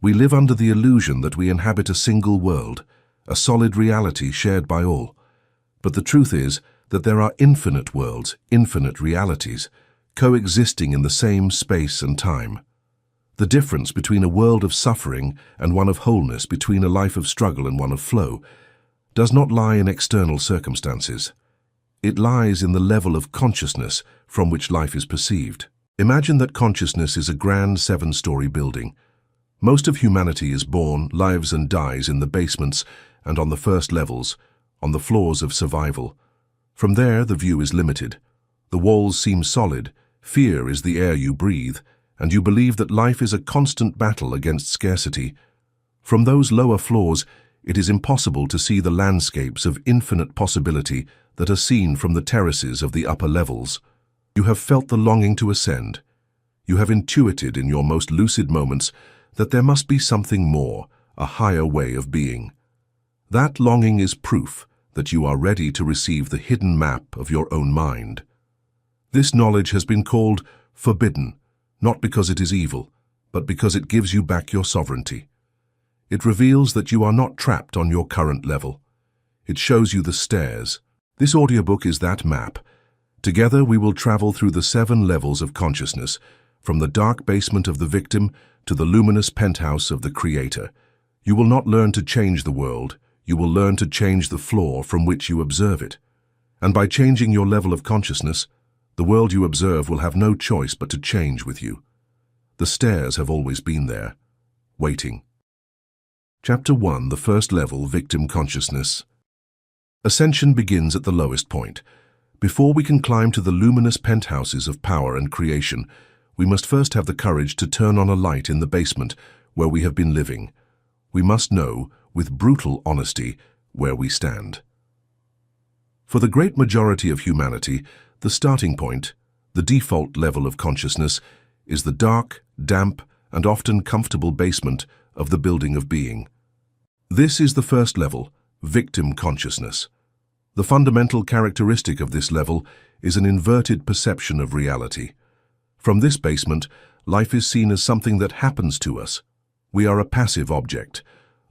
We live under the illusion that we inhabit a single world, a solid reality shared by all. But the truth is that there are infinite worlds, infinite realities, coexisting in the same space and time. The difference between a world of suffering and one of wholeness, between a life of struggle and one of flow, does not lie in external circumstances. It lies in the level of consciousness from which life is perceived. Imagine that consciousness is a grand 7-story building. Most of humanity is born, lives and dies in the basements and on the first levels, on the floors of survival. From there, the view is limited. The walls seem solid, fear is the air you breathe, and you believe that life is a constant battle against scarcity. From those lower floors, it is impossible to see the landscapes of infinite possibility that are seen from the terraces of the upper levels. You have felt the longing to ascend. You have intuited in your most lucid moments that there must be something more, a higher way of being. That longing is proof that you are ready to receive the hidden map of your own mind. This knowledge has been called forbidden, not because it is evil, but because it gives you back your sovereignty. It reveals that you are not trapped on your current level. It shows you the stairs. This audiobook is that map. Together we will travel through the 7 levels of consciousness, from the dark basement of the victim to the luminous penthouse of the creator. You will not learn to change the world, you will learn to change the floor from which you observe it. And by changing your level of consciousness, the world you observe will have no choice but to change with you. The stairs have always been there, waiting. Chapter 1, the first level, Victim Consciousness. Ascension begins at the lowest point. Before we can climb to the luminous penthouses of power and creation, we must first have the courage to turn on a light in the basement where we have been living. We must know, with brutal honesty, where we stand. For the great majority of humanity, the starting point, the default level of consciousness, is the dark, damp, and often comfortable basement of the building of being. This is the first level, victim consciousness. The fundamental characteristic of this level is an inverted perception of reality. From this basement, life is seen as something that happens to us. We are a passive object,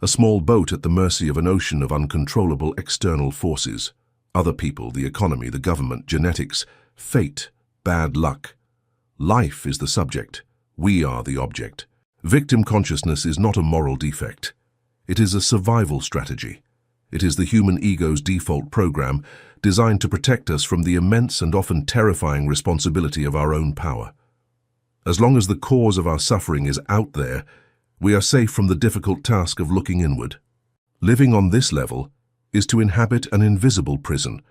a small boat at the mercy of an ocean of uncontrollable external forces. Other people, the economy, the government, genetics, fate, bad luck. Life is the subject. We are the object. Victim consciousness is not a moral defect. It is a survival strategy. It is the human ego's default program designed to protect us from the immense and often terrifying responsibility of our own power. As long as the cause of our suffering is out there, we are safe from the difficult task of looking inward. Living on this level is to inhabit an invisible prison,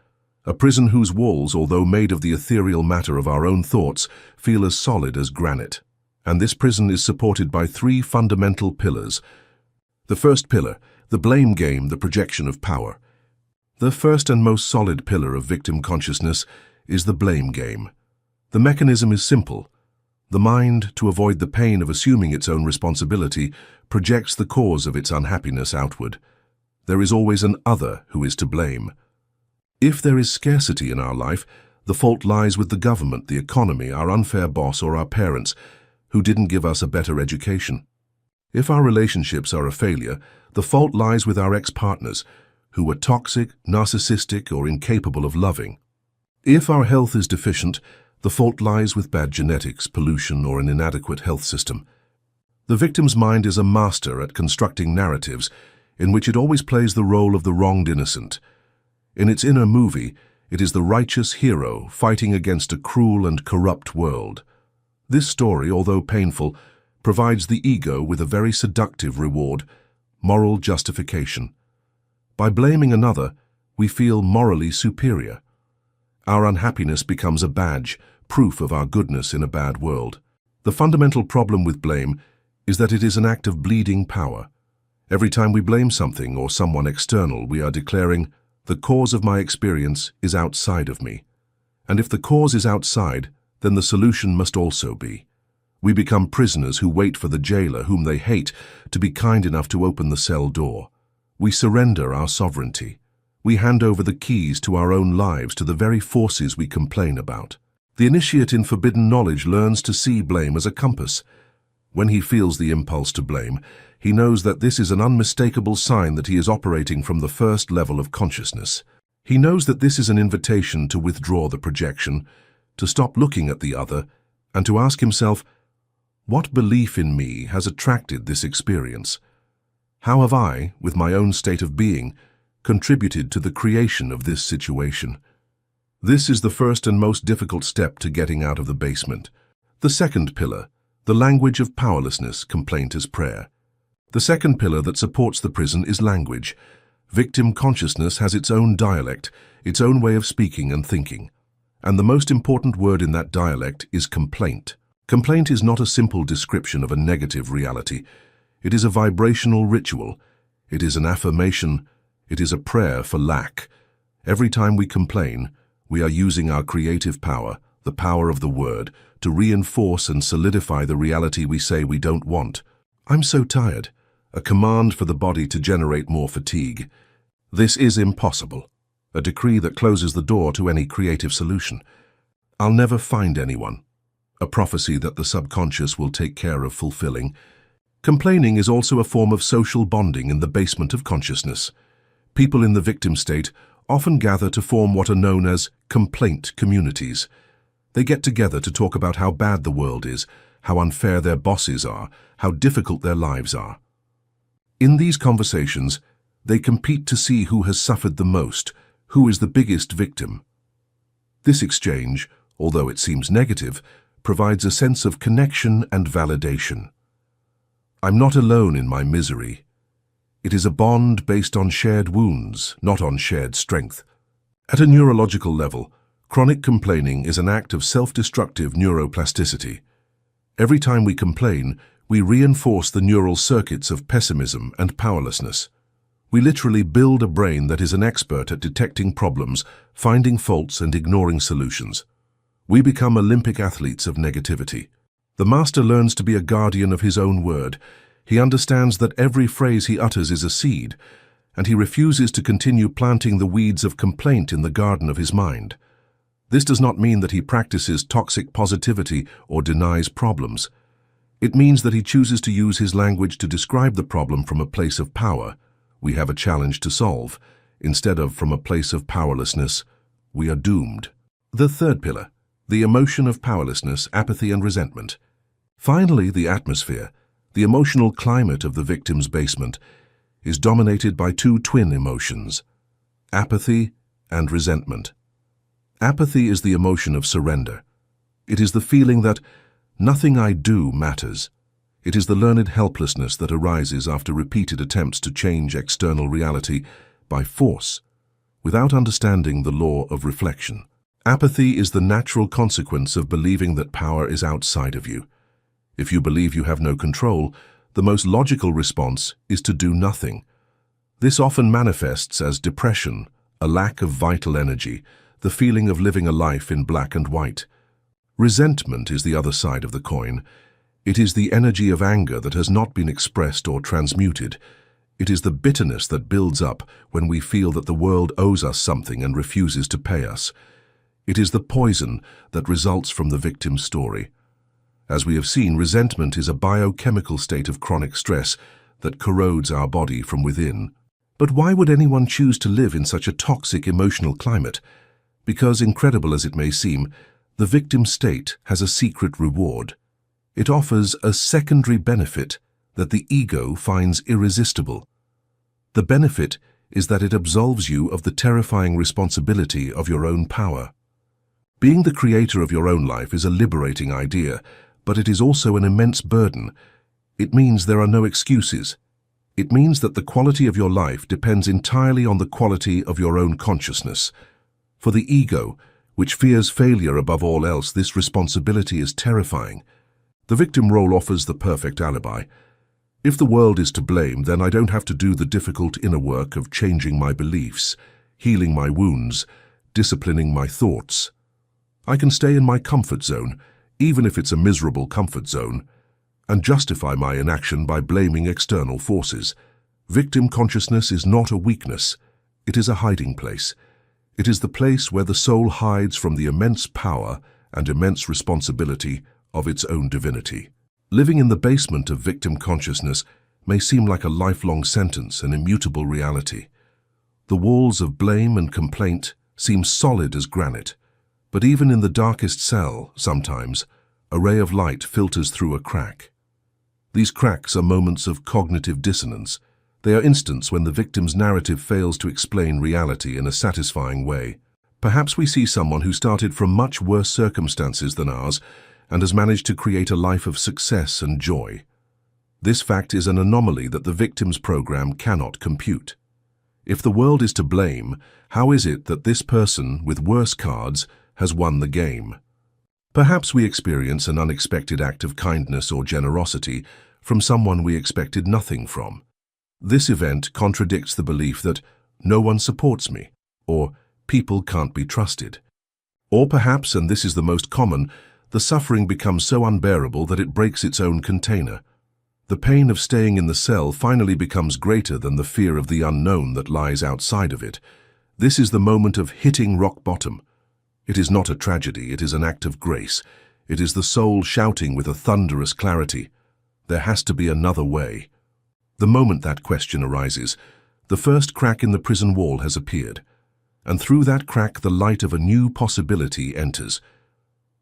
a prison whose walls, although made of the ethereal matter of our own thoughts, feel as solid as granite. And this prison is supported by 3 fundamental pillars. The first pillar, the blame game, the projection of power. The first and most solid pillar of victim consciousness is the blame game. The mechanism is simple. The mind, to avoid the pain of assuming its own responsibility, projects the cause of its unhappiness outward. There is always an other who is to blame. If there is scarcity in our life, the fault lies with the government, the economy, our unfair boss, or our parents, who didn't give us a better education. If our relationships are a failure, the fault lies with our ex-partners, who were toxic, narcissistic, or incapable of loving. If our health is deficient, the fault lies with bad genetics, pollution, or an inadequate health system. The victim's mind is a master at constructing narratives in which it always plays the role of the wronged innocent. In its inner movie, it is the righteous hero fighting against a cruel and corrupt world. This story, although painful, provides the ego with a very seductive reward, moral justification. By blaming another, we feel morally superior. Our unhappiness becomes a badge, proof of our goodness in a bad world. The fundamental problem with blame is that it is an act of bleeding power. Every time we blame something or someone external, we are declaring, the cause of my experience is outside of me. And if the cause is outside, then the solution must also be. We become prisoners who wait for the jailer whom they hate to be kind enough to open the cell door. We surrender our sovereignty. We hand over the keys to our own lives to the very forces we complain about. The initiate in forbidden knowledge learns to see blame as a compass. When he feels the impulse to blame, he knows that this is an unmistakable sign that he is operating from the first level of consciousness. He knows that this is an invitation to withdraw the projection, to stop looking at the other, and to ask himself, what belief in me has attracted this experience? How have I, with my own state of being, contributed to the creation of this situation? This is the first and most difficult step to getting out of the basement. The second pillar, the language of powerlessness, complaint as prayer. The second pillar that supports the prison is language. Victim consciousness has its own dialect, its own way of speaking and thinking. And the most important word in that dialect is complaint. Complaint is not a simple description of a negative reality. It is a vibrational ritual. It is an affirmation. It is a prayer for lack. Every time we complain, we are using our creative power, the power of the word, to reinforce and solidify the reality we say we don't want. I'm so tired. A command for the body to generate more fatigue. This is impossible. A decree that closes the door to any creative solution. I'll never find anyone. A prophecy that the subconscious will take care of fulfilling. Complaining is also a form of social bonding in the basement of consciousness. People in the victim state often gather to form what are known as complaint communities. They get together to talk about how bad the world is, how unfair their bosses are, how difficult their lives are. In these conversations, they compete to see who has suffered the most, who is the biggest victim. This exchange, although it seems negative, provides a sense of connection and validation. I'm not alone in my misery. It is a bond based on shared wounds, not on shared strength. At a neurological level, chronic complaining is an act of self-destructive neuroplasticity. Every time we complain, we reinforce the neural circuits of pessimism and powerlessness. We literally build a brain that is an expert at detecting problems, finding faults, and ignoring solutions. We become Olympic athletes of negativity. The master learns to be a guardian of his own word. He understands that every phrase he utters is a seed, and he refuses to continue planting the weeds of complaint in the garden of his mind. This does not mean that he practices toxic positivity or denies problems. It means that he chooses to use his language to describe the problem from a place of power. We have a challenge to solve, instead of from a place of powerlessness. We are doomed. The third pillar, the emotion of powerlessness, apathy, and resentment. Finally, the atmosphere, the emotional climate of the victim's basement, is dominated by two twin emotions, apathy and resentment. Apathy is the emotion of surrender. It is the feeling that nothing I do matters. It is the learned helplessness that arises after repeated attempts to change external reality by force, without understanding the law of reflection. Apathy is the natural consequence of believing that power is outside of you. If you believe you have no control, the most logical response is to do nothing. This often manifests as depression, a lack of vital energy, the feeling of living a life in black and white. Resentment is the other side of the coin. It is the energy of anger that has not been expressed or transmuted. It is the bitterness that builds up when we feel that the world owes us something and refuses to pay us. It is the poison that results from the victim's story. As we have seen, resentment is a biochemical state of chronic stress that corrodes our body from within. But why would anyone choose to live in such a toxic emotional climate? Because, incredible as it may seem, the victim state has a secret reward. It offers a secondary benefit that the ego finds irresistible. The benefit is that it absolves you of the terrifying responsibility of your own power. Being the creator of your own life is a liberating idea, but it is also an immense burden. It means there are no excuses. It means that the quality of your life depends entirely on the quality of your own consciousness. For the ego, which fears failure above all else, this responsibility is terrifying. The victim role offers the perfect alibi. If the world is to blame, then I don't have to do the difficult inner work of changing my beliefs, healing my wounds, disciplining my thoughts. I can stay in my comfort zone, even if it's a miserable comfort zone, and justify my inaction by blaming external forces. Victim consciousness is not a weakness. It is a hiding place. It is the place where the soul hides from the immense power and immense responsibility of its own divinity. Living in the basement of victim consciousness may seem like a lifelong sentence, an immutable reality. The walls of blame and complaint seem solid as granite, but even in the darkest cell, sometimes, a ray of light filters through a crack. These cracks are moments of cognitive dissonance. They are instants when the victim's narrative fails to explain reality in a satisfying way. Perhaps we see someone who started from much worse circumstances than ours and has managed to create a life of success and joy. This fact is an anomaly that the victim's program cannot compute. If the world is to blame, how is it that this person with worse cards has won the game? Perhaps we experience an unexpected act of kindness or generosity from someone we expected nothing from. This event contradicts the belief that no one supports me, or people can't be trusted. Or perhaps, and this is the most common, the suffering becomes so unbearable that it breaks its own container. The pain of staying in the cell finally becomes greater than the fear of the unknown that lies outside of it. This is the moment of hitting rock bottom. It is not a tragedy, it is an act of grace. It is the soul shouting with a thunderous clarity, "There has to be another way." The moment that question arises, the first crack in the prison wall has appeared, and through that crack the light of a new possibility enters.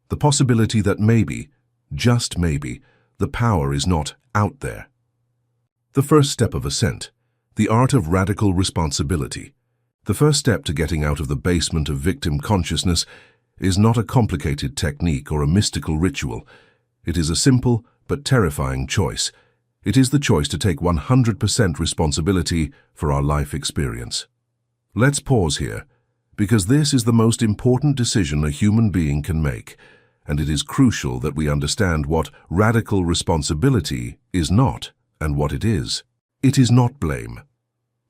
The possibility that maybe, just maybe, the power is not out there. The first step of ascent, the art of radical responsibility. The first step to getting out of the basement of victim consciousness is not a complicated technique or a mystical ritual. It is a simple but terrifying choice. It is the choice to take 100% responsibility for our life experience. Let's pause here, because this is the most important decision a human being can make, and it is crucial that we understand what radical responsibility is not and what it is. It is not blame.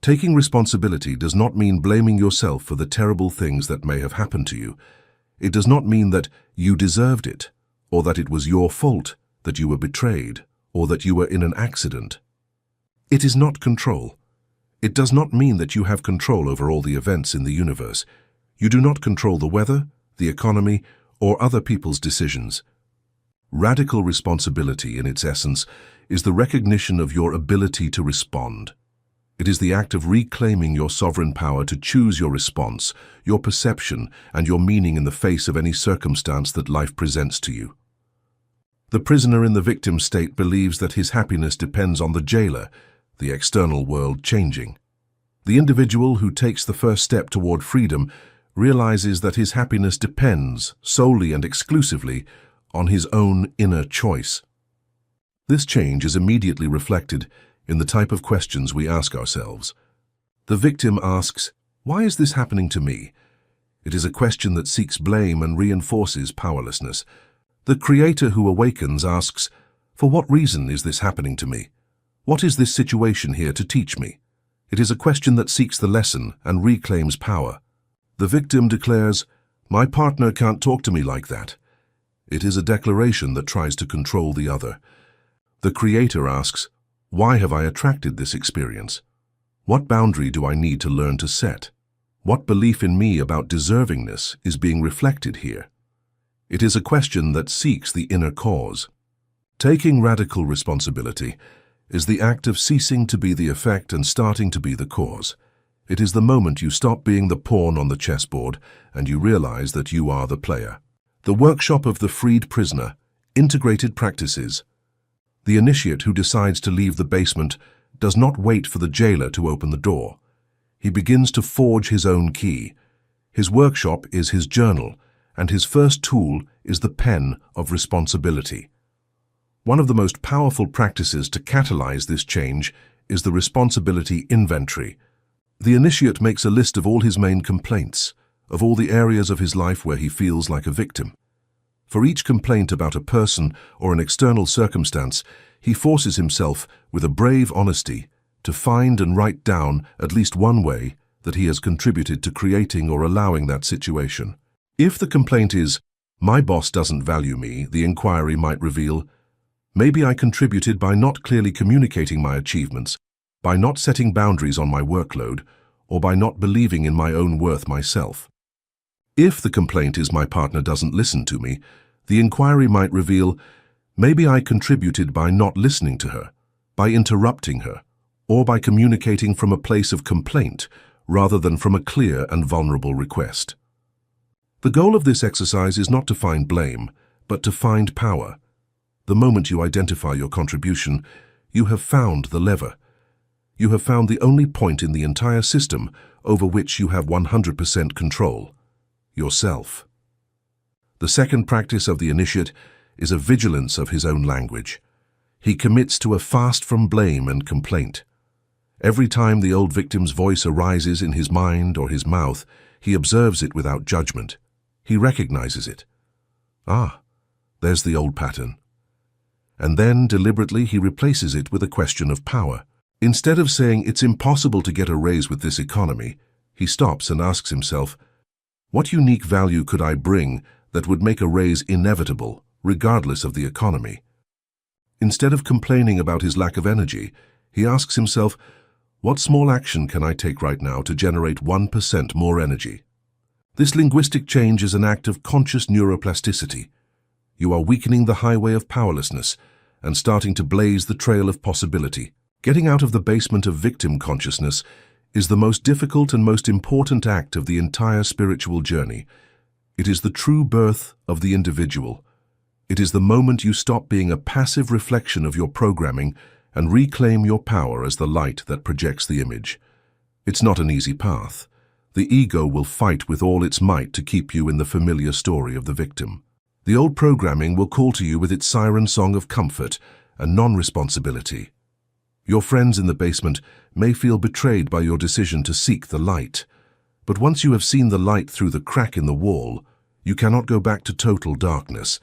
Taking responsibility does not mean blaming yourself for the terrible things that may have happened to you. It does not mean that you deserved it, or that it was your fault, that you were betrayed, or that you were in an accident. It is not control. It does not mean that you have control over all the events in the universe. You do not control the weather, the economy, or other people's decisions. Radical responsibility, in its essence, is the recognition of your ability to respond. It is the act of reclaiming your sovereign power to choose your response, your perception, and your meaning in the face of any circumstance that life presents to you. The prisoner in the victim state believes that his happiness depends on the jailer, the external world changing. The individual who takes the first step toward freedom realizes that his happiness depends solely and exclusively on his own inner choice. This change is immediately reflected in the type of questions we ask ourselves. The victim asks, "Why is this happening to me?" It is a question that seeks blame and reinforces powerlessness. The creator who awakens asks, "For what reason is this happening to me? What is this situation here to teach me?" It is a question that seeks the lesson and reclaims power. The victim declares, "My partner can't talk to me like that." It is a declaration that tries to control the other. The creator asks, "Why have I attracted this experience? What boundary do I need to learn to set? What belief in me about deservingness is being reflected here?" It is a question that seeks the inner cause. Taking radical responsibility is the act of ceasing to be the effect and starting to be the cause. It is the moment you stop being the pawn on the chessboard and you realize that you are the player. The workshop of the freed prisoner, integrated practices. The initiate who decides to leave the basement does not wait for the jailer to open the door. He begins to forge his own key. His workshop is his journal, and his first tool is the pen of responsibility. One of the most powerful practices to catalyze this change is the responsibility inventory. The initiate makes a list of all his main complaints, of all the areas of his life where he feels like a victim. For each complaint about a person or an external circumstance, he forces himself, with a brave honesty, to find and write down at least one way that he has contributed to creating or allowing that situation. If the complaint is, "My boss doesn't value me," the inquiry might reveal, "Maybe I contributed by not clearly communicating my achievements, by not setting boundaries on my workload, or by not believing in my own worth myself." If the complaint is, "My partner doesn't listen to me," the inquiry might reveal, Maybe I contributed by not listening to her, by interrupting her, or by communicating from a place of complaint rather than from a clear and vulnerable request. The goal of this exercise is not to find blame, but to find power. The moment you identify your contribution, you have found the lever. You have found the only point in the entire system over which you have 100% control: yourself. The second practice of the initiate is a vigilance of his own language. He commits to a fast from blame and complaint. Every time the old victim's voice arises in his mind or his mouth, he observes it without judgment. He recognizes it. Ah, there's the old pattern. And then, deliberately, he replaces it with a question of power. Instead of saying, "It's impossible to get a raise with this economy," he stops and asks himself, "What unique value could I bring that would make a raise inevitable, regardless of the economy?" Instead of complaining about his lack of energy, he asks himself, "What small action can I take right now to generate 1% more energy?" This linguistic change is an act of conscious neuroplasticity. You are weakening the highway of powerlessness and starting to blaze the trail of possibility. Getting out of the basement of victim consciousness is the most difficult and most important act of the entire spiritual journey. It is the true birth of the individual. It is the moment you stop being a passive reflection of your programming and reclaim your power as the light that projects the image. It's not an easy path. The ego will fight with all its might to keep you in the familiar story of the victim. The old programming will call to you with its siren song of comfort and non-responsibility. Your friends in the basement may feel betrayed by your decision to seek the light, but once you have seen the light through the crack in the wall, you cannot go back to total darkness.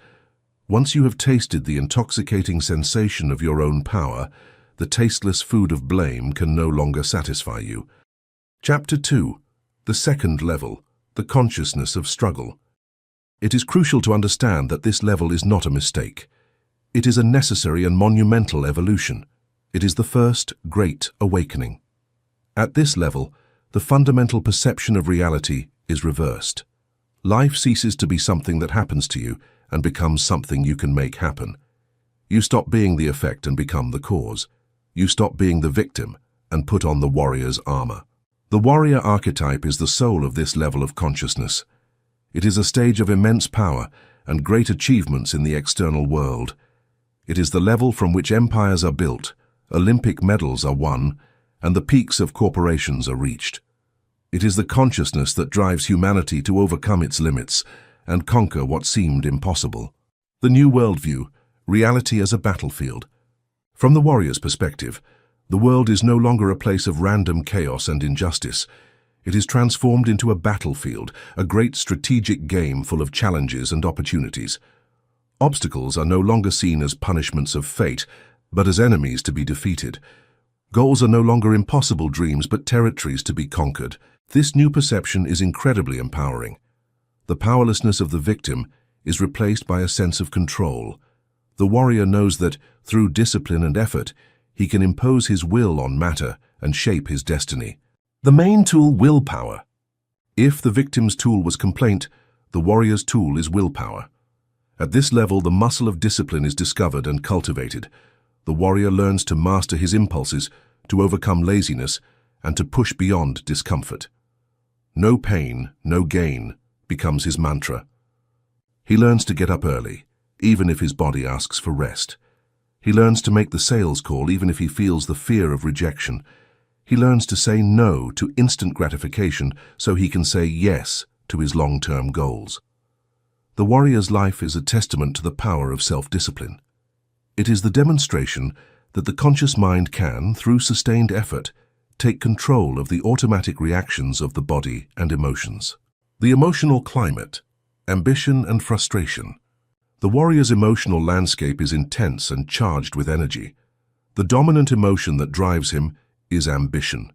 Once you have tasted the intoxicating sensation of your own power, the tasteless food of blame can no longer satisfy you. Chapter 2. The second level, the consciousness of struggle. It is crucial to understand that this level is not a mistake. It is a necessary and monumental evolution. It is the first great awakening. At this level, the fundamental perception of reality is reversed. Life ceases to be something that happens to you and becomes something you can make happen. You stop being the effect and become the cause. You stop being the victim and put on the warrior's armor. The warrior archetype is the soul of this level of consciousness. It is a stage of immense power and great achievements in the external world. It is the level from which empires are built, Olympic medals are won, and the peaks of corporations are reached. It is the consciousness that drives humanity to overcome its limits and conquer what seemed impossible. The new worldview, reality as a battlefield. From the warrior's perspective, the world is no longer a place of random chaos and injustice. It is transformed into a battlefield, a great strategic game full of challenges and opportunities. Obstacles are no longer seen as punishments of fate, but as enemies to be defeated. Goals are no longer impossible dreams, but territories to be conquered. This new perception is incredibly empowering. The powerlessness of the victim is replaced by a sense of control. The warrior knows that, through discipline and effort, he can impose his will on matter and shape his destiny. The main tool, willpower. If the victim's tool was complaint, the warrior's tool is willpower. At this level, the muscle of discipline is discovered and cultivated. The warrior learns to master his impulses, to overcome laziness, and to push beyond discomfort. No pain, no gain becomes his mantra. He learns to get up early, even if his body asks for rest. He learns to make the sales call even if he feels the fear of rejection. He learns to say no to instant gratification so he can say yes to his long-term goals. The warrior's life is a testament to the power of self-discipline. It is the demonstration that the conscious mind can, through sustained effort, take control of the automatic reactions of the body and emotions. The emotional climate, ambition and frustration. The warrior's emotional landscape is intense and charged with energy. The dominant emotion that drives him is ambition.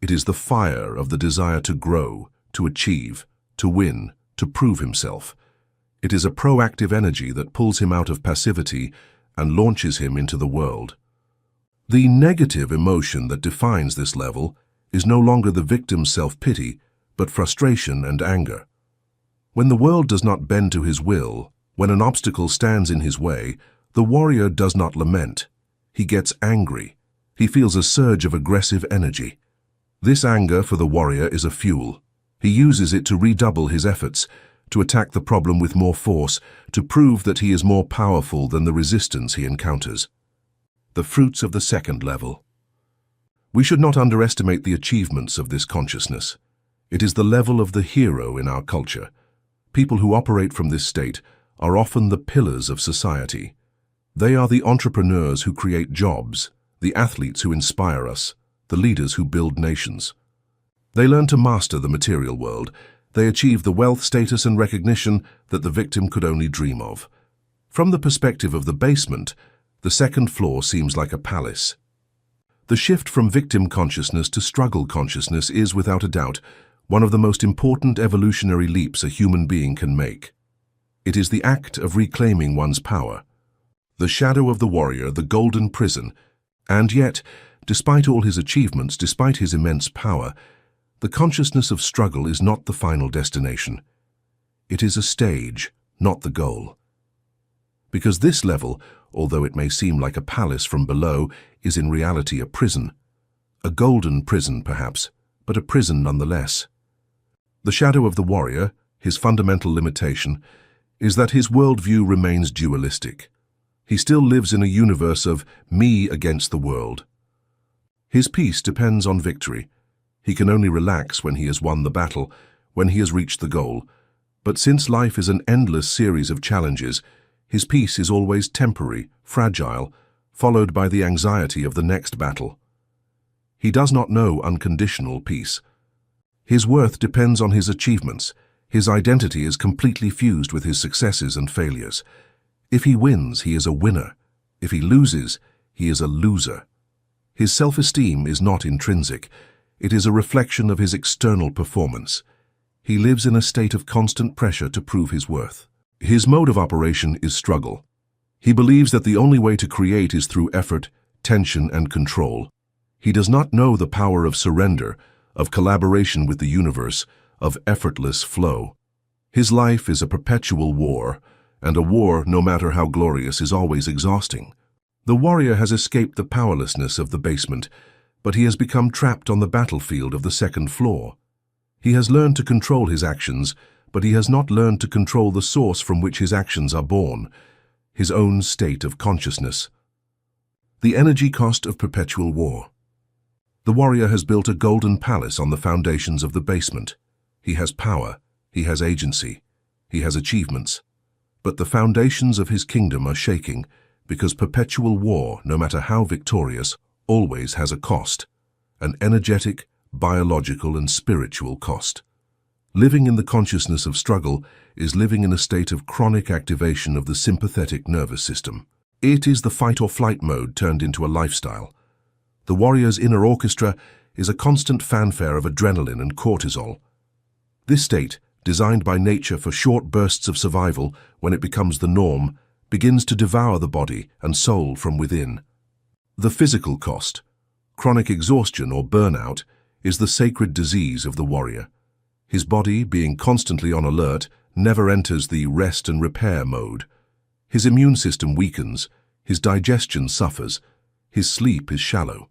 It is the fire of the desire to grow, to achieve, to win, to prove himself. It is a proactive energy that pulls him out of passivity and launches him into the world. The negative emotion that defines this level is no longer the victim's self-pity, but frustration and anger. When the world does not bend to his will, when an obstacle stands in his way, The warrior does not lament. He gets angry. He feels a surge of aggressive energy. This anger for the warrior is a fuel. He uses it to redouble his efforts, to attack the problem with more force, to prove that he is more powerful than the resistance he encounters. The fruits of the second level. We should not underestimate the achievements of this consciousness. It is the level of the hero in our culture. People who operate from this state are often the pillars of society. They are the entrepreneurs who create jobs, the athletes who inspire us, the leaders who build nations. They learn to master the material world. They achieve the wealth, status, and recognition that the victim could only dream of. From the perspective of the basement, the second floor seems like a palace. The shift from victim consciousness to struggle consciousness is, without a doubt, one of the most important evolutionary leaps a human being can make. It is the act of reclaiming one's power. The shadow of the warrior, the golden prison, and yet, despite all his achievements, despite his immense power, the consciousness of struggle is not the final destination. It is a stage, not the goal. Because this level, although it may seem like a palace from below, is in reality a prison. A golden prison, perhaps, but a prison nonetheless. The shadow of the warrior, his fundamental limitation, is that his worldview remains dualistic. He still lives in a universe of me against the world. His peace depends on victory. He can only relax when he has won the battle, when he has reached the goal. But since life is an endless series of challenges, his peace is always temporary, fragile, followed by the anxiety of the next battle. He does not know unconditional peace. His worth depends on his achievements. His identity is completely fused with his successes and failures. If he wins, he is a winner. If he loses, he is a loser. His self-esteem is not intrinsic. It is a reflection of his external performance. He lives in a state of constant pressure to prove his worth. His mode of operation is struggle. He believes that the only way to create is through effort, tension, and control. He does not know the power of surrender, of collaboration with the universe, of effortless flow. His life is a perpetual war, and a war, no matter how glorious, is always exhausting. The warrior has escaped the powerlessness of the basement, but he has become trapped on the battlefield of the second floor. He has learned to control his actions, but he has not learned to control the source from which his actions are born, his own state of consciousness. The energy cost of perpetual war. The warrior has built a golden palace on the foundations of the basement. He has power, he has agency, he has achievements. But the foundations of his kingdom are shaking because perpetual war, no matter how victorious, always has a cost, an energetic, biological, and spiritual cost. Living in the consciousness of struggle is living in a state of chronic activation of the sympathetic nervous system. It is the fight-or-flight mode turned into a lifestyle. The warrior's inner orchestra is a constant fanfare of adrenaline and cortisol. This state, designed by nature for short bursts of survival when it becomes the norm, begins to devour the body and soul from within. The physical cost, chronic exhaustion or burnout, is the sacred disease of the warrior. His body, being constantly on alert, never enters the rest and repair mode. His immune system weakens, his digestion suffers, his sleep is shallow.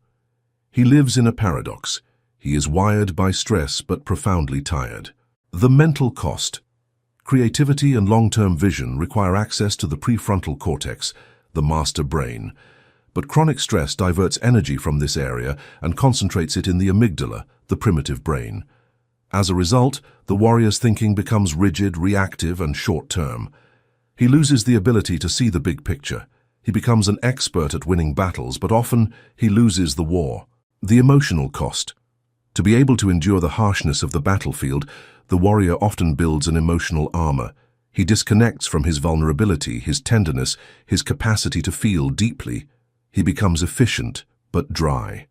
He lives in a paradox. He is wired by stress but profoundly tired. The mental cost. Creativity and long-term vision require access to the prefrontal cortex, the master brain. But chronic stress diverts energy from this area and concentrates it in the amygdala, the primitive brain. As a result, the warrior's thinking becomes rigid, reactive, and short-term. He loses the ability to see the big picture. He becomes an expert at winning battles, but often he loses the war. The emotional cost. To be able to endure the harshness of the battlefield, the warrior often builds an emotional armor. He disconnects from his vulnerability, his tenderness, his capacity to feel deeply. He becomes efficient, but dry.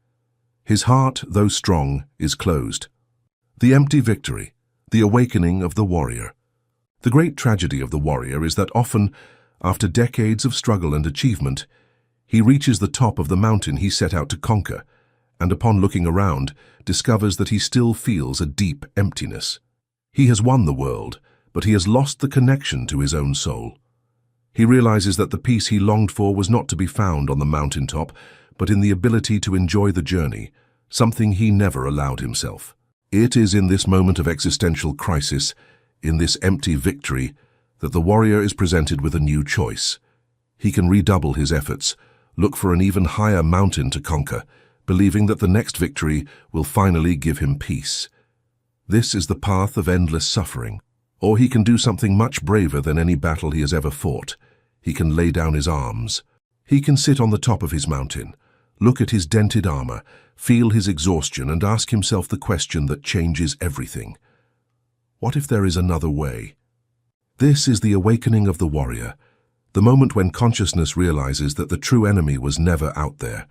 His heart, though strong, is closed. The empty victory, the awakening of the warrior. The great tragedy of the warrior is that often, after decades of struggle and achievement, he reaches the top of the mountain he set out to conquer, and upon looking around, discovers that he still feels a deep emptiness. He has won the world, but he has lost the connection to his own soul. He realizes that the peace he longed for was not to be found on the mountaintop, but in the ability to enjoy the journey, something he never allowed himself. It is in this moment of existential crisis, in this empty victory, that the warrior is presented with a new choice. He can redouble his efforts, look for an even higher mountain to conquer, believing that the next victory will finally give him peace. This is the path of endless suffering. Or he can do something much braver than any battle he has ever fought. He can lay down his arms. He can sit on the top of his mountain, look at his dented armor, feel his exhaustion, and ask himself the question that changes everything. What if there is another way? This is the awakening of the warrior, the moment when consciousness realizes that the true enemy was never out there.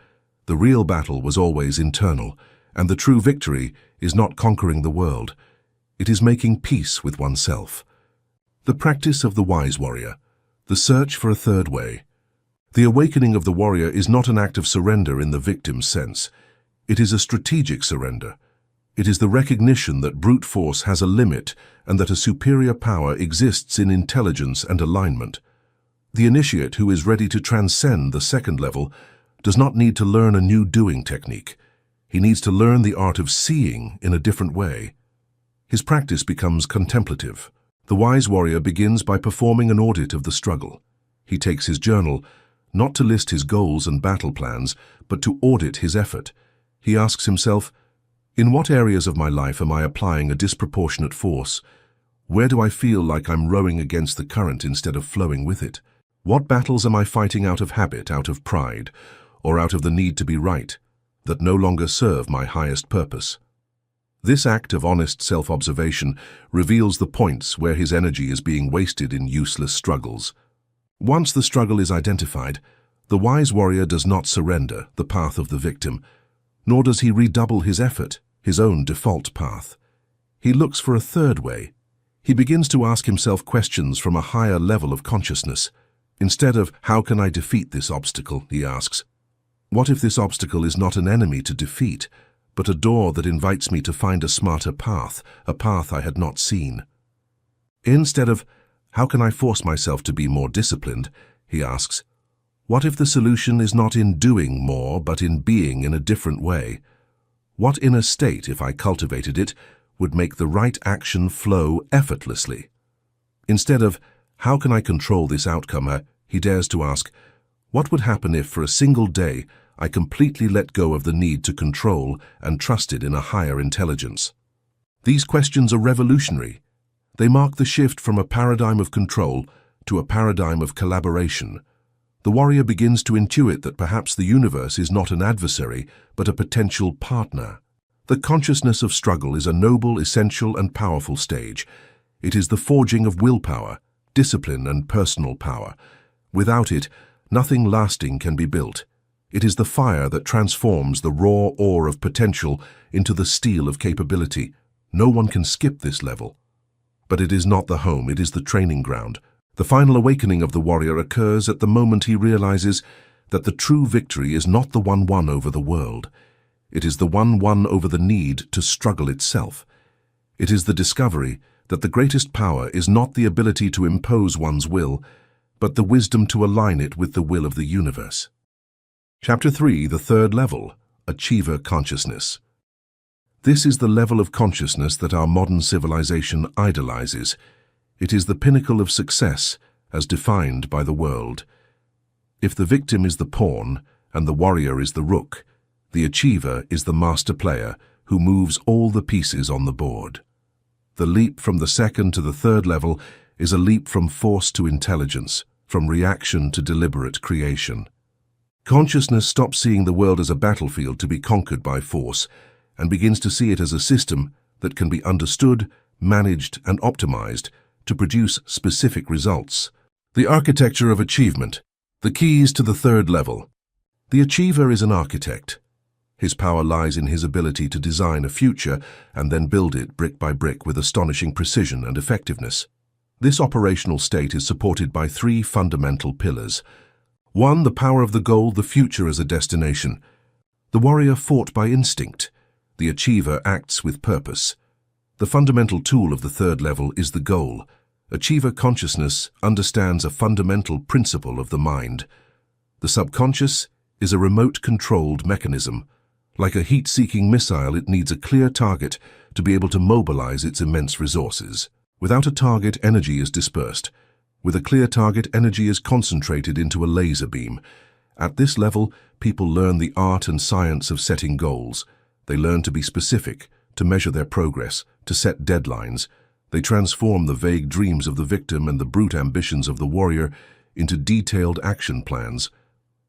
The real battle was always internal, and the true victory is not conquering the world. It is making peace with oneself. The practice of the wise warrior, the search for a third way. The awakening of the warrior is not an act of surrender in the victim's sense. It is a strategic surrender. It is the recognition that brute force has a limit and that a superior power exists in intelligence and alignment. The initiate who is ready to transcend the second level does not need to learn a new doing technique. He needs to learn the art of seeing in a different way. His practice becomes contemplative. The wise warrior begins by performing an audit of the struggle. He takes his journal, not to list his goals and battle plans, but to audit his effort. He asks himself, in what areas of my life am I applying a disproportionate force? Where do I feel like I'm rowing against the current instead of flowing with it? What battles am I fighting out of habit, out of pride, or out of the need to be right, that no longer serve my highest purpose? This act of honest self-observation reveals the points where his energy is being wasted in useless struggles. Once the struggle is identified, the wise warrior does not surrender the path of the victim, nor does he redouble his effort, his own default path. He looks for a third way. He begins to ask himself questions from a higher level of consciousness. Instead of, how can I defeat this obstacle, he asks, what if this obstacle is not an enemy to defeat, but a door that invites me to find a smarter path, a path I had not seen? Instead of, how can I force myself to be more disciplined, he asks, what if the solution is not in doing more, but in being in a different way? What inner state, if I cultivated it, would make the right action flow effortlessly? Instead of, how can I control this outcome, he dares to ask, what would happen if, for a single day, I completely let go of the need to control and trusted in a higher intelligence? These questions are revolutionary. They mark the shift from a paradigm of control to a paradigm of collaboration. The warrior begins to intuit that perhaps the universe is not an adversary, but a potential partner. The consciousness of struggle is a noble, essential, and powerful stage. It is the forging of willpower, discipline, and personal power. Without it, nothing lasting can be built. It is the fire that transforms the raw ore of potential into the steel of capability. No one can skip this level. But it is not the home, it is the training ground. The final awakening of the warrior occurs at the moment he realizes that the true victory is not the one won over the world. It is the one won over the need to struggle itself. It is the discovery that the greatest power is not the ability to impose one's will, but the wisdom to align it with the will of the universe. Chapter 3, the third level, Achiever Consciousness. This is the level of consciousness that our modern civilization idolizes. It is the pinnacle of success as defined by the world. If the victim is the pawn and the warrior is the rook, the achiever is the master player who moves all the pieces on the board. The leap from the second to the third level is a leap from force to intelligence, from reaction to deliberate creation. Consciousness stops seeing the world as a battlefield to be conquered by force and begins to see it as a system that can be understood, managed, and optimized to produce specific results. The architecture of achievement, the keys to the third level. The achiever is an architect. His power lies in his ability to design a future and then build it brick by brick with astonishing precision and effectiveness. This operational state is supported by three fundamental pillars. 1. The power of the goal, the future as a destination. The warrior fought by instinct. The achiever acts with purpose. The fundamental tool of the third level is the goal. Achiever consciousness understands a fundamental principle of the mind. The subconscious is a remote-controlled mechanism. Like a heat-seeking missile, it needs a clear target to be able to mobilize its immense resources. Without a target, energy is dispersed. With a clear target, energy is concentrated into a laser beam. At this level, people learn the art and science of setting goals. They learn to be specific, to measure their progress, to set deadlines. They transform the vague dreams of the victim and the brute ambitions of the warrior into detailed action plans.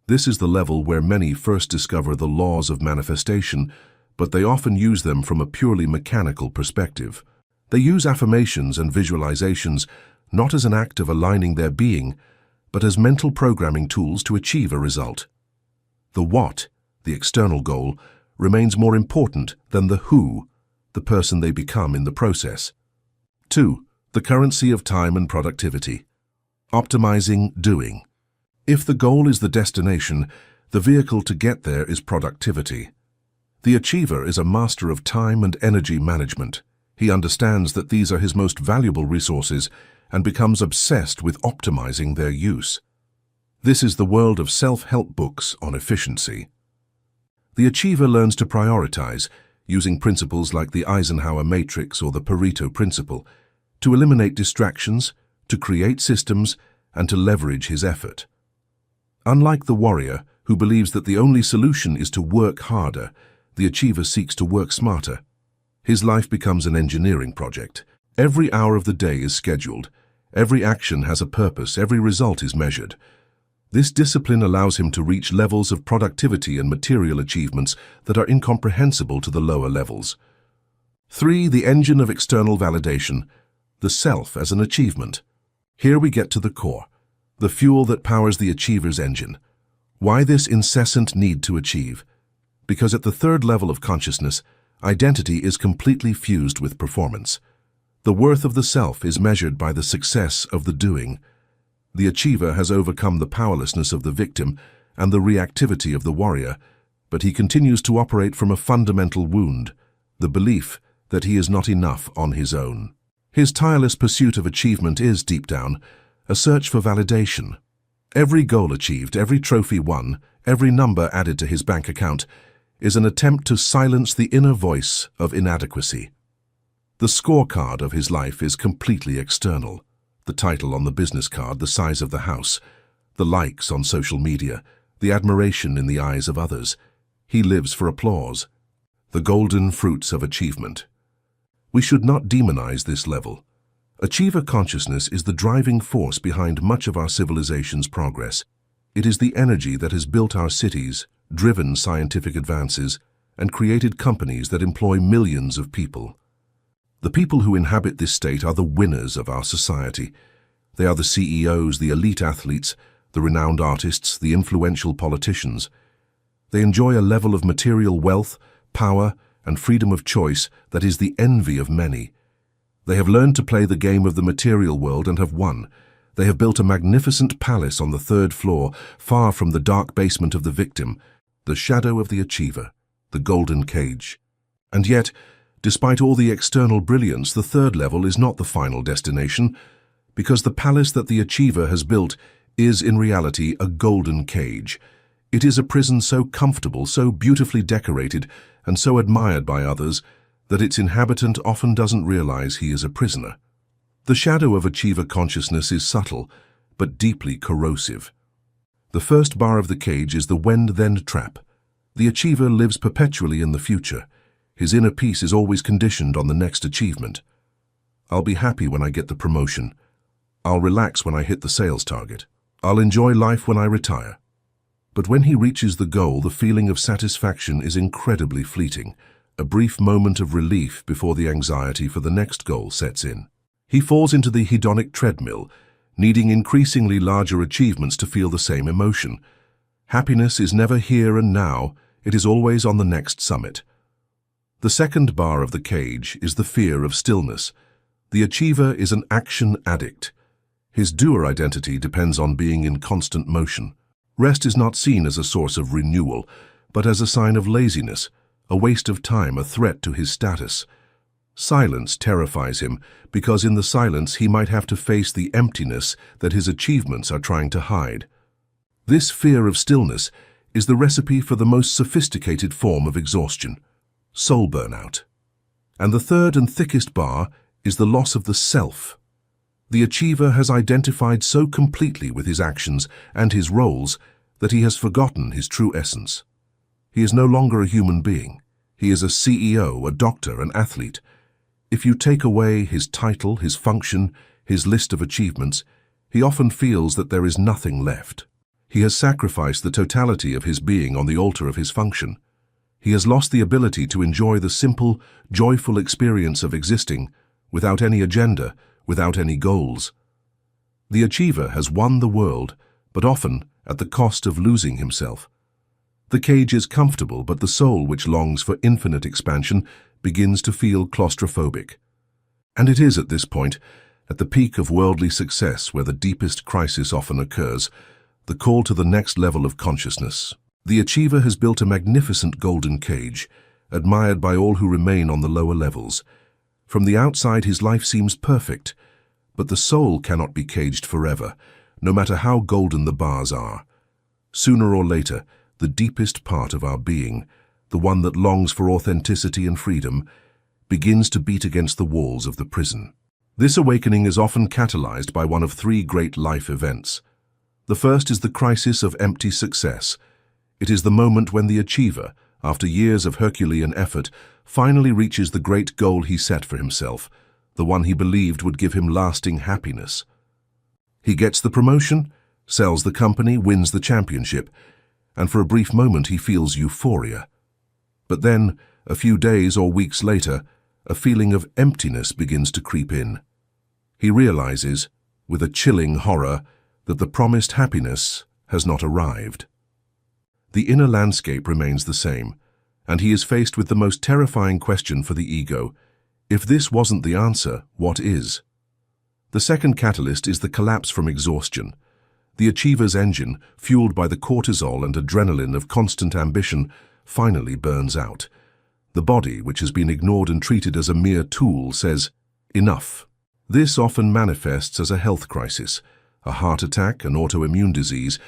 This is the level where many first discover the laws of manifestation, but they often use them from a purely mechanical perspective. They use affirmations and visualizations not as an act of aligning their being, but as mental programming tools to achieve a result. The what, the external goal, remains more important than the who, the person they become in the process. 2. The currency of time and productivity. Optimizing doing. If the goal is the destination, the vehicle to get there is productivity. The achiever is a master of time and energy management. He understands that these are his most valuable resources and becomes obsessed with optimizing their use. This is the world of self-help books on efficiency. The achiever learns to prioritize, using principles like the Eisenhower matrix or the Pareto principle, to eliminate distractions, to create systems, and to leverage his effort. Unlike the warrior, who believes that the only solution is to work harder, the achiever seeks to work smarter. His life becomes an engineering project. Every hour of the day is scheduled. Every action has a purpose. Every result is measured. This discipline allows him to reach levels of productivity and material achievements that are incomprehensible to the lower levels. 3. The engine of external validation. The self as an achievement. Here we get to the core, the fuel that powers the achiever's engine. Why this incessant need to achieve? Because at the third level of consciousness, identity is completely fused with performance. The worth of the self is measured by the success of the doing. The achiever has overcome the powerlessness of the victim and the reactivity of the warrior, but he continues to operate from a fundamental wound, the belief that he is not enough on his own. His tireless pursuit of achievement is, deep down, a search for validation. Every goal achieved, every trophy won, every number added to his bank account is an attempt to silence the inner voice of inadequacy. The scorecard of his life is completely external. The title on the business card, the size of the house, the likes on social media, the admiration in the eyes of others. He lives for applause. The golden fruits of achievement. We should not demonize this level. Achiever consciousness is the driving force behind much of our civilization's progress. It is the energy that has built our cities, driven scientific advances, and created companies that employ millions of people. The people who inhabit this state are the winners of our society. They are the CEOs, the elite athletes, the renowned artists, the influential politicians. They enjoy a level of material wealth, power, and freedom of choice that is the envy of many. They have learned to play the game of the material world and have won. They have built a magnificent palace on the 3rd floor, far from the dark basement of the victim, the shadow of the achiever, the golden cage. And yet, despite all the external brilliance, the 3rd level is not the final destination, because the palace that the achiever has built is in reality a golden cage. It is a prison so comfortable, so beautifully decorated, and so admired by others that its inhabitant often doesn't realize he is a prisoner. The shadow of achiever consciousness is subtle, but deeply corrosive. The first bar of the cage is the when-then trap. The achiever lives perpetually in the future. His inner peace is always conditioned on the next achievement. I'll be happy when I get the promotion. I'll relax when I hit the sales target. I'll enjoy life when I retire. But when he reaches the goal, the feeling of satisfaction is incredibly fleeting, a brief moment of relief before the anxiety for the next goal sets in. He falls into the hedonic treadmill, needing increasingly larger achievements to feel the same emotion. Happiness is never here and now, it is always on the next summit. The second bar of the cage is the fear of stillness. The achiever is an action addict. His doer identity depends on being in constant motion. Rest is not seen as a source of renewal, but as a sign of laziness, a waste of time, a threat to his status. Silence terrifies him because in the silence he might have to face the emptiness that his achievements are trying to hide. This fear of stillness is the recipe for the most sophisticated form of exhaustion, soul burnout. And the third and thickest bar is the loss of the self. The achiever has identified so completely with his actions and his roles that he has forgotten his true essence. He is no longer a human being. He is a CEO, a doctor, an athlete. If you take away his title, his function, his list of achievements, he often feels that there is nothing left. He has sacrificed the totality of his being on the altar of his function. He has lost the ability to enjoy the simple, joyful experience of existing without any agenda, without any goals. The achiever has won the world, but often at the cost of losing himself. The cage is comfortable, but the soul, which longs for infinite expansion, begins to feel claustrophobic. And it is at this point, at the peak of worldly success, where the deepest crisis often occurs, the call to the next level of consciousness. The achiever has built a magnificent golden cage, admired by all who remain on the lower levels. From the outside, his life seems perfect, but the soul cannot be caged forever, no matter how golden the bars are. Sooner or later, the deepest part of our being, the one that longs for authenticity and freedom, begins to beat against the walls of the prison. This awakening is often catalyzed by one of three great life events. The first is the crisis of empty success. It is the moment when the achiever, after years of Herculean effort, finally reaches the great goal he set for himself, the one he believed would give him lasting happiness. He gets the promotion, sells the company, wins the championship, and for a brief moment he feels euphoria. But then, a few days or weeks later, a feeling of emptiness begins to creep in. He realizes, with a chilling horror, that the promised happiness has not arrived. The inner landscape remains the same, and he is faced with the most terrifying question for the ego: if this wasn't the answer, what is? The second catalyst is the collapse from exhaustion. The achiever's engine, fueled by the cortisol and adrenaline of constant ambition, finally burns out. The body, which has been ignored and treated as a mere tool, says, "Enough." This often manifests as a health crisis, a heart attack, an autoimmune disease,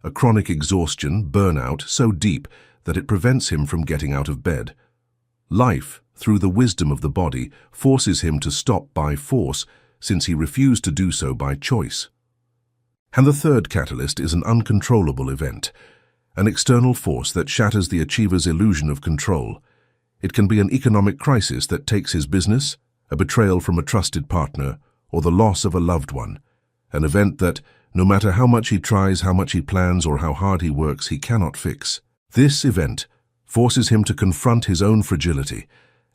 a chronic exhaustion, burnout, so deep that it prevents him from getting out of bed. Life, through the wisdom of the body, forces him to stop by force, since he refused to do so by choice. And the third catalyst is an uncontrollable event, an external force that shatters the achiever's illusion of control. It can be an economic crisis that takes his business, a betrayal from a trusted partner, or the loss of a loved one, an event that, no matter how much he tries, how much he plans, or how hard he works, he cannot fix. This event forces him to confront his own fragility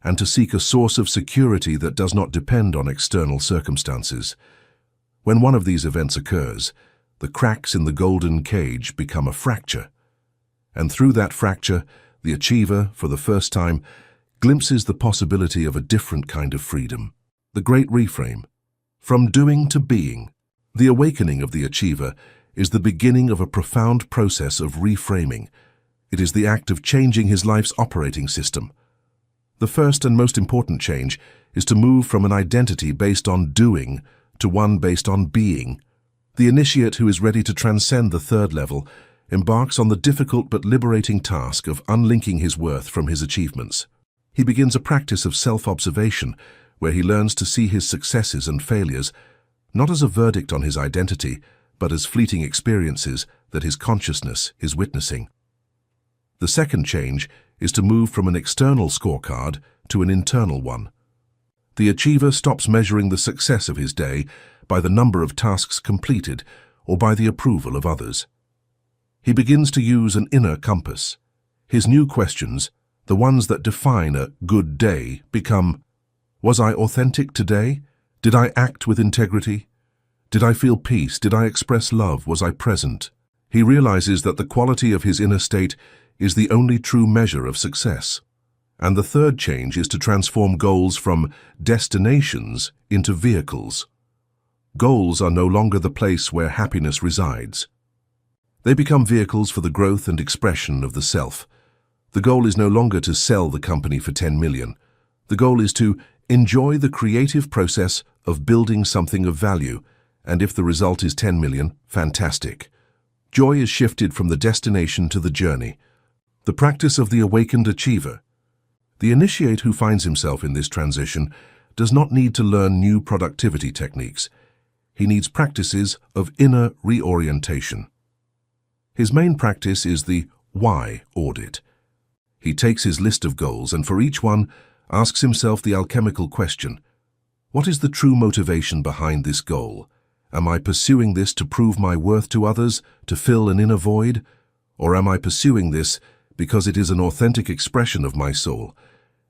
and to seek a source of security that does not depend on external circumstances. When one of these events occurs, the cracks in the golden cage become a fracture. And through that fracture, the achiever, for the first time, glimpses the possibility of a different kind of freedom. The great reframe. From doing to being. The awakening of the achiever is the beginning of a profound process of reframing. It is the act of changing his life's operating system. The first and most important change is to move from an identity based on doing to one based on being. The initiate who is ready to transcend the third level embarks on the difficult but liberating task of unlinking his worth from his achievements. He begins a practice of self-observation where he learns to see his successes and failures not as a verdict on his identity, but as fleeting experiences that his consciousness is witnessing. The second change is to move from an external scorecard to an internal one. The achiever stops measuring the success of his day by the number of tasks completed or by the approval of others. He begins to use an inner compass. His new questions, the ones that define a good day, become: was I authentic today? Did I act with integrity? Did I feel peace? Did I express love? Was I present? He realizes that the quality of his inner state is the only true measure of success. And the third change is to transform goals from destinations into vehicles. Goals are no longer the place where happiness resides. They become vehicles for the growth and expression of the self. The goal is no longer to sell the company for 10 million. The goal is to Enjoy the creative process of building something of value, and if the result is 10 million, fantastic. Joy is shifted from the destination to the journey. The practice of the awakened achiever. The initiate who finds himself in this transition does not need to learn new productivity techniques. He needs practices of inner reorientation. His main practice is the why audit. He takes his list of goals and for each one asks himself the alchemical question: what is the true motivation behind this goal? Am I pursuing this to prove my worth to others, to fill an inner void? Or am I pursuing this because it is an authentic expression of my soul,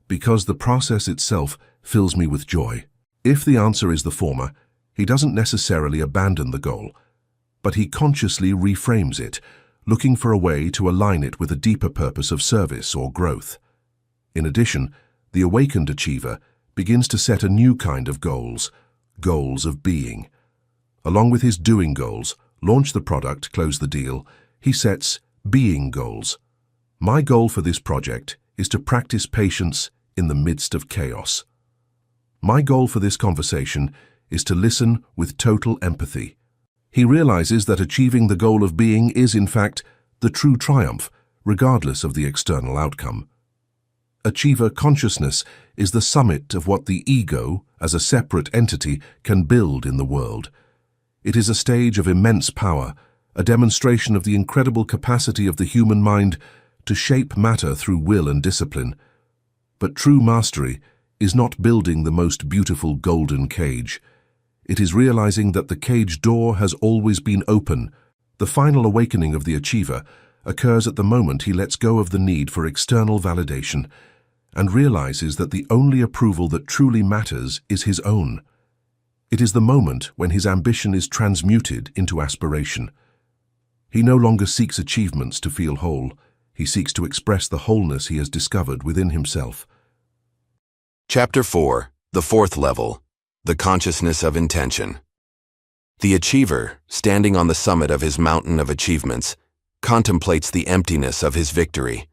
because the process itself fills me with joy? If the answer is the former, he doesn't necessarily abandon the goal, but he consciously reframes it, looking for a way to align it with a deeper purpose of service or growth. In addition, the awakened achiever begins to set a new kind of goals, goals of being. Along with his doing goals, launch the product, close the deal, he sets being goals. My goal for this project is to practice patience in the midst of chaos. My goal for this conversation is to listen with total empathy. He realizes that achieving the goal of being is, in fact, the true triumph, regardless of the external outcome. Achiever consciousness is the summit of what the ego, as a separate entity, can build in the world. It is a stage of immense power, a demonstration of the incredible capacity of the human mind to shape matter through will and discipline. But true mastery is not building the most beautiful golden cage. It is realizing that the cage door has always been open. The final awakening of the achiever occurs at the moment he lets go of the need for external validation and realizes that the only approval that truly matters is his own. It is the moment when his ambition is transmuted into aspiration. He no longer seeks achievements to feel whole. He seeks to express the wholeness he has discovered within himself. Chapter 4. The Fourth Level. The Consciousness of Intention. The achiever, standing on the summit of his mountain of achievements, contemplates the emptiness of his victory.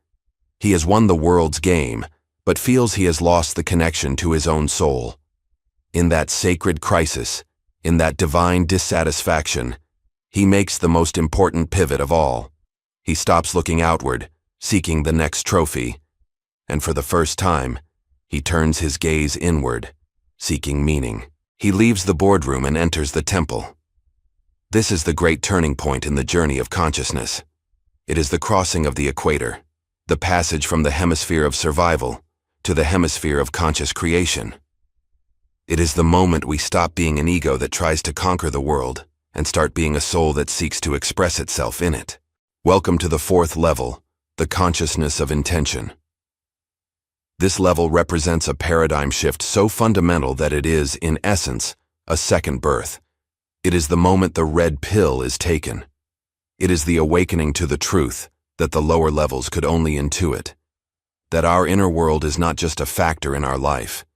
He has won the world's game, but feels he has lost the connection to his own soul. In that sacred crisis, in that divine dissatisfaction, he makes the most important pivot of all. He stops looking outward, seeking the next trophy, and for the first time, he turns his gaze inward, seeking meaning. He leaves the boardroom and enters the temple. This is the great turning point in the journey of consciousness. It is the crossing of the equator, the passage from the hemisphere of survival to the hemisphere of conscious creation. It is the moment we stop being an ego that tries to conquer the world and start being a soul that seeks to express itself in it. Welcome to the fourth level, the consciousness of intention. This level represents a paradigm shift so fundamental that it is, in essence, a second birth. It is the moment the red pill is taken. It is the awakening to the truth that the lower levels could only intuit, that our inner world is not just a factor in our life.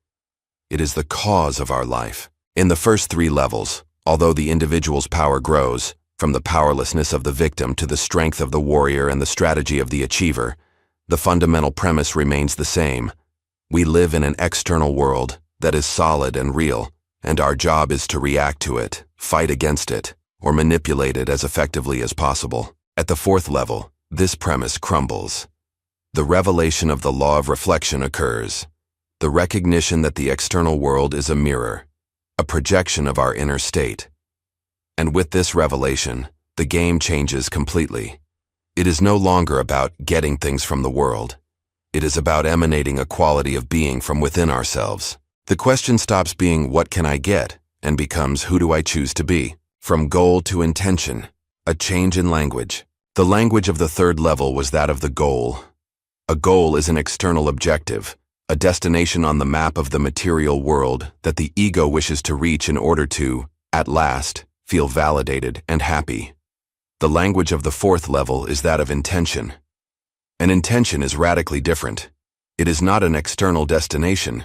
It is the cause of our life. In the first three levels, although the individual's power grows, from the powerlessness of the victim to the strength of the warrior and the strategy of the achiever, the fundamental premise remains the same. We live in an external world that is solid and real, and our job is to react to it, fight against it, or manipulate it as effectively as possible. At the fourth level, this premise crumbles. The revelation of the law of reflection occurs. The recognition that the external world is a mirror, a projection of our inner state. And with this revelation, the game changes completely. It is no longer about getting things from the world. It is about emanating a quality of being from within ourselves. The question stops being, what can I get, and becomes, who do I choose to be? From goal to intention, a change in language. The language of the third level was that of the goal. A goal is an external objective, a destination on the map of the material world that the ego wishes to reach in order to, at last, feel validated and happy. The language of the fourth level is that of intention. An intention is radically different. It is not an external destination.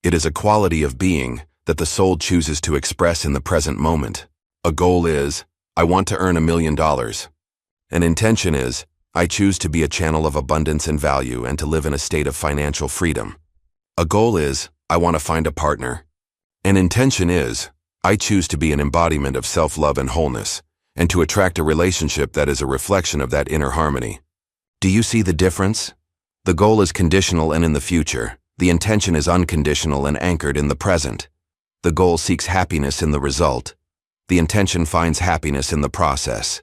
It is a quality of being that the soul chooses to express in the present moment. A goal is, I want to earn $1 million. An intention is, I choose to be a channel of abundance and value and to live in a state of financial freedom. A goal is, I want to find a partner. An intention is, I choose to be an embodiment of self-love and wholeness, and to attract a relationship that is a reflection of that inner harmony. Do you see the difference? The goal is conditional and in the future. The intention is unconditional and anchored in the present. The goal seeks happiness in the result. The intention finds happiness in the process.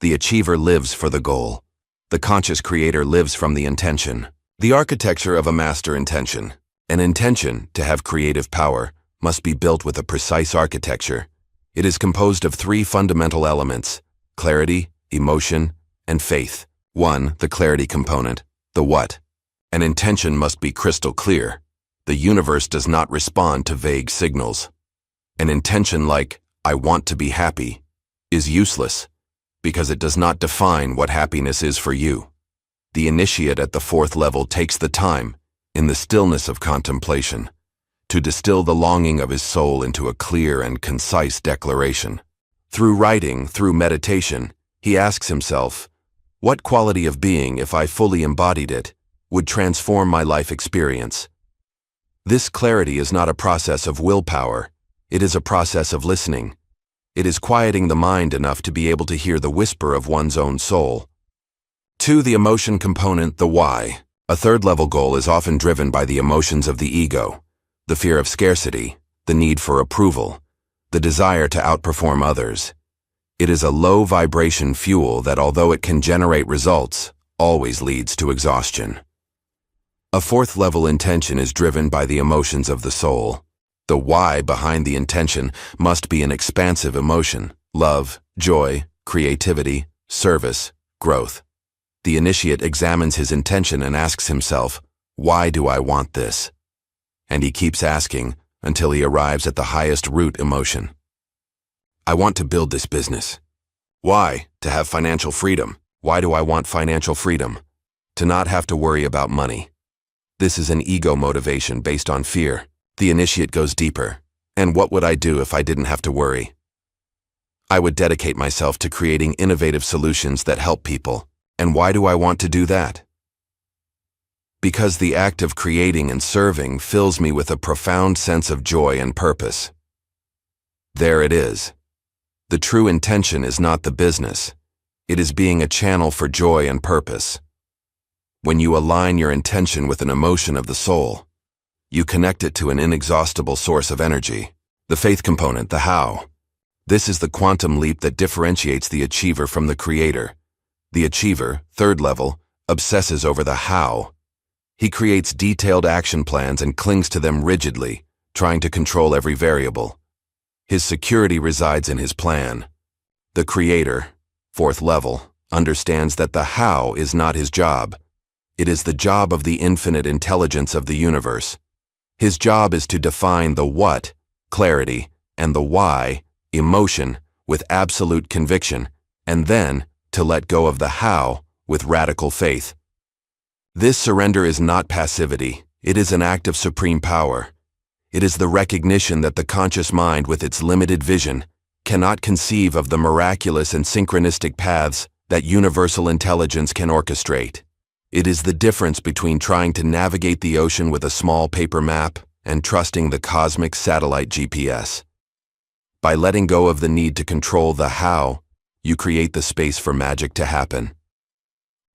The achiever lives for the goal. The conscious creator lives from the intention. The architecture of a master intention. An intention, to have creative power, must be built with a precise architecture. It is composed of three fundamental elements: clarity, emotion, and faith. 1. The clarity component. The what. An intention must be crystal clear. The universe does not respond to vague signals. An intention like, I want to be happy, is useless, because it does not define what happiness is for you. The initiate at the fourth level takes the time, in the stillness of contemplation, to distill the longing of his soul into a clear and concise declaration. Through writing, through meditation, he asks himself, what quality of being, if I fully embodied it, would transform my life experience? This clarity is not a process of willpower. It is a process of listening. It is quieting the mind enough to be able to hear the whisper of one's own soul. 2. The emotion component, the why. A third-level goal is often driven by the emotions of the ego, the fear of scarcity, the need for approval, the desire to outperform others. It is a low-vibration fuel that, although it can generate results, always leads to exhaustion. A fourth-level intention is driven by the emotions of the soul. The why behind the intention must be an expansive emotion: love, joy, creativity, service, growth. The initiate examines his intention and asks himself, why do I want this? And he keeps asking until he arrives at the highest root emotion. I want to build this business. Why? To have financial freedom. Why do I want financial freedom? To not have to worry about money. This is an ego motivation based on fear. The initiate goes deeper. And what would I do if I didn't have to worry? I would dedicate myself to creating innovative solutions that help people. And why do I want to do that? Because the act of creating and serving fills me with a profound sense of joy and purpose. There it is. The true intention is not the business. It is being a channel for joy and purpose. When you align your intention with an emotion of the soul, you connect it to an inexhaustible source of energy. The faith component, the how. This is the quantum leap that differentiates the achiever from the creator. The achiever, third level, obsesses over the how. He creates detailed action plans and clings to them rigidly, trying to control every variable. His security resides in his plan. The creator, fourth level, understands that the how is not his job. It is the job of the infinite intelligence of the universe. His job is to define the what, clarity, and the why, emotion, with absolute conviction, and then to let go of the how with radical faith. This surrender is not passivity. It is an act of supreme power. It is the recognition that the conscious mind, with its limited vision, cannot conceive of the miraculous and synchronistic paths that universal intelligence can orchestrate. It is the difference between trying to navigate the ocean with a small paper map and trusting the cosmic satellite GPS. By letting go of the need to control the how, you create the space for magic to happen.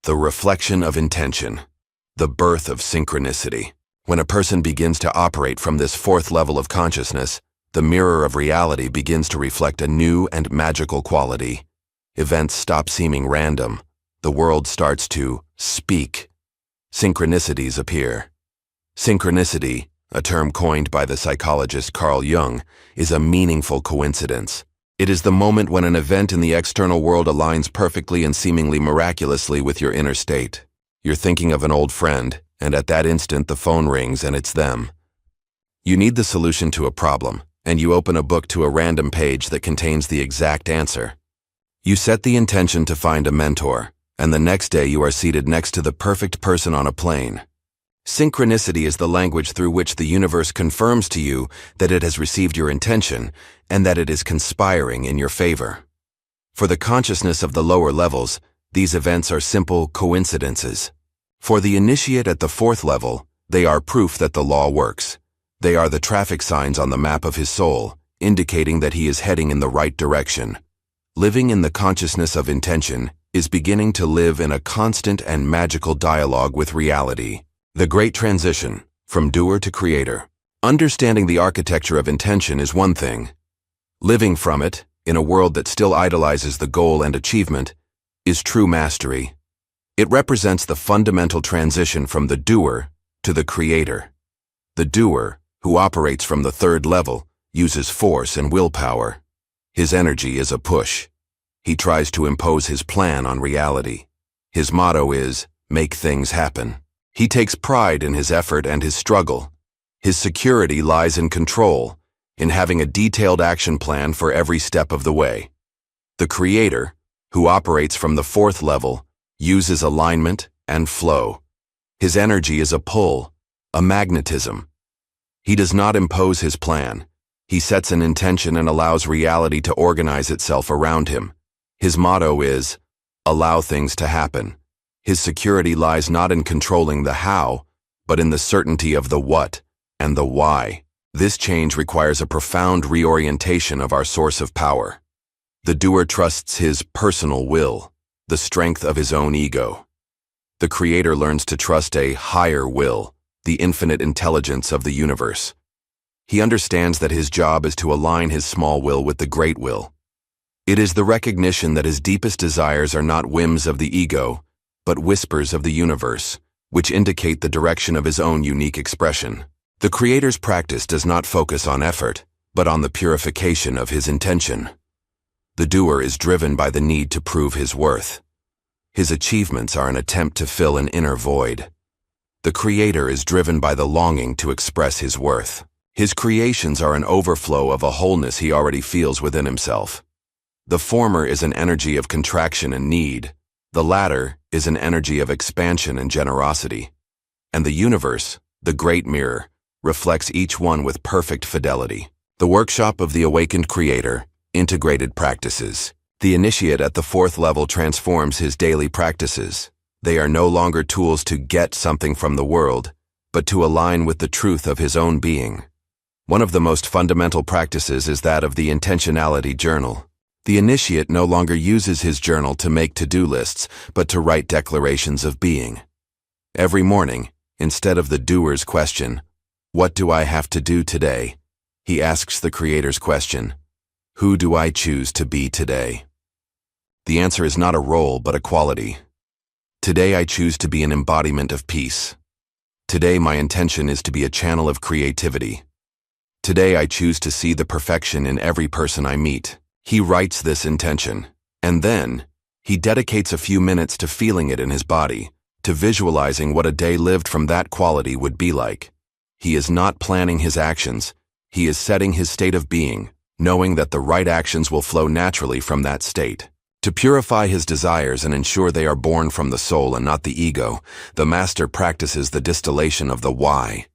The reflection of intention, the birth of synchronicity. When a person begins to operate from this fourth level of consciousness, the mirror of reality begins to reflect a new and magical quality. Events stop seeming random. The world starts to speak. Synchronicities appear. Synchronicity, a term coined by the psychologist Carl Jung, is a meaningful coincidence. It is the moment when an event in the external world aligns perfectly and seemingly miraculously with your inner state. You're thinking of an old friend, and at that instant the phone rings and it's them. You need the solution to a problem, and you open a book to a random page that contains the exact answer. You set the intention to find a mentor, and the next day you are seated next to the perfect person on a plane. Synchronicity is the language through which the universe confirms to you that it has received your intention and that it is conspiring in your favor. For the consciousness of the lower levels, these events are simple coincidences. For the initiate at the fourth level, they are proof that the law works. They are the traffic signs on the map of his soul, indicating that he is heading in the right direction. Living in the consciousness of intention is beginning to live in a constant and magical dialogue with reality. The great transition, from doer to creator. Understanding the architecture of intention is one thing. Living from it, in a world that still idolizes the goal and achievement, is true mastery. It represents the fundamental transition from the doer to the creator. The doer, who operates from the third level, uses force and willpower. His energy is a push. He tries to impose his plan on reality. His motto is, make things happen. He takes pride in his effort and his struggle. His security lies in control, in having a detailed action plan for every step of the way. The creator, who operates from the fourth level, uses alignment and flow. His energy is a pull, a magnetism. He does not impose his plan. He sets an intention and allows reality to organize itself around him. His motto is, allow things to happen. His security lies not in controlling the how, but in the certainty of the what and the why. This change requires a profound reorientation of our source of power. The doer trusts his personal will, the strength of his own ego. The creator learns to trust a higher will, the infinite intelligence of the universe. He understands that his job is to align his small will with the great will. It is the recognition that his deepest desires are not whims of the ego, but whispers of the universe, which indicate the direction of his own unique expression. The creator's practice does not focus on effort, but on the purification of his intention. The doer is driven by the need to prove his worth. His achievements are an attempt to fill an inner void. The creator is driven by the longing to express his worth. His creations are an overflow of a wholeness he already feels within himself. The former is an energy of contraction and need. The latter is an energy of expansion and generosity. And the universe, the great mirror, reflects each one with perfect fidelity. The workshop of the awakened creator, integrated practices. The initiate at the fourth level transforms his daily practices. They are no longer tools to get something from the world, but to align with the truth of his own being. One of the most fundamental practices is that of the intentionality journal. The initiate no longer uses his journal to make to-do lists, but to write declarations of being. Every morning, instead of the doer's question, "What do I have to do today?" he asks the creator's question, "Who do I choose to be today?" The answer is not a role, but a quality. Today I choose to be an embodiment of peace. Today my intention is to be a channel of creativity. Today I choose to see the perfection in every person I meet. He writes this intention, and then he dedicates a few minutes to feeling it in his body, to visualizing what a day lived from that quality would be like. He is not planning his actions, he is setting his state of being, knowing that the right actions will flow naturally from that state. To purify his desires and ensure they are born from the soul and not the ego, the master practices the distillation of the why.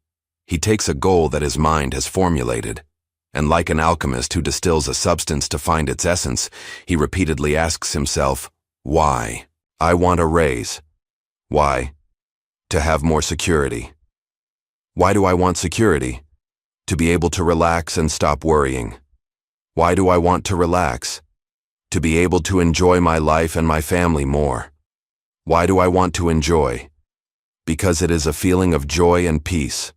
He takes a goal that his mind has formulated, and like an alchemist who distills a substance to find its essence, he repeatedly asks himself, why? I want a raise. Why? To have more security. Why do I want security? To be able to relax and stop worrying. Why do I want to relax? To be able to enjoy my life and my family more. Why do I want to enjoy? Because it is a feeling of joy and peace.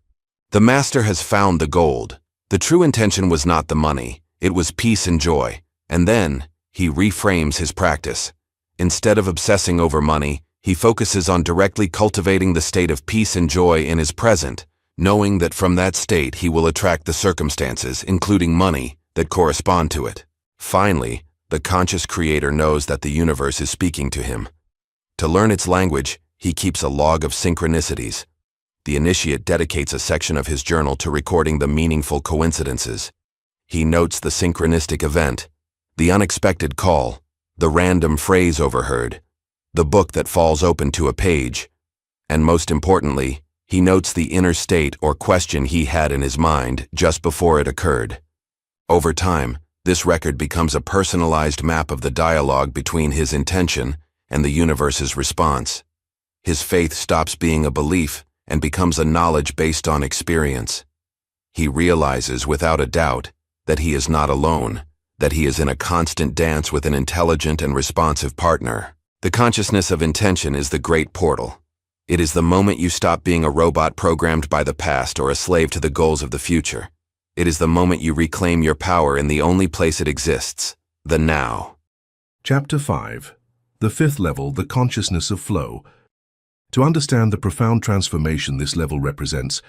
The master has found the gold. The true intention was not the money, it was peace and joy. And then, he reframes his practice. Instead of obsessing over money, he focuses on directly cultivating the state of peace and joy in his present, knowing that from that state he will attract the circumstances, including money, that correspond to it. Finally, the conscious creator knows that the universe is speaking to him. To learn its language, he keeps a log of synchronicities. The initiate dedicates a section of his journal to recording the meaningful coincidences. He notes the synchronistic event, the unexpected call, the random phrase overheard, the book that falls open to a page, and most importantly, he notes the inner state or question he had in his mind just before it occurred. Over time, this record becomes a personalized map of the dialogue between his intention and the universe's response. His faith stops being a belief and becomes a knowledge based on experience. He realizes without a doubt that he is not alone, that he is in a constant dance with an intelligent and responsive partner. The consciousness of intention is the great portal. It is the moment you stop being a robot programmed by the past or a slave to the goals of the future. It is the moment you reclaim your power in the only place it exists, the now. Chapter 5. The fifth level, the consciousness of flow. To understand the profound transformation this level represents,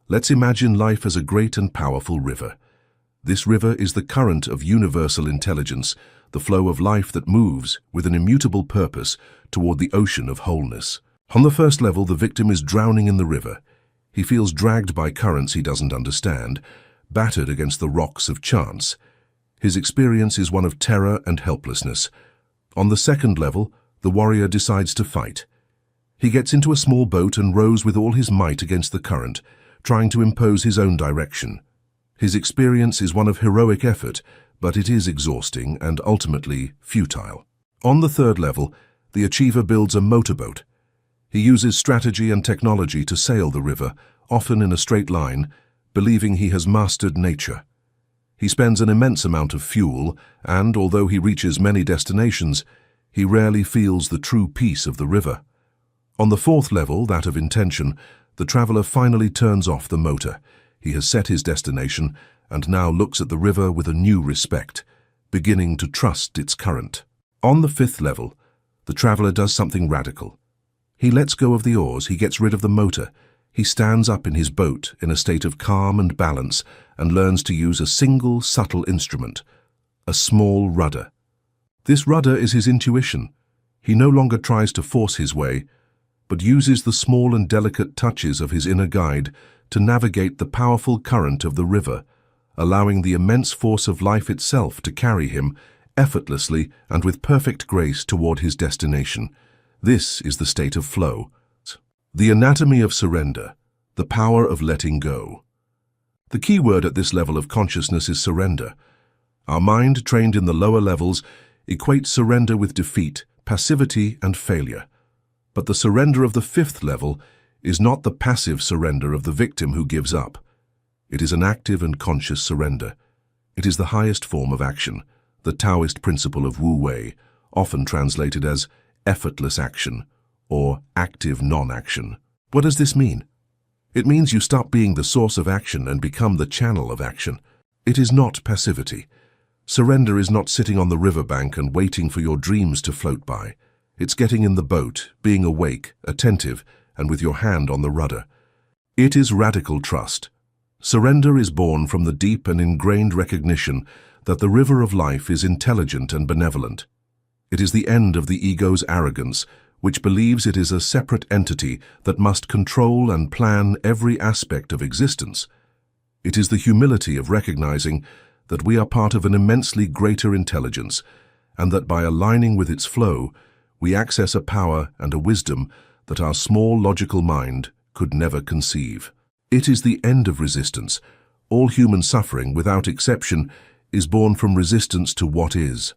let's imagine life as a great and powerful river. This river is the current of universal intelligence, the flow of life that moves with an immutable purpose toward the ocean of wholeness. On the first level, the victim is drowning in the river. He feels dragged by currents he doesn't understand, battered against the rocks of chance. His experience is one of terror and helplessness. On the second level, the warrior decides to fight. He gets into a small boat and rows with all his might against the current, trying to impose his own direction. His experience is one of heroic effort, but it is exhausting and ultimately futile. On the third level, the achiever builds a motorboat. He uses strategy and technology to sail the river, often in a straight line, believing he has mastered nature. He spends an immense amount of fuel, and although he reaches many destinations, he rarely feels the true peace of the river. On the fourth level, that of intention, the traveler finally turns off the motor. He has set his destination and now looks at the river with a new respect, beginning to trust its current. On the fifth level, the traveler does something radical. He lets go of the oars, he gets rid of the motor. He stands up in his boat in a state of calm and balance and learns to use a single subtle instrument, a small rudder. This rudder is his intuition. He no longer tries to force his way, but uses the small and delicate touches of his inner guide to navigate the powerful current of the river, allowing the immense force of life itself to carry him effortlessly and with perfect grace toward his destination. This is the state of flow. The anatomy of surrender, the power of letting go. The key word at this level of consciousness is surrender. Our mind, trained in the lower levels, equates surrender with defeat, passivity, and failure. But the surrender of the fifth level is not the passive surrender of the victim who gives up. It is an active and conscious surrender. It is the highest form of action, the Taoist principle of Wu Wei, often translated as effortless action or active non-action. What does this mean? It means you stop being the source of action and become the channel of action. It is not passivity. Surrender is not sitting on the riverbank and waiting for your dreams to float by. It's getting in the boat, being awake, attentive, and with your hand on the rudder. It is radical trust. Surrender is born from the deep and ingrained recognition that the river of life is intelligent and benevolent. It is the end of the ego's arrogance, which believes it is a separate entity that must control and plan every aspect of existence. It is the humility of recognizing that we are part of an immensely greater intelligence, and that by aligning with its flow, we access a power and a wisdom that our small logical mind could never conceive. It is the end of resistance. All human suffering, without exception, is born from resistance to what is.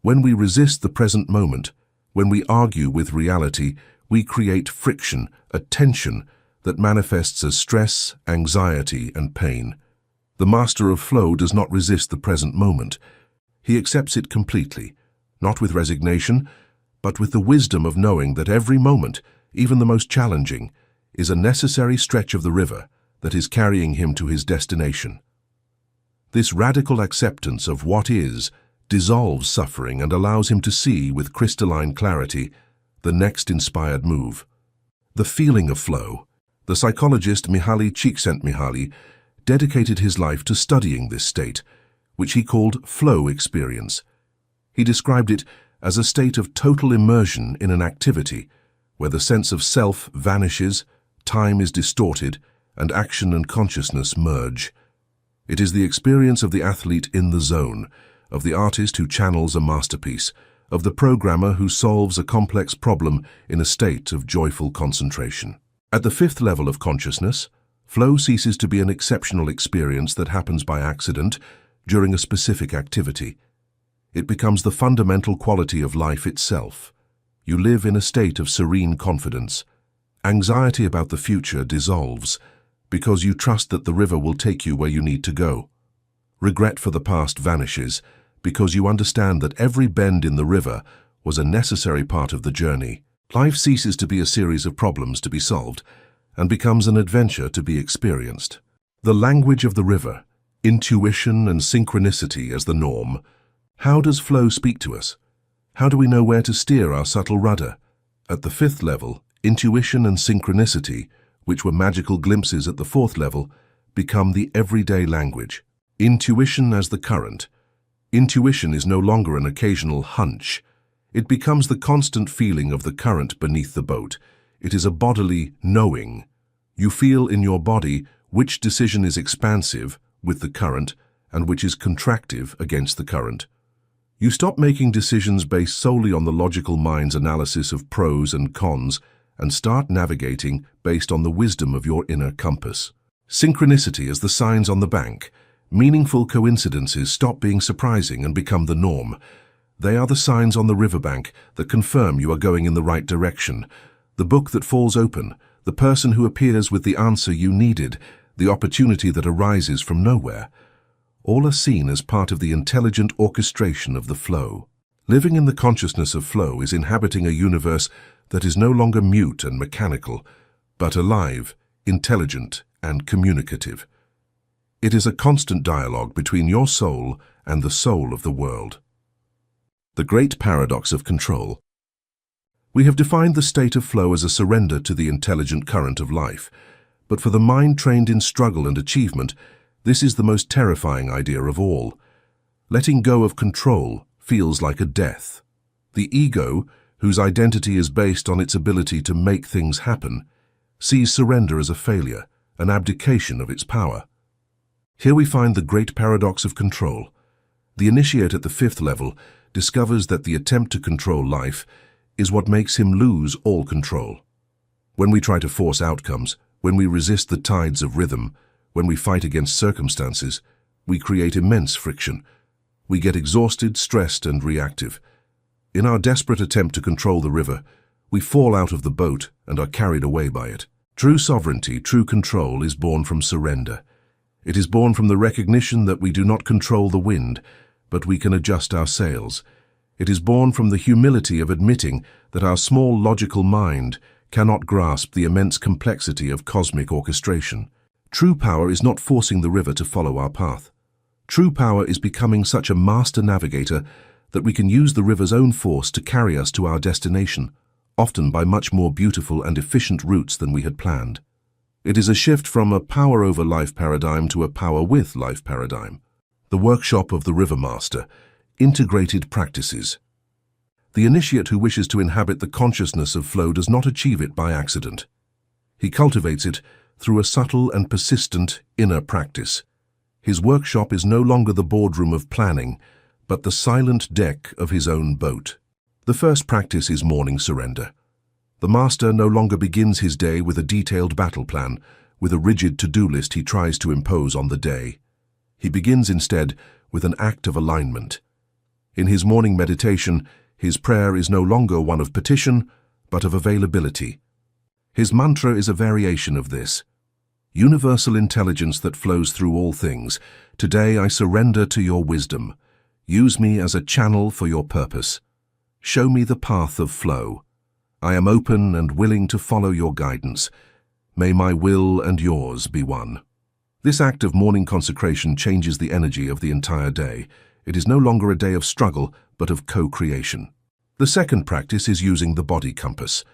When we resist the present moment, when we argue with reality, we create friction, a tension that manifests as stress, anxiety, and pain. The master of flow does not resist the present moment. He accepts it completely, not with resignation, but with the wisdom of knowing that every moment, even the most challenging, is a necessary stretch of the river that is carrying him to his destination. This radical acceptance of what is dissolves suffering and allows him to see with crystalline clarity the next inspired move. The feeling of flow. The psychologist Mihaly Csikszentmihalyi dedicated his life to studying this state, which he called flow experience. He described it as a state of total immersion in an activity where the sense of self vanishes, time is distorted, and action and consciousness merge. It is the experience of the athlete in the zone, of the artist who channels a masterpiece, of the programmer who solves a complex problem in a state of joyful concentration. At the fifth level of consciousness, flow ceases to be an exceptional experience that happens by accident during a specific activity. It becomes the fundamental quality of life itself. You live in a state of serene confidence. Anxiety about the future dissolves. because you trust that the river will take you where you need to go. Regret for the past vanishes, because you understand that every bend in the river was a necessary part of the journey. Life ceases to be a series of problems to be solved, and becomes an adventure to be experienced. The language of the river, intuition and synchronicity as the norm. How does flow speak to us? How do we know where to steer our subtle rudder? At the fifth level, intuition and synchronicity, which were magical glimpses at the fourth level, become the everyday language. Intuition as the current. Intuition is no longer an occasional hunch. It becomes the constant feeling of the current beneath the boat. It is a bodily knowing. You feel in your body which decision is expansive with the current and which is contractive against the current. You stop making decisions based solely on the logical mind's analysis of pros and cons and start navigating based on the wisdom of your inner compass. Synchronicity as the signs on the bank. Meaningful coincidences stop being surprising and become the norm. They are the signs on the riverbank that confirm you are going in the right direction. The book that falls open, the person who appears with the answer you needed, the opportunity that arises from nowhere. All are seen as part of the intelligent orchestration of the flow. Living in the consciousness of flow is inhabiting a universe that is no longer mute and mechanical, but alive, intelligent, and communicative. It is a constant dialogue between your soul and the soul of the world. The great paradox of control. We have defined the state of flow as a surrender to the intelligent current of life, but for the mind trained in struggle and achievement, this is the most terrifying idea of all. Letting go of control feels like a death. The ego, whose identity is based on its ability to make things happen, sees surrender as a failure, an abdication of its power. Here we find the great paradox of control. The initiate at the fifth level discovers that the attempt to control life is what makes him lose all control. When we try to force outcomes, when we resist the tides of rhythm, when we fight against circumstances, we create immense friction. We get exhausted, stressed, and reactive. In our desperate attempt to control the river, we fall out of the boat and are carried away by it. True sovereignty, true control is born from surrender. It is born from the recognition that we do not control the wind, but we can adjust our sails. It is born from the humility of admitting that our small logical mind cannot grasp the immense complexity of cosmic orchestration. True power is not forcing the river to follow our path. True power is becoming such a master navigator that we can use the river's own force to carry us to our destination, often by much more beautiful and efficient routes than we had planned. It is a shift from a power over life paradigm to a power with life paradigm. The workshop of the river master, integrated practices. The initiate who wishes to inhabit the consciousness of flow does not achieve it by accident. He cultivates it through a subtle and persistent inner practice. His workshop is no longer the boardroom of planning, but the silent deck of his own boat. The first practice is morning surrender. The master no longer begins his day with a detailed battle plan, with a rigid to-do list he tries to impose on the day. He begins instead with an act of alignment. In his morning meditation, his prayer is no longer one of petition, but of availability. His mantra is a variation of this. Universal intelligence that flows through all things, today I surrender to your wisdom. Use me as a channel for your purpose. Show me the path of flow. I am open and willing to follow your guidance. May my will and yours be one. This act of morning consecration changes the energy of the entire day. It is no longer a day of struggle, but of co-creation. The second practice is using the body compass.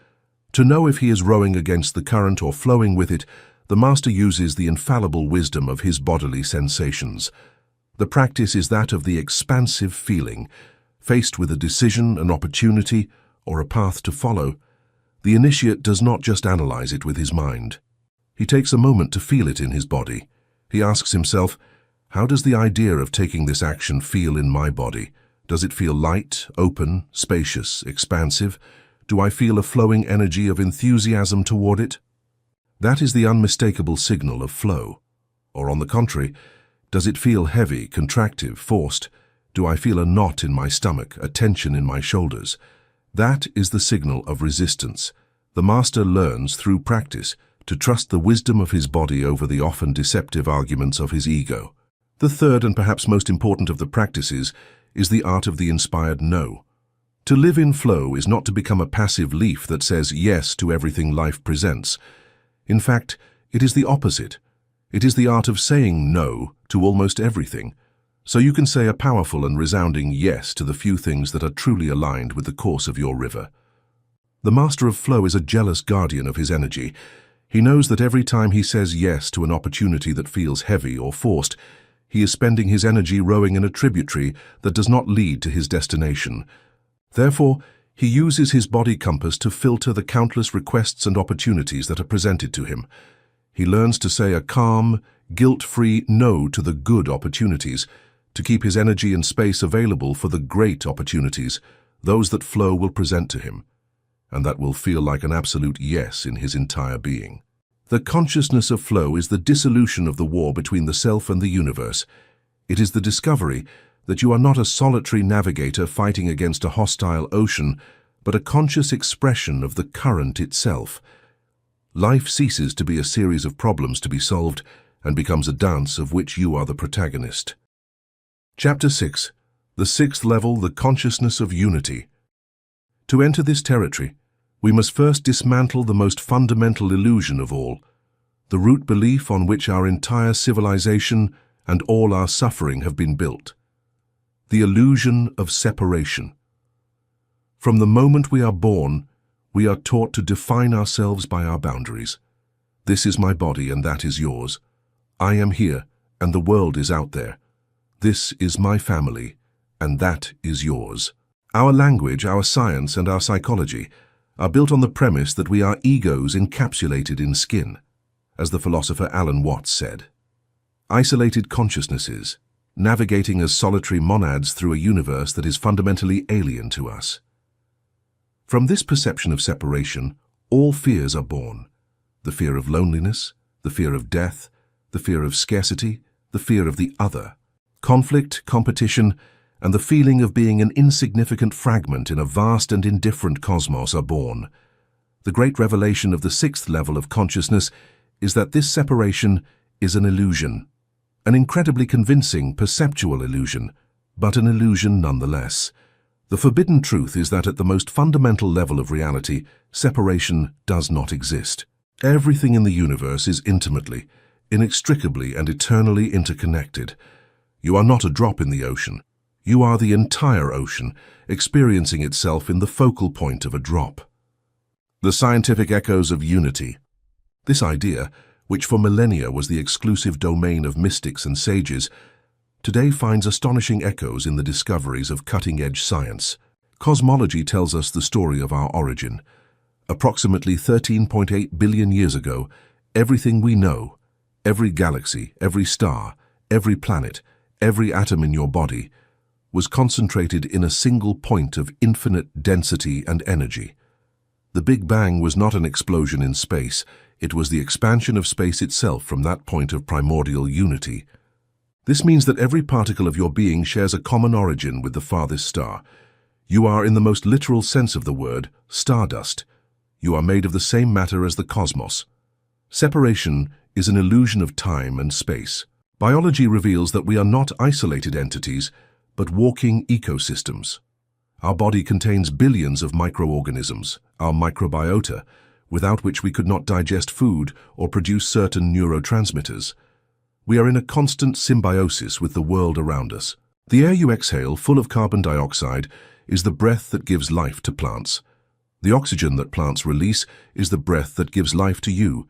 To know if he is rowing against the current or flowing with it, the master uses the infallible wisdom of his bodily sensations. The practice is that of the expansive feeling. Faced with a decision, an opportunity, or a path to follow, the initiate does not just analyze it with his mind. He takes a moment to feel it in his body. He asks himself, how does the idea of taking this action feel in my body? Does it feel light, open, spacious, expansive? Do I feel a flowing energy of enthusiasm toward it? That is the unmistakable signal of flow. Or on the contrary, does it feel heavy, contractive, forced? Do I feel a knot in my stomach, a tension in my shoulders? That is the signal of resistance. The master learns through practice to trust the wisdom of his body over the often deceptive arguments of his ego. The third and perhaps most important of the practices is the art of the inspired no. To live in flow is not to become a passive leaf that says yes to everything life presents. In fact, it is the opposite. It is the art of saying no to almost everything, so you can say a powerful and resounding yes to the few things that are truly aligned with the course of your river. The master of flow is a jealous guardian of his energy. He knows that every time he says yes to an opportunity that feels heavy or forced, he is spending his energy rowing in a tributary that does not lead to his destination. Therefore, he uses his body compass to filter the countless requests and opportunities that are presented to him. He learns to say a calm, guilt-free no to the good opportunities, to keep his energy and space available for the great opportunities, those that flow will present to him, and that will feel like an absolute yes in his entire being. The consciousness of flow is the dissolution of the war between the self and the universe. It is the discovery that you are not a solitary navigator fighting against a hostile ocean, but a conscious expression of the current itself. Life ceases to be a series of problems to be solved and becomes a dance of which you are the protagonist. Chapter 6. The sixth level, the consciousness of unity. To enter this territory, we must first dismantle the most fundamental illusion of all, the root belief on which our entire civilization and all our suffering have been built. The illusion of separation. From the moment we are born, we are taught to define ourselves by our boundaries. This is my body and that is yours. I am here and the world is out there. This is my family and that is yours. Our language, our science, and our psychology are built on the premise that we are egos encapsulated in skin, as the philosopher Alan Watts said. Isolated consciousnesses, navigating as solitary monads through a universe that is fundamentally alien to us. From this perception of separation, all fears are born. The fear of loneliness, the fear of death, the fear of scarcity, the fear of the other. Conflict, competition, and the feeling of being an insignificant fragment in a vast and indifferent cosmos are born. The great revelation of the sixth level of consciousness is that this separation is an illusion, an incredibly convincing, perceptual illusion, but an illusion nonetheless. The forbidden truth is that at the most fundamental level of reality, separation does not exist. Everything in the universe is intimately, inextricably, and eternally interconnected. You are not a drop in the ocean. You are the entire ocean, experiencing itself in the focal point of a drop. The scientific echoes of unity. This idea, which for millennia was the exclusive domain of mystics and sages, today finds astonishing echoes in the discoveries of cutting-edge science. Cosmology tells us the story of our origin. Approximately 13.8 billion years ago, everything we know, every galaxy, every star, every planet, every atom in your body, was concentrated in a single point of infinite density and energy. The Big Bang was not an explosion in space, it was the expansion of space itself from that point of primordial unity. This means that every particle of your being shares a common origin with the farthest star. You are, in the most literal sense of the word, stardust. You are made of the same matter as the cosmos. Separation is an illusion of time and space. Biology reveals that we are not isolated entities, but walking ecosystems. Our body contains billions of microorganisms, our microbiota, without which we could not digest food or produce certain neurotransmitters. We are in a constant symbiosis with the world around us. The air you exhale, full of carbon dioxide, is the breath that gives life to plants. The oxygen that plants release is the breath that gives life to you.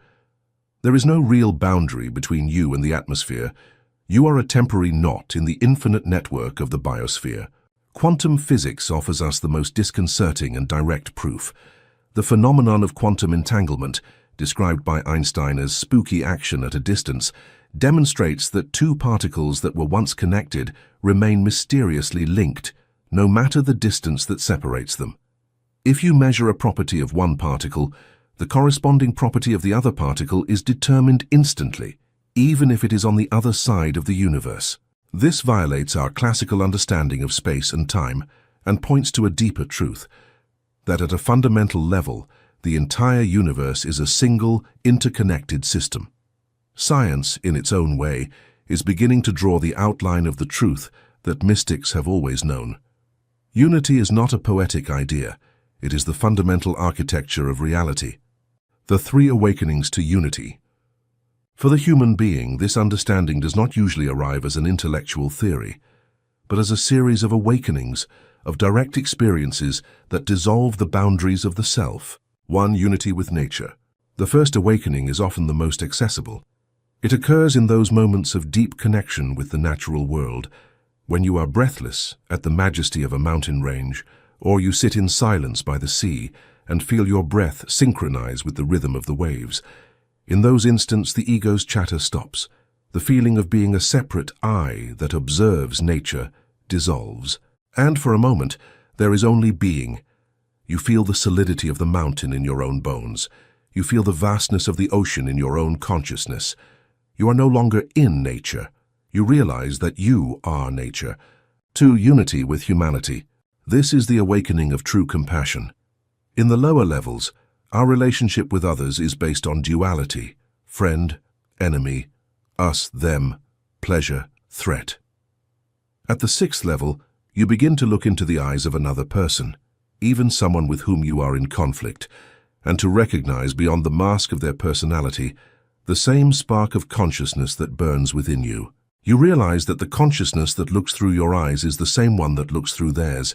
There is no real boundary between you and the atmosphere. You are a temporary knot in the infinite network of the biosphere. Quantum physics offers us the most disconcerting and direct proof. The phenomenon of quantum entanglement, described by Einstein as spooky action at a distance, demonstrates that two particles that were once connected remain mysteriously linked, no matter the distance that separates them. If you measure a property of one particle, the corresponding property of the other particle is determined instantly, even if it is on the other side of the universe. This violates our classical understanding of space and time and points to a deeper truth, that at a fundamental level, The entire universe is a single, interconnected system. Science, in its own way, is beginning to draw the outline of the truth that mystics have always known. Unity is not a poetic idea. It is the fundamental architecture of reality. The three awakenings to unity. For the human being, this understanding does not usually arrive as an intellectual theory, but as a series of awakenings, of direct experiences that dissolve the boundaries of the self. 1. Unity with nature. The first awakening is often the most accessible. It occurs in those moments of deep connection with the natural world, when you are breathless at the majesty of a mountain range, or you sit in silence by the sea and feel your breath synchronize with the rhythm of the waves. In those instants, the ego's chatter stops. The feeling of being a separate I that observes nature dissolves. And for a moment, there is only being. You feel the solidity of the mountain in your own bones. You feel the vastness of the ocean in your own consciousness. You are no longer in nature. You realize that you are nature. 2. Unity with humanity. This is the awakening of true compassion. In the lower levels, our relationship with others is based on duality: friend, enemy, us, them, pleasure, threat. At the 6th level, you begin to look into the eyes of another person, even someone with whom you are in conflict, and to recognize beyond the mask of their personality the same spark of consciousness that burns within you. You realize that the consciousness that looks through your eyes is the same one that looks through theirs.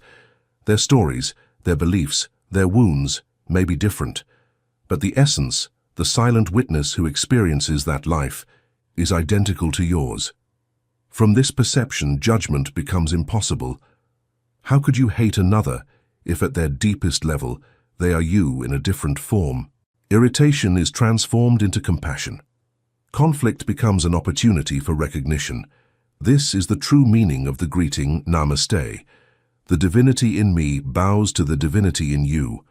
Their stories, their beliefs, their wounds may be different, but the essence, the silent witness who experiences that life, is identical to yours. From this perception, judgment becomes impossible. How could you hate another if at their deepest level they are you in a different form? Irritation is transformed into compassion. Conflict becomes an opportunity for recognition. This is the true meaning of the greeting Namaste. The divinity in me bows to the divinity in you.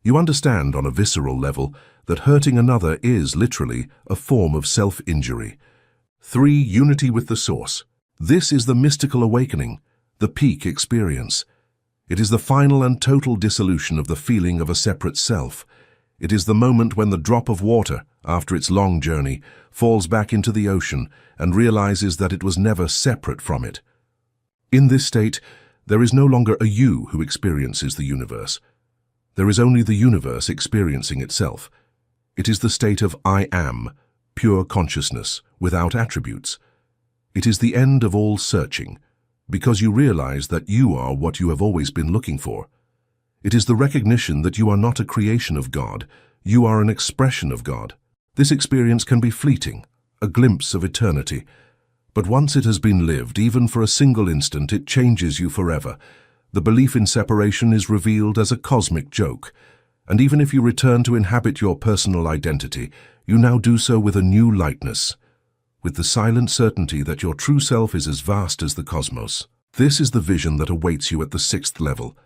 You understand on a visceral level that hurting another is literally a form of self-injury. 3. Unity with the source. This is the mystical awakening, the peak experience. It is the final and total dissolution of the feeling of a separate self. It is the moment when the drop of water, after its long journey, falls back into the ocean and realizes that it was never separate from it. In this state, there is no longer a you who experiences the universe. There is only the universe experiencing itself. It is the state of I am, pure consciousness, without attributes. It is the end of all searching, because you realize that you are what you have always been looking for. It is the recognition that you are not a creation of God, you are an expression of God. This experience can be fleeting, a glimpse of eternity. But once it has been lived, even for a single instant, it changes you forever. The belief in separation is revealed as a cosmic joke. And even if you return to inhabit your personal identity, you now do so with a new lightness, with the silent certainty that your true self is as vast as the cosmos. This is the vision that awaits you at the 6th level,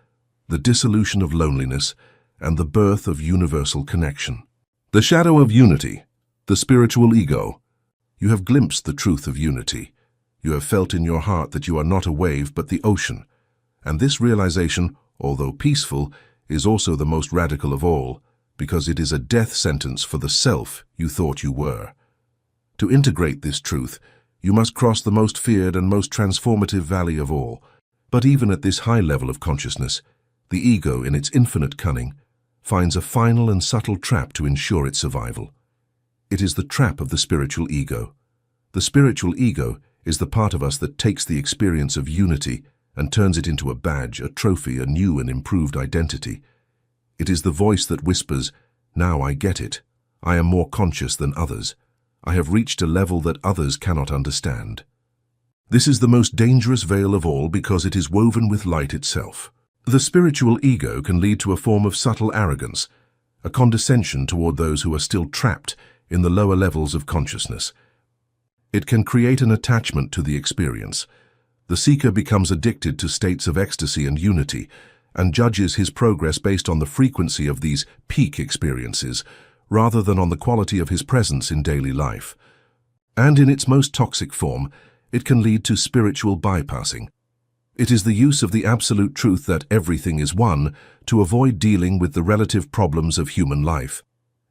the dissolution of loneliness and the birth of universal connection. The shadow of unity, the spiritual ego. You have glimpsed the truth of unity. You have felt in your heart that you are not a wave but the ocean. And this realization, although peaceful, is also the most radical of all, because it is a death sentence for the self you thought you were. To integrate this truth, you must cross the most feared and most transformative valley of all. But even at this high level of consciousness, the ego, in its infinite cunning, finds a final and subtle trap to ensure its survival. It is the trap of the spiritual ego. The spiritual ego is the part of us that takes the experience of unity and turns it into a badge, a trophy, a new and improved identity. It is the voice that whispers, "Now I get it. I am more conscious than others. I have reached a level that others cannot understand." This is the most dangerous veil of all because it is woven with light itself. The spiritual ego can lead to a form of subtle arrogance, a condescension toward those who are still trapped in the lower levels of consciousness. It can create an attachment to the experience. The seeker becomes addicted to states of ecstasy and unity, and judges his progress based on the frequency of these peak experiences, rather than on the quality of his presence in daily life. And in its most toxic form, it can lead to spiritual bypassing. It is the use of the absolute truth that everything is one to avoid dealing with the relative problems of human life.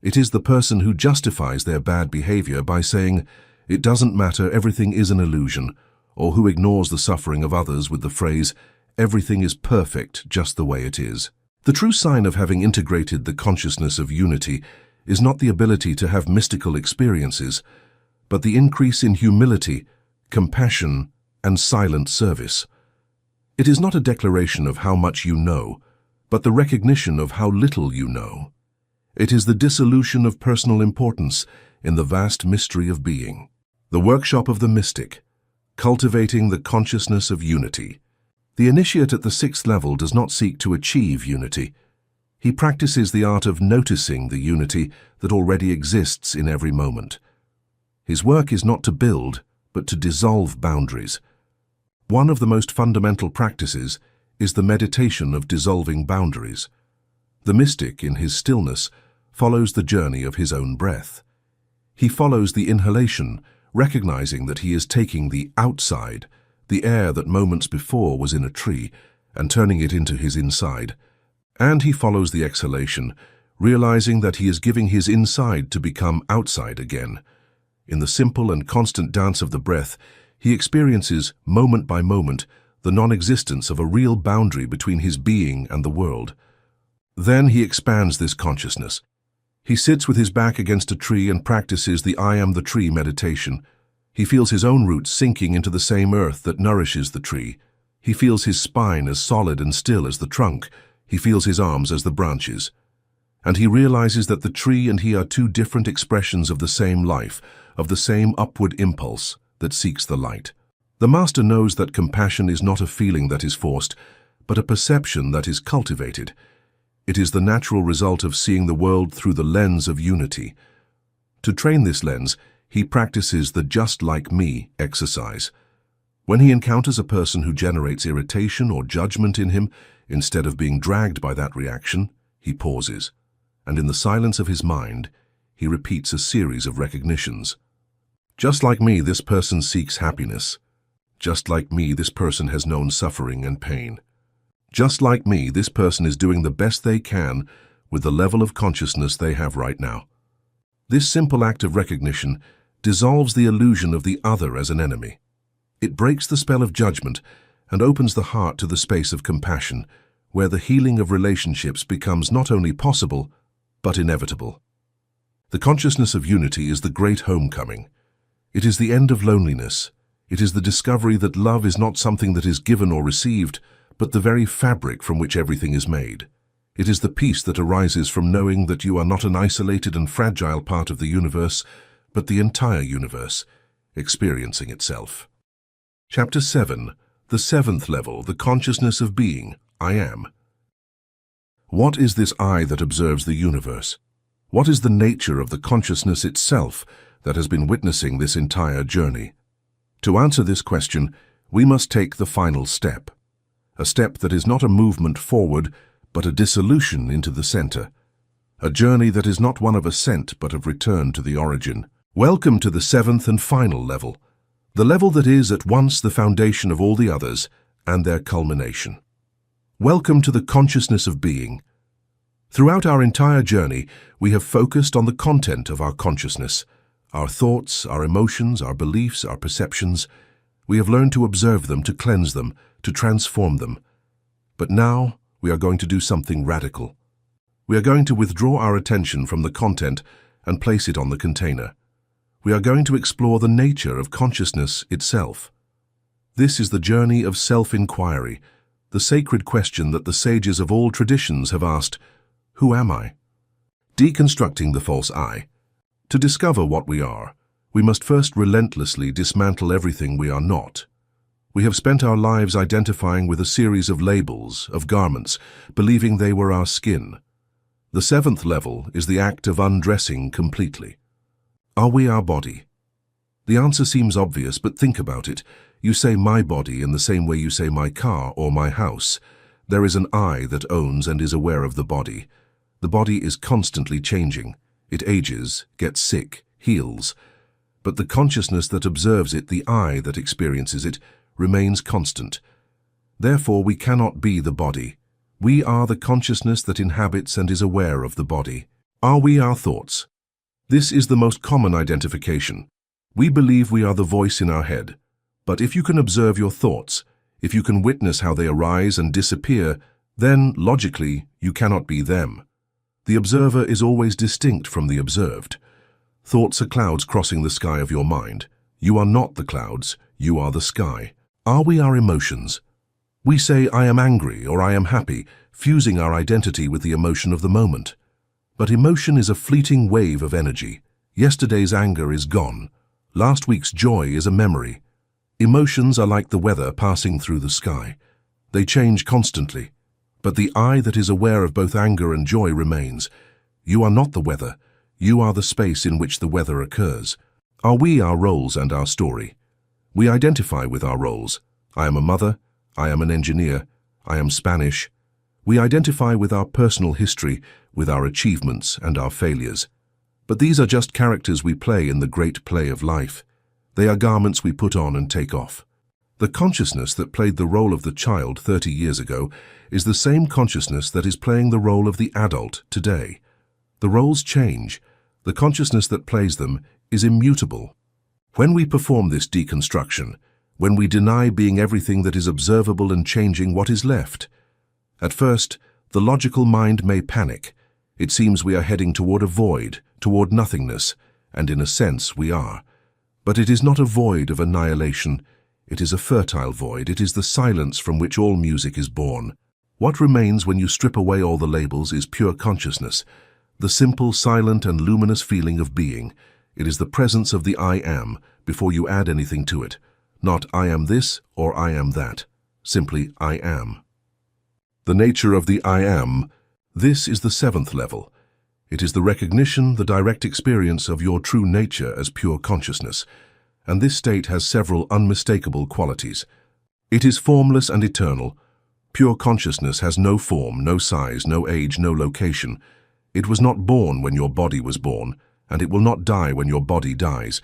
It is the person who justifies their bad behavior by saying, "It doesn't matter, everything is an illusion," or who ignores the suffering of others with the phrase, "Everything is perfect just the way it is." The true sign of having integrated the consciousness of unity is not the ability to have mystical experiences, but the increase in humility, compassion, and silent service. It is not a declaration of how much you know, but the recognition of how little you know. It is the dissolution of personal importance in the vast mystery of being. The workshop of the mystic, cultivating the consciousness of unity. The initiate at the 6th level does not seek to achieve unity. He practices the art of noticing the unity that already exists in every moment. His work is not to build, but to dissolve boundaries. One of the most fundamental practices is the meditation of dissolving boundaries. The mystic, in his stillness, follows the journey of his own breath. He follows the inhalation, recognizing that he is taking the outside, the air that moments before was in a tree, and turning it into his inside. And he follows the exhalation, realizing that he is giving his inside to become outside again. In the simple and constant dance of the breath, he experiences, moment by moment, the non-existence of a real boundary between his being and the world. Then he expands this consciousness. He sits with his back against a tree and practices the I am the tree meditation. He feels his own roots sinking into the same earth that nourishes the tree. He feels his spine as solid and still as the trunk. He feels his arms as the branches. And he realizes that the tree and he are two different expressions of the same life, of the same upward impulse that seeks the light. The master knows that compassion is not a feeling that is forced, but a perception that is cultivated. It is the natural result of seeing the world through the lens of unity. To train this lens, he practices the just like me exercise. When he encounters a person who generates irritation or judgment in him, instead of being dragged by that reaction, he pauses, and in the silence of his mind, he repeats a series of recognitions. Just like me, this person seeks happiness. Just like me, this person has known suffering and pain. Just like me, this person is doing the best they can with the level of consciousness they have right now. This simple act of recognition dissolves the illusion of the other as an enemy. It breaks the spell of judgment and opens the heart to the space of compassion, where the healing of relationships becomes not only possible, but inevitable. The consciousness of unity is the great homecoming. It is the end of loneliness. It is the discovery that love is not something that is given or received, but the very fabric from which everything is made. It is the peace that arises from knowing that you are not an isolated and fragile part of the universe, but the entire universe, experiencing itself. Chapter 7. The 7th level, the consciousness of being, I am. What is this I that observes the universe? What is the nature of the consciousness itself that has been witnessing this entire journey? To answer this question, we must take the final step. A step that is not a movement forward, but a dissolution into the center. A journey that is not one of ascent, but of return to the origin. Welcome to the 7th and final level. The level that is at once the foundation of all the others and their culmination. Welcome to the consciousness of being. Throughout our entire journey, we have focused on the content of our consciousness, our thoughts, our emotions, our beliefs, our perceptions. We have learned to observe them, to cleanse them, to transform them. But now we are going to do something radical. We are going to withdraw our attention from the content and place it on the container. We are going to explore the nature of consciousness itself. This is the journey of self-inquiry, the sacred question that the sages of all traditions have asked, who am I? Deconstructing the false I. To discover what we are, we must first relentlessly dismantle everything we are not. We have spent our lives identifying with a series of labels, of garments, believing they were our skin. The 7th level is the act of undressing completely. Are we our body? The answer seems obvious, but think about it. You say my body in the same way you say my car or my house. There is an I that owns and is aware of the body. The body is constantly changing. It ages, gets sick, heals. But the consciousness that observes it, the I that experiences it, remains constant. Therefore, we cannot be the body. We are the consciousness that inhabits and is aware of the body. Are we our thoughts? This is the most common identification. We believe we are the voice in our head. But if you can observe your thoughts, if you can witness how they arise and disappear, then, logically, you cannot be them. The observer is always distinct from the observed. Thoughts are clouds crossing the sky of your mind. You are not the clouds, you are the sky. Are we our emotions? We say, I am angry or I am happy, fusing our identity with the emotion of the moment. But emotion is a fleeting wave of energy. Yesterday's anger is gone. Last week's joy is a memory. Emotions are like the weather passing through the sky. They change constantly. But the I that is aware of both anger and joy remains. You are not the weather. You are the space in which the weather occurs. Are we our roles and our story? We identify with our roles. I am a mother. I am an engineer. I am Spanish. We identify with our personal history, with our achievements and our failures. But these are just characters we play in the great play of life. They are garments we put on and take off. The consciousness that played the role of the child 30 years ago is the same consciousness that is playing the role of the adult today. The roles change. The consciousness that plays them is immutable. When we perform this deconstruction, when we deny being everything that is observable and changing, what is left? At first, the logical mind may panic. It seems we are heading toward a void, toward nothingness, and in a sense we are. But it is not a void of annihilation. It is a fertile void. It is the silence from which all music is born. What remains when you strip away all the labels is pure consciousness, the simple, silent, and luminous feeling of being. It is the presence of the I am before you add anything to it. Not I am this or I am that. Simply I am. The nature of the I am, this is the seventh level. It is the recognition, the direct experience of your true nature as pure consciousness. And this state has several unmistakable qualities. It is formless and eternal. Pure consciousness has no form, no size, no age, no location. It was not born when your body was born, and it will not die when your body dies.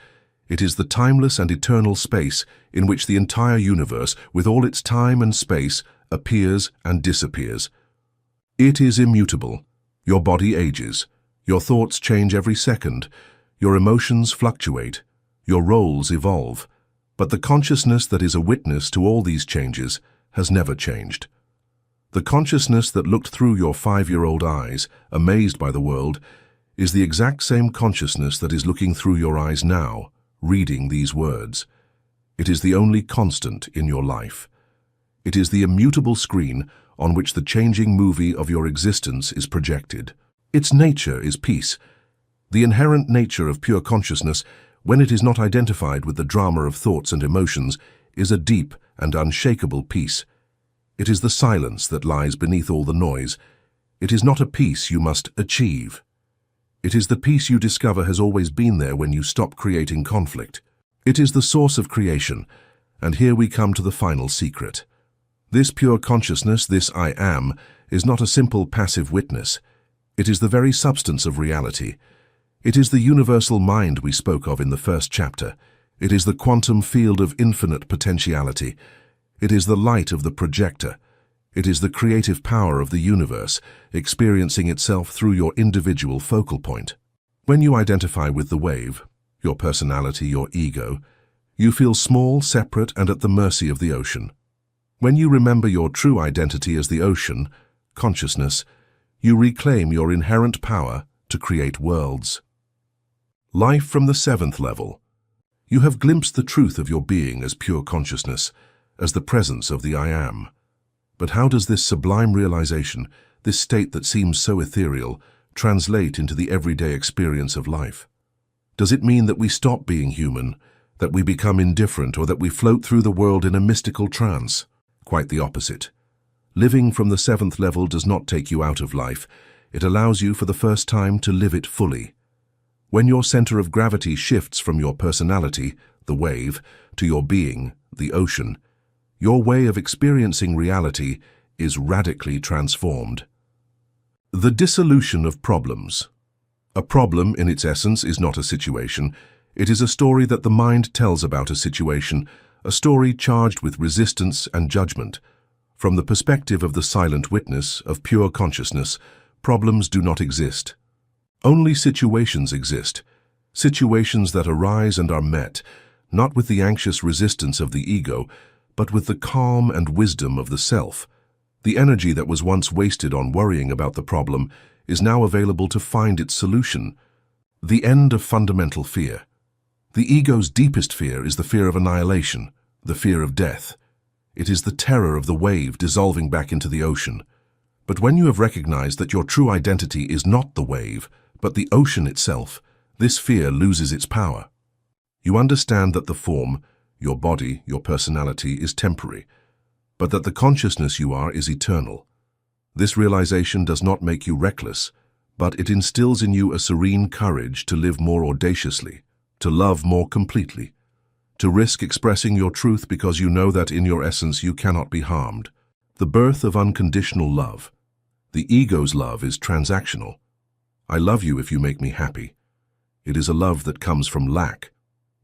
It is the timeless and eternal space in which the entire universe, with all its time and space, appears and disappears. It is immutable. Your body ages. Your thoughts change every second. Your emotions fluctuate. Your roles evolve. But the consciousness that is a witness to all these changes has never changed. The consciousness that looked through your 5-year-old eyes, amazed by the world, is the exact same consciousness that is looking through your eyes now, reading these words. It is the only constant in your life. It is the immutable screen on which the changing movie of your existence is projected. Its nature is peace. The inherent nature of pure consciousness, when it is not identified with the drama of thoughts and emotions, is a deep and unshakable peace. It is the silence that lies beneath all the noise. It is not a peace you must achieve. It is the peace you discover has always been there when you stop creating conflict. It is the source of creation, and here we come to the final secret. This pure consciousness, this I am, is not a simple passive witness. It is the very substance of reality. It is the universal mind we spoke of in the first chapter. It is the quantum field of infinite potentiality. It is the light of the projector. It is the creative power of the universe, experiencing itself through your individual focal point. When you identify with the wave, your personality, your ego, you feel small, separate, and at the mercy of the ocean. When you remember your true identity as the ocean, consciousness, you reclaim your inherent power to create worlds. Life from the seventh level. You have glimpsed the truth of your being as pure consciousness, as the presence of the I am. But how does this sublime realization, this state that seems so ethereal, translate into the everyday experience of life? Does it mean that we stop being human, that we become indifferent, or that we float through the world in a mystical trance? Quite the opposite. Living from the seventh level does not take you out of life. It allows you for the first time to live it fully. When your center of gravity shifts from your personality, the wave, to your being, the ocean, your way of experiencing reality is radically transformed. The dissolution of problems. A problem, in its essence, is not a situation. It is a story that the mind tells about a situation, a story charged with resistance and judgment. From the perspective of the silent witness of pure consciousness, problems do not exist. Only situations exist, situations that arise and are met, not with the anxious resistance of the ego, but with the calm and wisdom of the self. The energy that was once wasted on worrying about the problem is now available to find its solution. The end of fundamental fear. The ego's deepest fear is the fear of annihilation, the fear of death. It is the terror of the wave dissolving back into the ocean. But when you have recognized that your true identity is not the wave, but the ocean itself, this fear loses its power. You understand that the form, your body, your personality, is temporary, but that the consciousness you are is eternal. This realization does not make you reckless, but it instills in you a serene courage to live more audaciously, to love more completely, to risk expressing your truth because you know that in your essence you cannot be harmed. The birth of unconditional love. The ego's love is transactional. I love you if you make me happy. It is a love that comes from lack.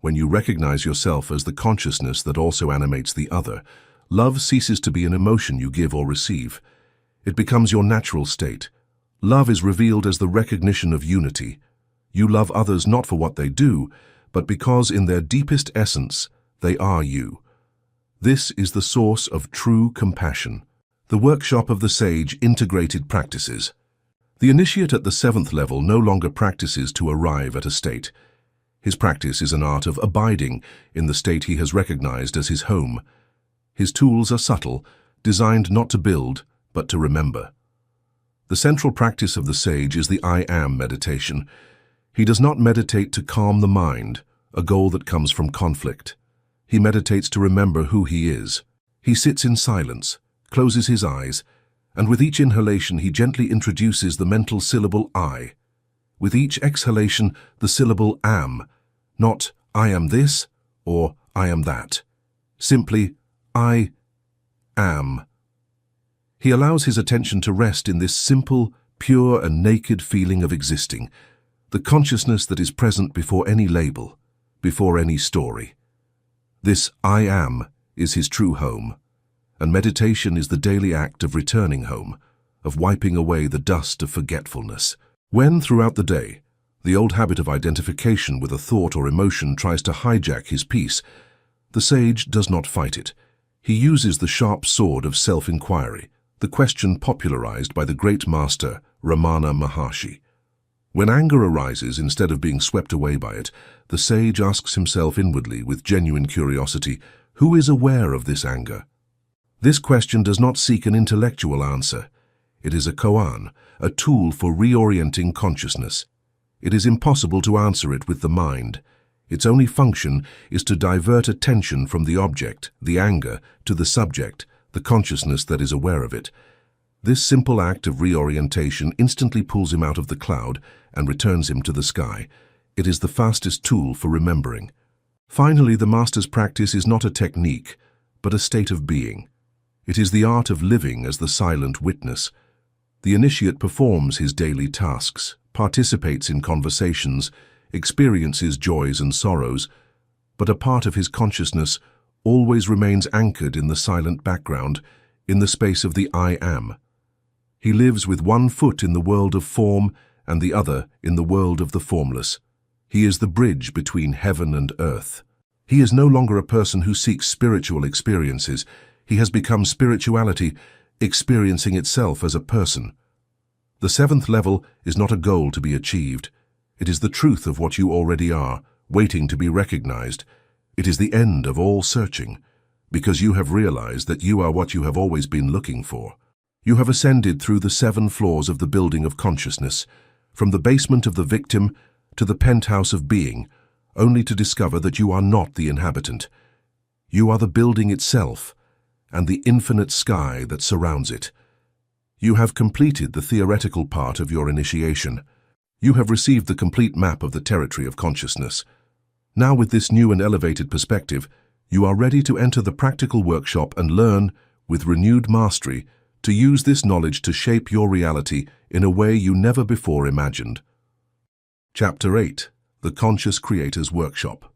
When you recognize yourself as the consciousness that also animates the other, love ceases to be an emotion you give or receive. It becomes your natural state. Love is revealed as the recognition of unity. You love others not for what they do, but because in their deepest essence, they are you. This is the source of true compassion. The workshop of the sage integrated practices. The initiate at the 7th level no longer practices to arrive at a state. His practice is an art of abiding in the state he has recognized as his home. His tools are subtle, designed not to build, but to remember. The central practice of the sage is the I Am meditation. He does not meditate to calm the mind, a goal that comes from conflict. He meditates to remember who he is. He sits in silence, closes his eyes, and with each inhalation he gently introduces the mental syllable I. With each exhalation, the syllable am, not I am this or I am that. Simply, I am. He allows his attention to rest in this simple, pure and naked feeling of existing, the consciousness that is present before any label, before any story. This I am is his true home, and meditation is the daily act of returning home, of wiping away the dust of forgetfulness. When, throughout the day, the old habit of identification with a thought or emotion tries to hijack his peace, the sage does not fight it. He uses the sharp sword of self-inquiry, the question popularized by the great master Ramana Maharshi. When anger arises, instead of being swept away by it, the sage asks himself inwardly with genuine curiosity, who is aware of this anger? This question does not seek an intellectual answer. It is a koan, a tool for reorienting consciousness. It is impossible to answer it with the mind. Its only function is to divert attention from the object, the anger, to the subject, the consciousness that is aware of it. This simple act of reorientation instantly pulls him out of the cloud and returns him to the sky. It is the fastest tool for remembering. Finally, the master's practice is not a technique, but a state of being. It is the art of living as the silent witness. The initiate performs his daily tasks, participates in conversations, experiences joys and sorrows, but a part of his consciousness always remains anchored in the silent background, in the space of the I am. He lives with one foot in the world of form and the other in the world of the formless. He is the bridge between heaven and earth. He is no longer a person who seeks spiritual experiences. He has become spirituality, experiencing itself as a person. The 7th level is not a goal to be achieved. It is the truth of what you already are, waiting to be recognized. It is the end of all searching, because you have realized that you are what you have always been looking for. You have ascended through the 7 floors of the building of consciousness, from the basement of the victim to the penthouse of being, only to discover that you are not the inhabitant. You are the building itself, and the infinite sky that surrounds it. You have completed the theoretical part of your initiation. You have received the complete map of the territory of consciousness. Now, with this new and elevated perspective, you are ready to enter the practical workshop and learn, with renewed mastery, to use this knowledge to shape your reality in a way you never before imagined. Chapter 8. The Conscious Creator's Workshop.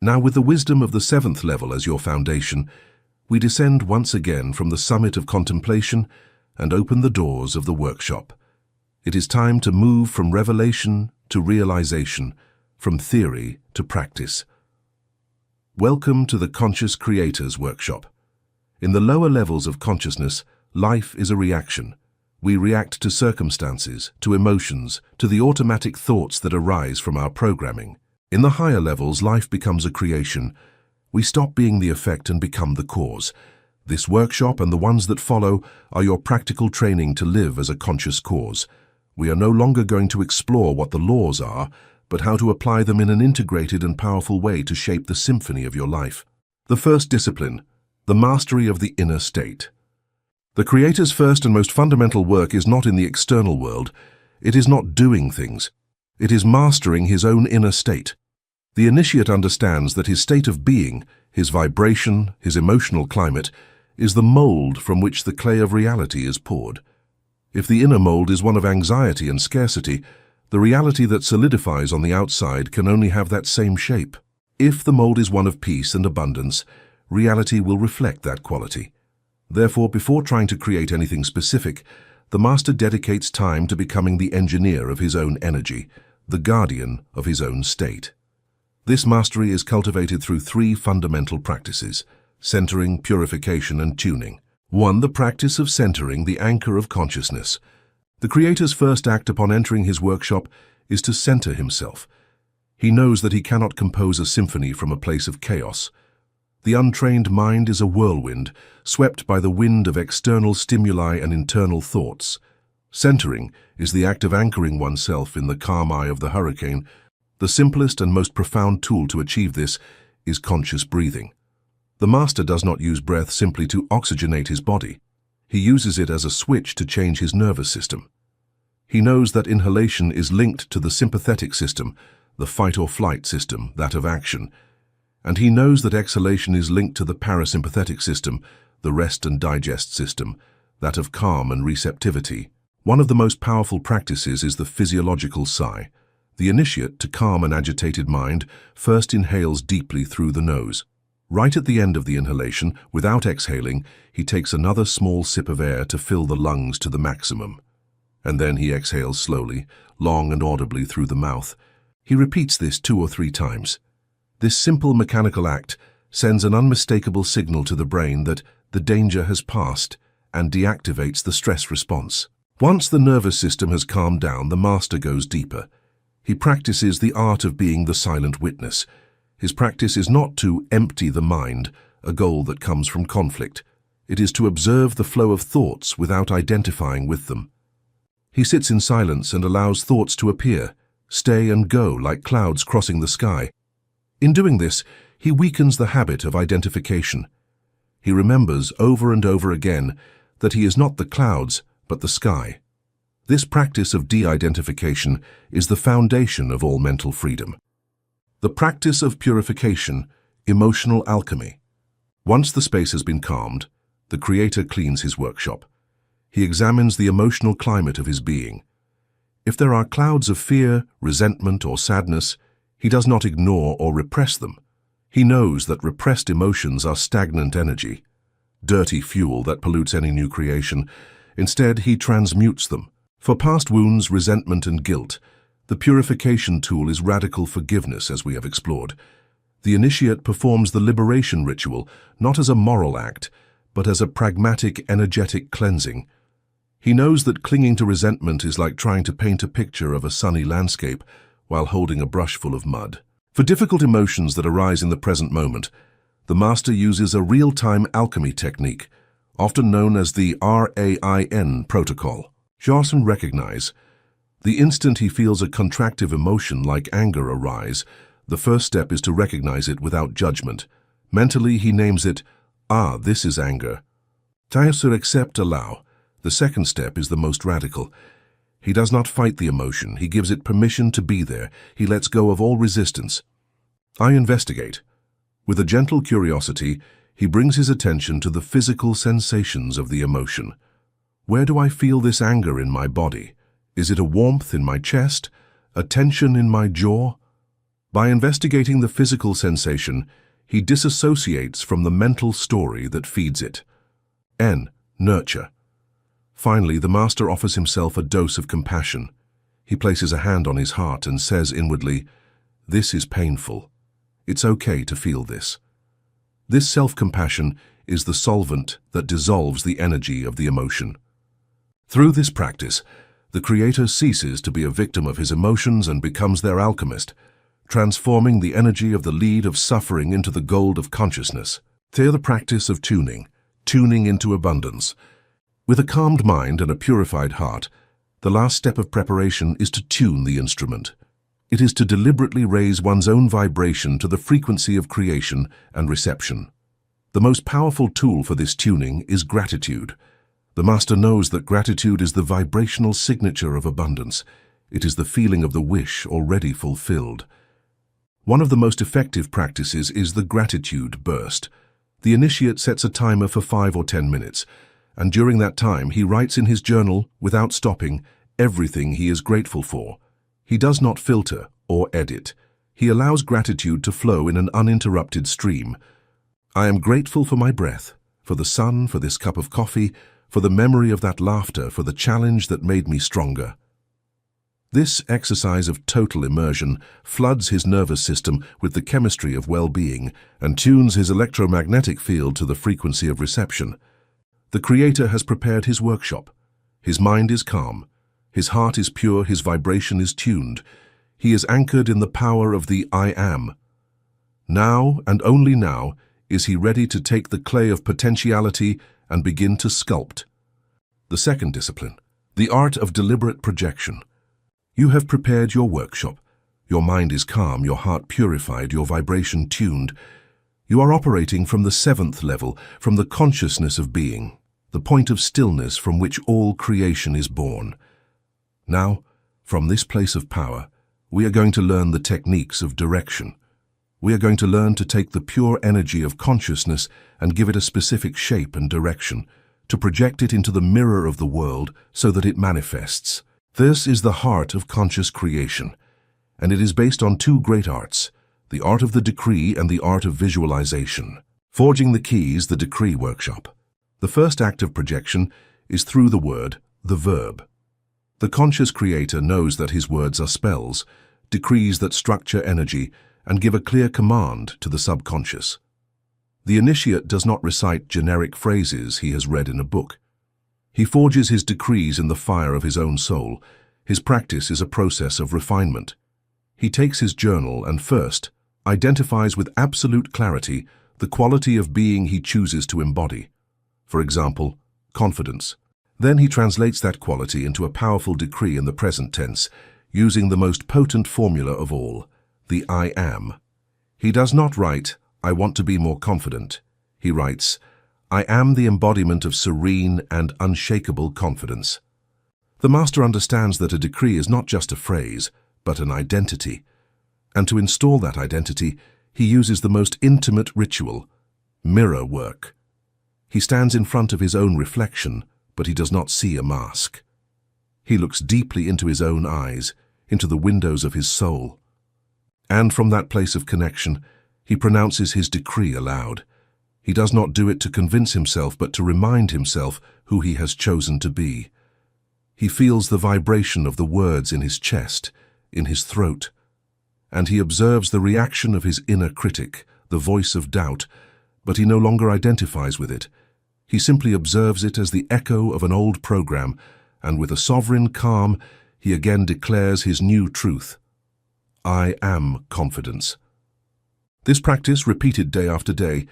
Now, with the wisdom of the 7th level as your foundation, We descend once again from the summit of contemplation and open the doors of the workshop. It is time to move from revelation to realization, from theory to practice. Welcome to the Conscious Creators Workshop. In the lower levels of consciousness, life is a reaction. We react to circumstances, to emotions, to the automatic thoughts that arise from our programming. In the higher levels, life becomes a creation. We stop being the effect and become the cause. This workshop and the ones that follow are your practical training to live as a conscious cause. We are no longer going to explore what the laws are, but how to apply them in an integrated and powerful way to shape the symphony of your life. The first discipline, the mastery of the inner state. The Creator's first and most fundamental work is not in the external world. It is not doing things. It is mastering his own inner state. The initiate understands that his state of being, his vibration, his emotional climate, is the mold from which the clay of reality is poured. If the inner mold is one of anxiety and scarcity, the reality that solidifies on the outside can only have that same shape. If the mold is one of peace and abundance, reality will reflect that quality. Therefore, before trying to create anything specific, the master dedicates time to becoming the engineer of his own energy, the guardian of his own state. This mastery is cultivated through three fundamental practices: centering, purification, and tuning. 1. The practice of centering, the anchor of consciousness. The Creator's first act upon entering his workshop is to center himself. He knows that he cannot compose a symphony from a place of chaos. The untrained mind is a whirlwind, swept by the wind of external stimuli and internal thoughts. Centering is the act of anchoring oneself in the calm eye of the hurricane. The simplest and most profound tool to achieve this is conscious breathing. The master does not use breath simply to oxygenate his body. He uses it as a switch to change his nervous system. He knows that inhalation is linked to the sympathetic system, the fight-or-flight system, that of action. And he knows that exhalation is linked to the parasympathetic system, the rest and digest system, that of calm and receptivity. One of the most powerful practices is the physiological sigh. The initiate, to calm an agitated mind, first inhales deeply through the nose. Right at the end of the inhalation, without exhaling, he takes another small sip of air to fill the lungs to the maximum. And then he exhales slowly, long and audibly through the mouth. He repeats this 2 or 3 times. This simple mechanical act sends an unmistakable signal to the brain that the danger has passed and deactivates the stress response. Once the nervous system has calmed down, the master goes deeper. He practices the art of being the silent witness. His practice is not to empty the mind, a goal that comes from conflict. It is to observe the flow of thoughts without identifying with them. He sits in silence and allows thoughts to appear, stay and go like clouds crossing the sky. In doing this, he weakens the habit of identification. He remembers over and over again that he is not the clouds, but the sky. This practice of de-identification is the foundation of all mental freedom. The practice of purification, emotional alchemy. Once the space has been calmed, the Creator cleans his workshop. He examines the emotional climate of his being. If there are clouds of fear, resentment, or sadness, he does not ignore or repress them. He knows that repressed emotions are stagnant energy, dirty fuel that pollutes any new creation. Instead, he transmutes them. For past wounds, resentment, and guilt, the purification tool is radical forgiveness, as we have explored. The initiate performs the liberation ritual not as a moral act, but as a pragmatic, energetic cleansing. He knows that clinging to resentment is like trying to paint a picture of a sunny landscape while holding a brush full of mud. For difficult emotions that arise in the present moment, the master uses a real-time alchemy technique, often known as the RAIN protocol. Jarson recognize. The instant he feels a contractive emotion like anger arise, the first step is to recognize it without judgment. Mentally, he names it, this is anger. Taisur accept allow. The second step is the most radical. He does not fight the emotion. He gives it permission to be there. He lets go of all resistance. I investigate. With a gentle curiosity, he brings his attention to the physical sensations of the emotion. Where do I feel this anger in my body? Is it a warmth in my chest? A tension in my jaw? By investigating the physical sensation, He disassociates from the mental story that feeds it. N. Nurture. Finally, the master offers himself a dose of compassion. He places a hand on his heart and says inwardly, "This is painful. It's okay to feel this." This self-compassion is the solvent that dissolves the energy of the emotion. Through this practice, the creator ceases to be a victim of his emotions and becomes their alchemist, transforming the energy of the lead of suffering into the gold of consciousness. Through the practice of tuning into abundance. With a calmed mind and a purified heart, the last step of preparation is to tune the instrument. It is to deliberately raise one's own vibration to the frequency of creation and reception. The most powerful tool for this tuning is gratitude. The master knows that gratitude is the vibrational signature of abundance. It is the feeling of the wish already fulfilled. One of the most effective practices is the gratitude burst. The initiate sets a timer for 5 or 10 minutes, and during that time he writes in his journal, without stopping, everything he is grateful for. He does not filter or edit. He allows gratitude to flow in an uninterrupted stream. I am grateful for my breath, for the sun, for this cup of coffee, for the memory of that laughter, for the challenge that made me stronger. This exercise of total immersion floods his nervous system with the chemistry of well-being and tunes his electromagnetic field to the frequency of reception. The creator has prepared his workshop. His mind is calm. His heart is pure. His vibration is tuned. He is anchored in the power of the I Am. Now, and only now, is he ready to take the clay of potentiality and begin to sculpt. The second discipline, the art of deliberate projection. You have prepared your workshop. Your mind is calm, your heart purified, your vibration tuned. You are operating from the 7th level, from the consciousness of being, the point of stillness from which all creation is born. Now, from this place of power, we are going to learn the techniques of direction. We are going to learn to take the pure energy of consciousness and give it a specific shape and direction, to project it into the mirror of the world so that it manifests. This is the heart of conscious creation, and it is based on 2 great arts, the art of the decree and the art of visualization. Forging the Keys, the Decree Workshop. The first act of projection is through the word, the verb. The conscious creator knows that his words are spells, decrees that structure energy and give a clear command to the subconscious. The initiate does not recite generic phrases he has read in a book. He forges his decrees in the fire of his own soul. His practice is a process of refinement. He takes his journal and first identifies with absolute clarity the quality of being he chooses to embody. For example, confidence. Then he translates that quality into a powerful decree in the present tense, using the most potent formula of all, the I Am. He does not write, "I want to be more confident." He writes, "I am the embodiment of serene and unshakable confidence." The master understands that a decree is not just a phrase, but an identity. And to install that identity, he uses the most intimate ritual, mirror work. He stands in front of his own reflection, but he does not see a mask. He looks deeply into his own eyes, into the windows of his soul. And from that place of connection, he pronounces his decree aloud. He does not do it to convince himself, but to remind himself who he has chosen to be. He feels the vibration of the words in his chest, in his throat, and he observes the reaction of his inner critic, the voice of doubt, but he no longer identifies with it. He simply observes it as the echo of an old program, and with a sovereign calm, he again declares his new truth. I am confidence. This practice, repeated day after day,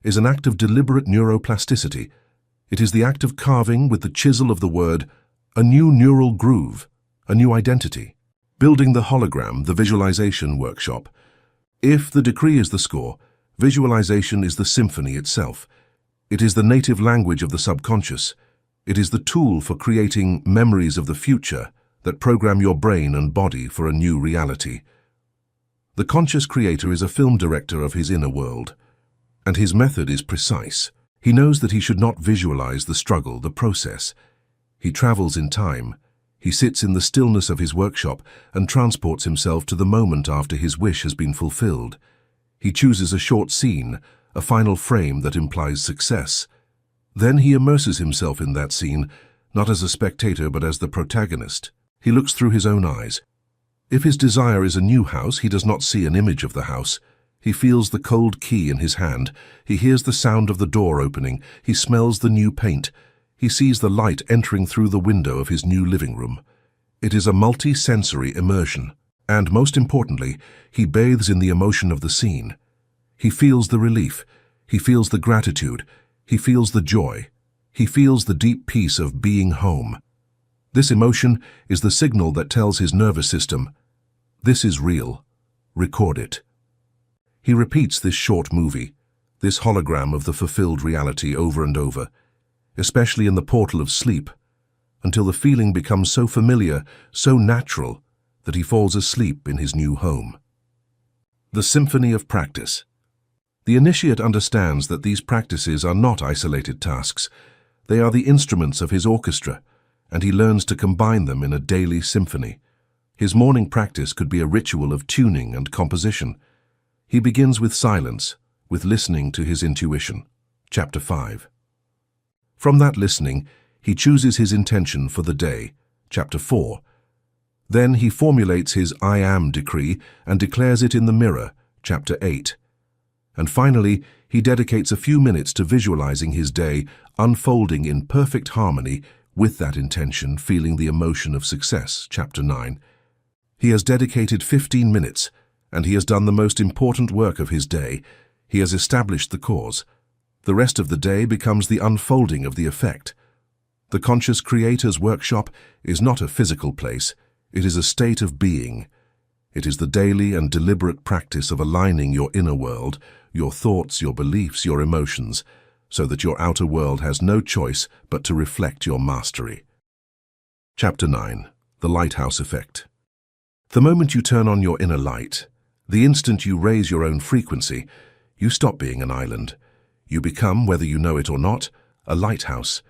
is an act of deliberate neuroplasticity. It is the act of carving with the chisel of the word a new neural groove, a new identity. Building the hologram, the visualization workshop. If the decree is the score, visualization is the symphony itself. It is the native language of the subconscious. It is the tool for creating memories of the future that program your brain and body for a new reality. The conscious creator is a film director of his inner world, and his method is precise. He knows that he should not visualize the struggle, the process. He travels in time. He sits in the stillness of his workshop and transports himself to the moment after his wish has been fulfilled. He chooses a short scene, a final frame that implies success. Then he immerses himself in that scene, not as a spectator but as the protagonist. He looks through his own eyes. If his desire is a new house, he does not see an image of the house. He feels the cold key in his hand. He hears the sound of the door opening. He smells the new paint. He sees the light entering through the window of his new living room. It is a multi-sensory immersion. And most importantly, he bathes in the emotion of the scene. He feels the relief. He feels the gratitude. He feels the joy. He feels the deep peace of being home. This emotion is the signal that tells his nervous system, "This is real. Record it." He repeats this short movie, this hologram of the fulfilled reality over and over, especially in the portal of sleep, until the feeling becomes so familiar, so natural, that he falls asleep in his new home. The symphony of practice. The initiate understands that these practices are not isolated tasks. They are the instruments of his orchestra, and he learns to combine them in a daily symphony. His morning practice could be a ritual of tuning and composition. He begins with silence, with listening to his intuition. Chapter 5. From that listening, he chooses his intention for the day. Chapter 4. Then he formulates his I am decree and declares it in the mirror. Chapter 8. And finally, he dedicates a few minutes to visualizing his day unfolding in perfect harmony with that intention, feeling the emotion of success. Chapter 9. He has dedicated 15 minutes, and he has done the most important work of his day. He has established the cause. The rest of the day becomes the unfolding of the effect. The Conscious Creator's workshop is not a physical place. It is a state of being. It is the daily and deliberate practice of aligning your inner world, your thoughts, your beliefs, your emotions, so that your outer world has no choice but to reflect your mastery. Chapter 9. The Lighthouse Effect. The moment you turn on your inner light, the instant you raise your own frequency, you stop being an island. You become, whether you know it or not, a lighthouse.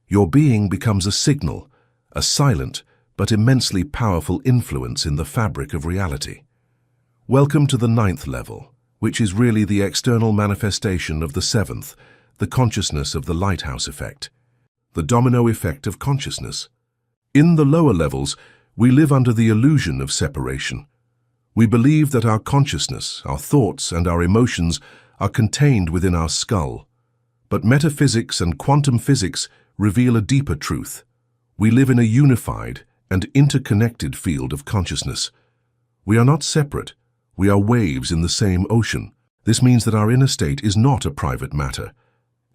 Your being becomes a signal, a silent but immensely powerful influence in the fabric of reality. Welcome to the 9th level, which is really the external manifestation of the 7th, the consciousness of the lighthouse effect, the domino effect of consciousness. In the lower levels, we live under the illusion of separation. We believe that our consciousness, our thoughts, and our emotions are contained within our skull. But metaphysics and quantum physics reveal a deeper truth. We live in a unified and interconnected field of consciousness. We are not separate. We are waves in the same ocean. This means that our inner state is not a private matter.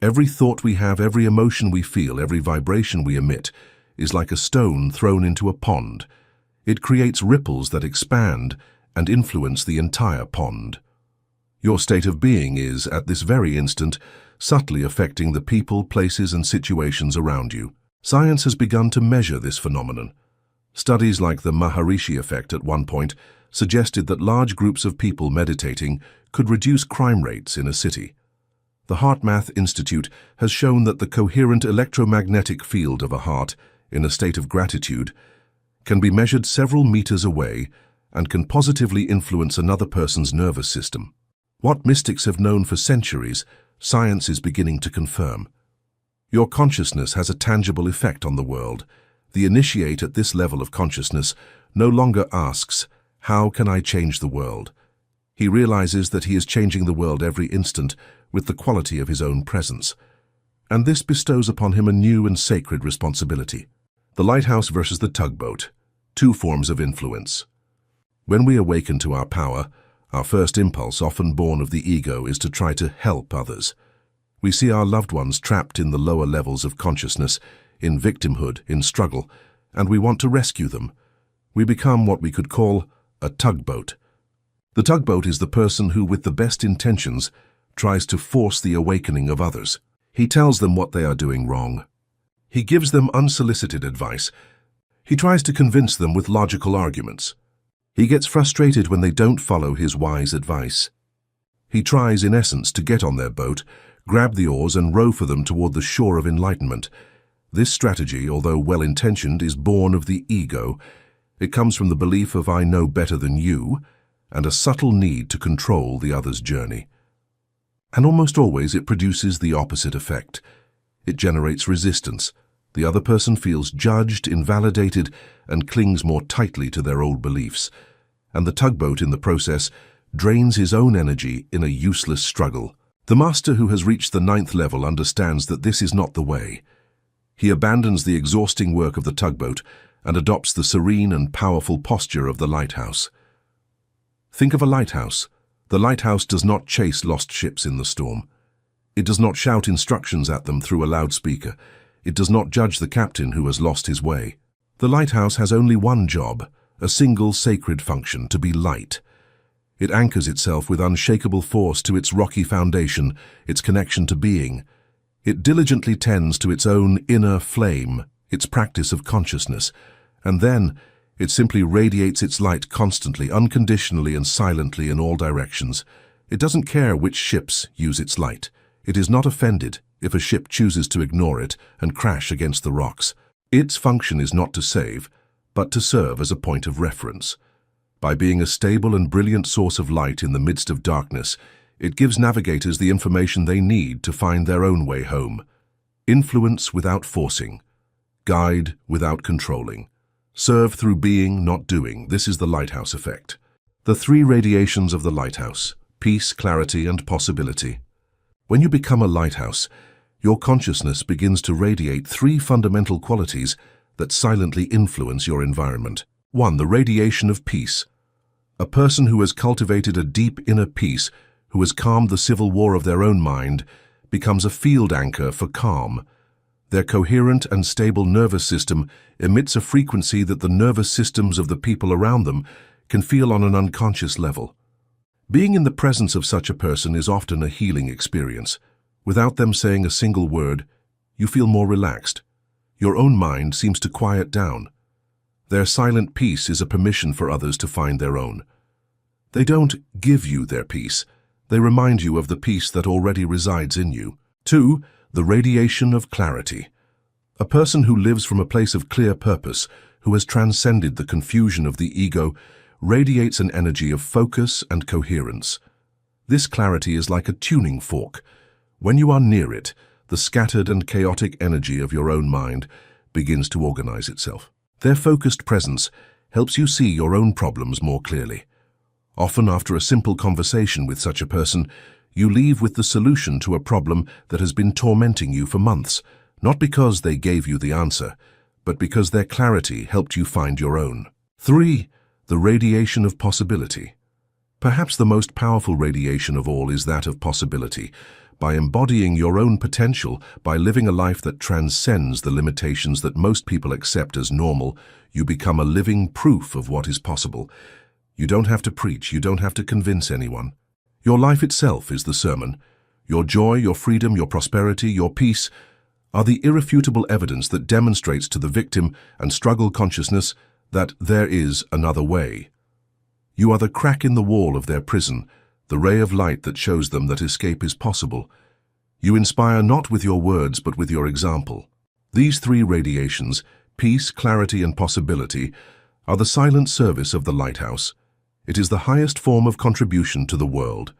Every thought we have, every emotion we feel, every vibration we emit is like a stone thrown into a pond. It creates ripples that expand and influence the entire pond. Your state of being is, at this very instant, subtly affecting the people, places, and situations around you. Science has begun to measure this phenomenon. Studies like the Maharishi effect at one point suggested that large groups of people meditating could reduce crime rates in a city. The HeartMath Institute has shown that the coherent electromagnetic field of a heart in a state of gratitude can be measured several meters away and can positively influence another person's nervous system. What mystics have known for centuries, science is beginning to confirm. Your consciousness has a tangible effect on the world. The initiate at this level of consciousness no longer asks, "How can I change the world?" He realizes that he is changing the world every instant with the quality of his own presence. And this bestows upon him a new and sacred responsibility. The lighthouse versus the tugboat, two forms of influence. When we awaken to our power, our first impulse, often born of the ego, is to try to help others. We see our loved ones trapped in the lower levels of consciousness, in victimhood, in struggle, and we want to rescue them. We become what we could call a tugboat. The tugboat is the person who, with the best intentions, tries to force the awakening of others. He tells them what they are doing wrong. He gives them unsolicited advice. He tries to convince them with logical arguments. He gets frustrated when they don't follow his wise advice. He tries, in essence, to get on their boat, grab the oars and row for them toward the shore of enlightenment. This strategy, although well-intentioned, is born of the ego. It comes from the belief of "I know better than you," and a subtle need to control the other's journey. And almost always it produces the opposite effect. It generates resistance. The other person feels judged, invalidated, and clings more tightly to their old beliefs. And the tugboat in the process drains his own energy in a useless struggle. The master who has reached the 9th level understands that this is not the way. He abandons the exhausting work of the tugboat and adopts the serene and powerful posture of the lighthouse. Think of a lighthouse. The lighthouse does not chase lost ships in the storm. It does not shout instructions at them through a loudspeaker. It does not judge the captain who has lost his way. The lighthouse has only one job, a single sacred function: to be light. It anchors itself with unshakable force to its rocky foundation, its connection to being. It diligently tends to its own inner flame, its practice of consciousness, and then it simply radiates its light constantly, unconditionally and silently in all directions. It doesn't care which ships use its light. It is not offended if a ship chooses to ignore it and crash against the rocks. Its function is not to save, but to serve as a point of reference. By being a stable and brilliant source of light in the midst of darkness, it gives navigators the information they need to find their own way home. Influence without forcing. Guide without controlling. Serve through being, not doing. This is the lighthouse effect. The 3 radiations of the lighthouse: peace, clarity, and possibility. When you become a lighthouse, your consciousness begins to radiate 3 fundamental qualities that silently influence your environment. 1. The radiation of peace. A person who has cultivated a deep inner peace, who has calmed the civil war of their own mind, becomes a field anchor for calm. Their coherent and stable nervous system emits a frequency that the nervous systems of the people around them can feel on an unconscious level. Being in the presence of such a person is often a healing experience. Without them saying a single word, you feel more relaxed. Your own mind seems to quiet down. Their silent peace is a permission for others to find their own. They don't give you their peace. They remind you of the peace that already resides in you. 2. The radiation of clarity. A person who lives from a place of clear purpose, who has transcended the confusion of the ego, radiates an energy of focus and coherence. This clarity is like a tuning fork. When you are near it, the scattered and chaotic energy of your own mind begins to organize itself. Their focused presence helps you see your own problems more clearly. Often after a simple conversation with such a person, you leave with the solution to a problem that has been tormenting you for months, not because they gave you the answer, but because their clarity helped you find your own. 3. The radiation of possibility. Perhaps the most powerful radiation of all is that of possibility. By embodying your own potential, by living a life that transcends the limitations that most people accept as normal, you become a living proof of what is possible. You don't have to preach, you don't have to convince anyone. Your life itself is the sermon. Your joy, your freedom, your prosperity, your peace are the irrefutable evidence that demonstrates to the victim and struggle consciousness that there is another way. You are the crack in the wall of their prison, the ray of light that shows them that escape is possible. You inspire not with your words but with your example. These 3 radiations, peace, clarity, and possibility, are the silent service of the lighthouse. It is the highest form of contribution to the world.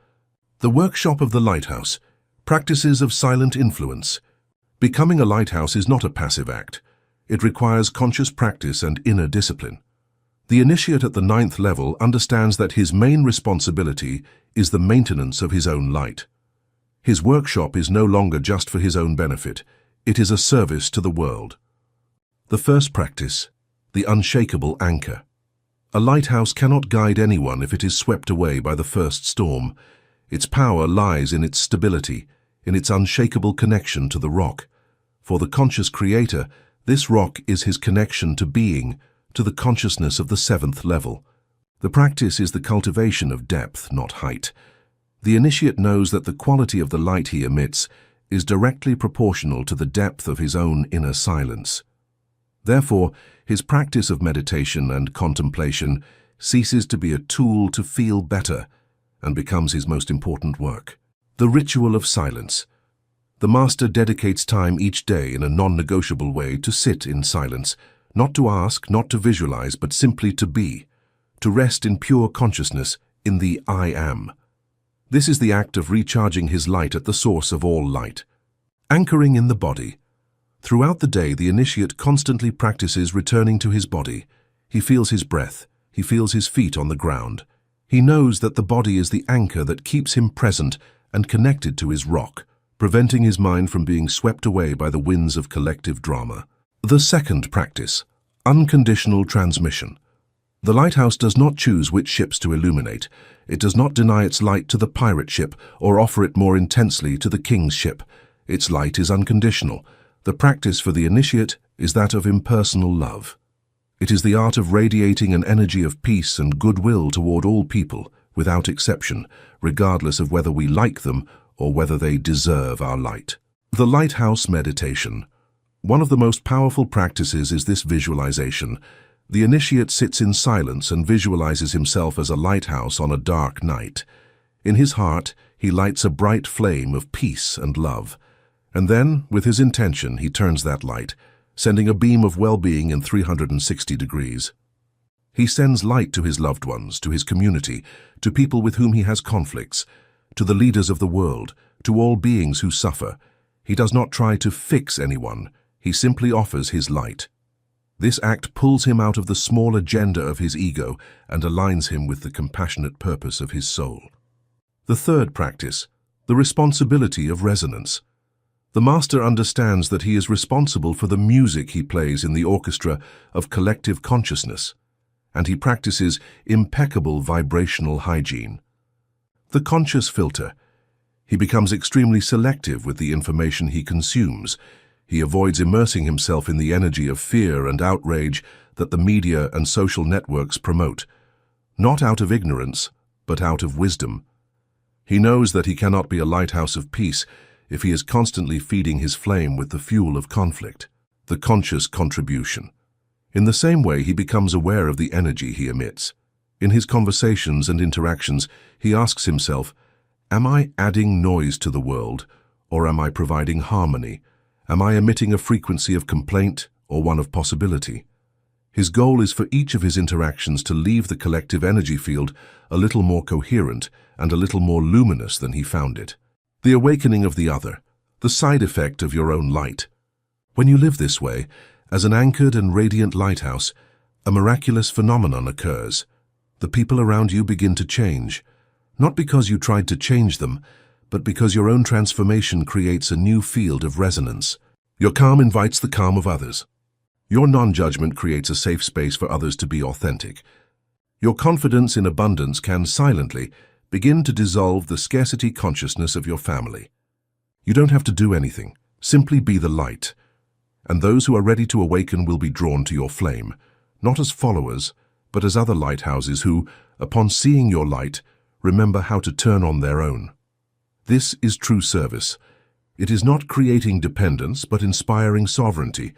The workshop of the lighthouse, practices of silent influence. Becoming a lighthouse is not a passive act. It requires conscious practice and inner discipline. The initiate at the 9th level understands that his main responsibility is the maintenance of his own light. His workshop is no longer just for his own benefit. It is a service to the world. The first practice, the unshakable anchor. A lighthouse cannot guide anyone if it is swept away by the first storm. Its power lies in its stability, in its unshakable connection to the rock. For the conscious creator, this rock is his connection to being, to the consciousness of the 7th level. The practice is the cultivation of depth, not height. The initiate knows that the quality of the light he emits is directly proportional to the depth of his own inner silence. Therefore, his practice of meditation and contemplation ceases to be a tool to feel better and becomes his most important work. The ritual of silence. The master dedicates time each day in a non-negotiable way to sit in silence, not to ask, not to visualize, but simply to be, to rest in pure consciousness, in the I am. This is the act of recharging his light at the source of all light. Anchoring in the body. Throughout the day, the initiate constantly practices returning to his body. He feels his breath. He feels his feet on the ground. He knows that the body is the anchor that keeps him present and connected to his rock, preventing his mind from being swept away by the winds of collective drama. The second practice, unconditional transmission. The lighthouse does not choose which ships to illuminate. It does not deny its light to the pirate ship or offer it more intensely to the king's ship. Its light is unconditional. The practice for the initiate is that of impersonal love. It is the art of radiating an energy of peace and goodwill toward all people, without exception, regardless of whether we like them or whether they deserve our light. The lighthouse meditation. One of the most powerful practices is this visualization. The initiate sits in silence and visualizes himself as a lighthouse on a dark night. In his heart, he lights a bright flame of peace and love. And then, with his intention, he turns that light, sending a beam of well-being in 360 degrees. He sends light to his loved ones, to his community, to people with whom he has conflicts, to the leaders of the world, to all beings who suffer. He does not try to fix anyone. He simply offers his light. This act pulls him out of the small agenda of his ego and aligns him with the compassionate purpose of his soul. The third practice, the responsibility of resonance. The master understands that he is responsible for the music he plays in the orchestra of collective consciousness, and he practices impeccable vibrational hygiene. The conscious filter. He becomes extremely selective with the information he consumes. He avoids immersing himself in the energy of fear and outrage that the media and social networks promote, not out of ignorance, but out of wisdom. He knows that he cannot be a lighthouse of peace if he is constantly feeding his flame with the fuel of conflict, the conscious contribution. In the same way, he becomes aware of the energy he emits. In his conversations and interactions, he asks himself, am I adding noise to the world, or am I providing harmony? Am I emitting a frequency of complaint or one of possibility? His goal is for each of his interactions to leave the collective energy field a little more coherent and a little more luminous than he found it. The awakening of the other, the side effect of your own light. When you live this way, as an anchored and radiant lighthouse, a miraculous phenomenon occurs. The people around you begin to change, not because you tried to change them, but because your own transformation creates a new field of resonance. Your calm invites the calm of others. Your non-judgment creates a safe space for others to be authentic. Your confidence in abundance can silently begin to dissolve the scarcity consciousness of your family. You don't have to do anything, simply be the light. And those who are ready to awaken will be drawn to your flame, not as followers, but as other lighthouses who, upon seeing your light, remember how to turn on their own. This is true service. It is not creating dependence, but inspiring sovereignty.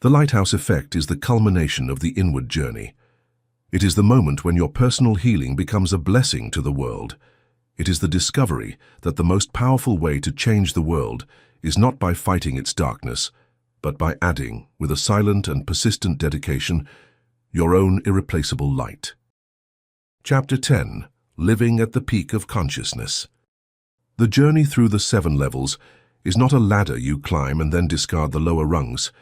The lighthouse effect is the culmination of the inward journey. It is the moment when your personal healing becomes a blessing to the world. It is the discovery that the most powerful way to change the world is not by fighting its darkness, but by adding, with a silent and persistent dedication, your own irreplaceable light. Chapter 10. Living at the Peak of Consciousness. The journey through the 7 levels is not a ladder you climb and then discard the lower rungs.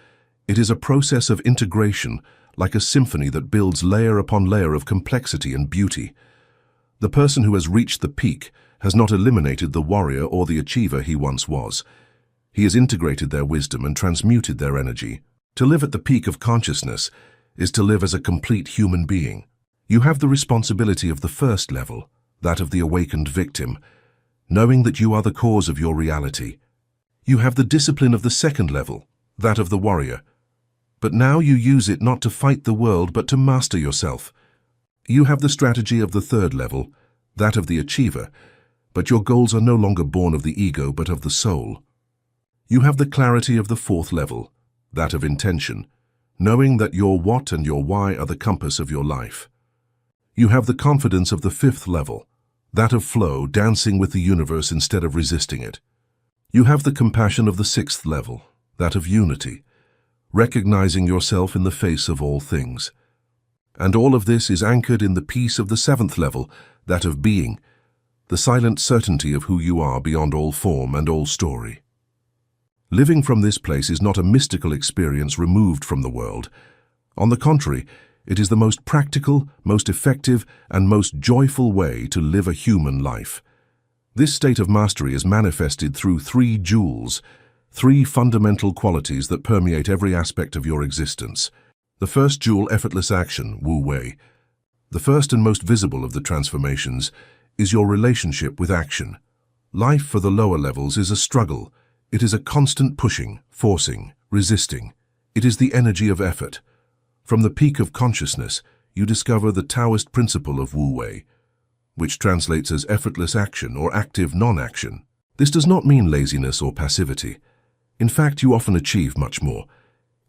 It is a process of integration, like a symphony that builds layer upon layer of complexity and beauty. The person who has reached the peak has not eliminated the warrior or the achiever he once was. He has integrated their wisdom and transmuted their energy. To live at the peak of consciousness is to live as a complete human being. You have the responsibility of the first level, that of the awakened victim, knowing that you are the cause of your reality. You have the discipline of the second level, that of the warrior. But now you use it not to fight the world, but to master yourself. You have the strategy of the third level, that of the achiever, but your goals are no longer born of the ego, but of the soul. You have the clarity of the fourth level, that of intention, knowing that your what and your why are the compass of your life. You have the confidence of the fifth level, that of flow, dancing with the universe instead of resisting it. You have the compassion of the sixth level, that of unity, recognizing yourself in the face of all things. And all of this is anchored in the peace of the seventh level, that of being, the silent certainty of who you are beyond all form and all story. Living from this place is not a mystical experience removed from the world. On the contrary, it is the most practical, most effective, and most joyful way to live a human life. This state of mastery is manifested through three jewels, three fundamental qualities that permeate every aspect of your existence. The first jewel, effortless action, Wu Wei. The first and most visible of the transformations is your relationship with action. Life for the lower levels is a struggle. It is a constant pushing, forcing, resisting. It is the energy of effort. From the peak of consciousness, you discover the Taoist principle of Wu Wei, which translates as effortless action or active non-action. This does not mean laziness or passivity. In fact, you often achieve much more.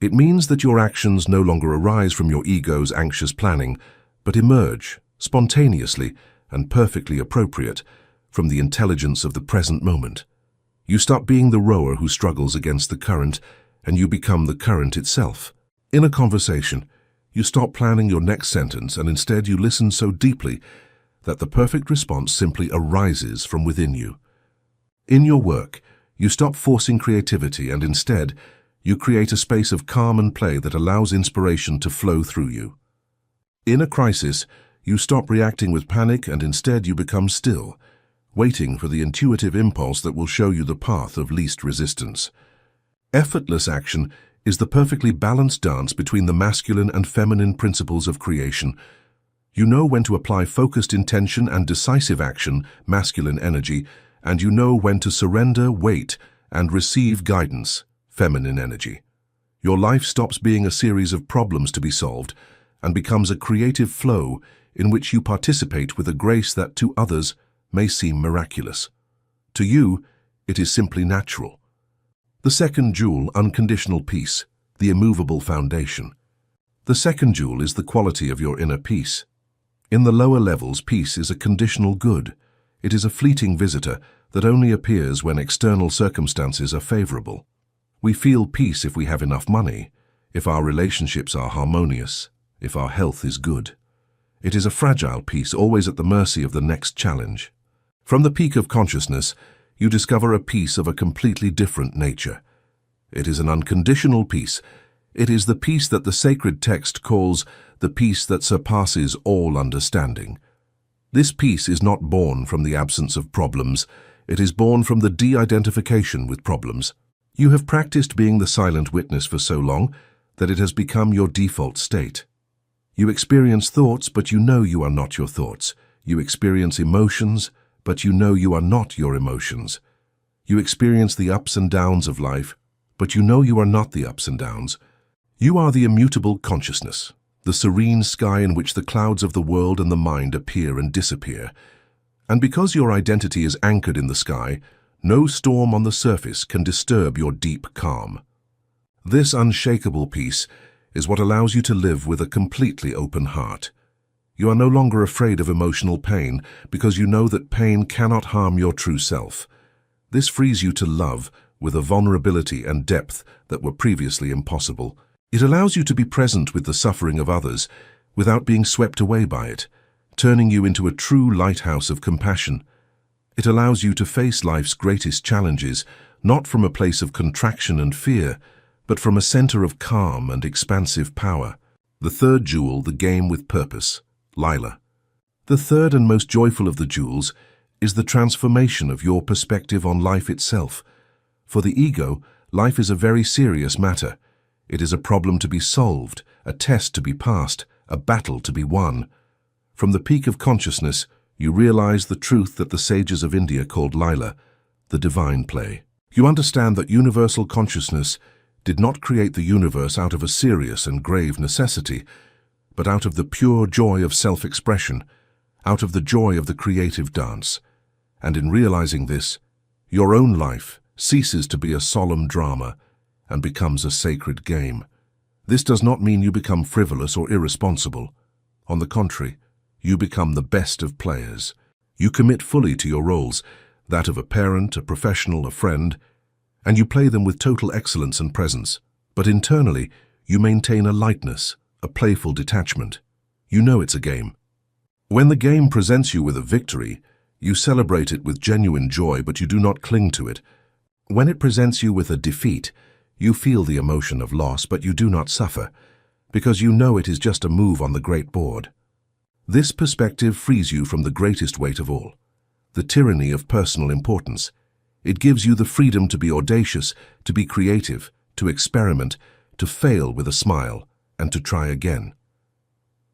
It means that your actions no longer arise from your ego's anxious planning, but emerge, spontaneously and perfectly appropriate, from the intelligence of the present moment. You stop being the rower who struggles against the current, and you become the current itself. In a conversation, you stop planning your next sentence and instead you listen so deeply that the perfect response simply arises from within you. In your work, you stop forcing creativity and instead you create a space of calm and play that allows inspiration to flow through you. In a crisis, you stop reacting with panic and instead you become still, waiting for the intuitive impulse that will show you the path of least resistance. Effortless action is the perfectly balanced dance between the masculine and feminine principles of creation. You know when to apply focused intention and decisive action, masculine energy, and you know when to surrender, wait, and receive guidance, feminine energy. Your life stops being a series of problems to be solved and becomes a creative flow in which you participate with a grace that to others may seem miraculous. To you, it is simply natural. The second jewel, unconditional peace, the immovable foundation. The second jewel is the quality of your inner peace. In the lower levels, peace is a conditional good. It is a fleeting visitor that only appears when external circumstances are favorable. We feel peace if we have enough money, if our relationships are harmonious, if our health is good. It is a fragile peace, always at the mercy of the next challenge. From the peak of consciousness, you discover a peace of a completely different nature. It is an unconditional peace. It is the peace that the sacred text calls the peace that surpasses all understanding. This peace is not born from the absence of problems. It is born from the de-identification with problems. You have practiced being the silent witness for so long that it has become your default state. You experience thoughts, but you know you are not your thoughts. You experience emotions, but you know you are not your emotions. You experience the ups and downs of life, but you know you are not the ups and downs. You are the immutable consciousness, the serene sky in which the clouds of the world and the mind appear and disappear. And because your identity is anchored in the sky, no storm on the surface can disturb your deep calm. This unshakable peace is what allows you to live with a completely open heart. You are no longer afraid of emotional pain because you know that pain cannot harm your true self. This frees you to love with a vulnerability and depth that were previously impossible. It allows you to be present with the suffering of others without being swept away by it, turning you into a true lighthouse of compassion. It allows you to face life's greatest challenges, not from a place of contraction and fear, but from a center of calm and expansive power. The third jewel, the game with purpose, Lila. The third and most joyful of the jewels is the transformation of your perspective on life itself. For the ego, life is a very serious matter. It is a problem to be solved, a test to be passed, a battle to be won. From the peak of consciousness, you realize the truth that the sages of India called Lila, the divine play. You understand that universal consciousness did not create the universe out of a serious and grave necessity, but out of the pure joy of self-expression, out of the joy of the creative dance. And in realizing this, your own life ceases to be a solemn drama and becomes a sacred game. This does not mean you become frivolous or irresponsible. On the contrary, you become the best of players. You commit fully to your roles, that of a parent, a professional, a friend, and you play them with total excellence and presence. But internally, you maintain a lightness, a playful detachment. You know it's a game. When the game presents you with a victory, you celebrate it with genuine joy, but you do not cling to it. When it presents you with a defeat, you feel the emotion of loss, but you do not suffer, because you know it is just a move on the great board. This perspective frees you from the greatest weight of all, the tyranny of personal importance. It gives you the freedom to be audacious, to be creative, to experiment, to fail with a smile, and to try again.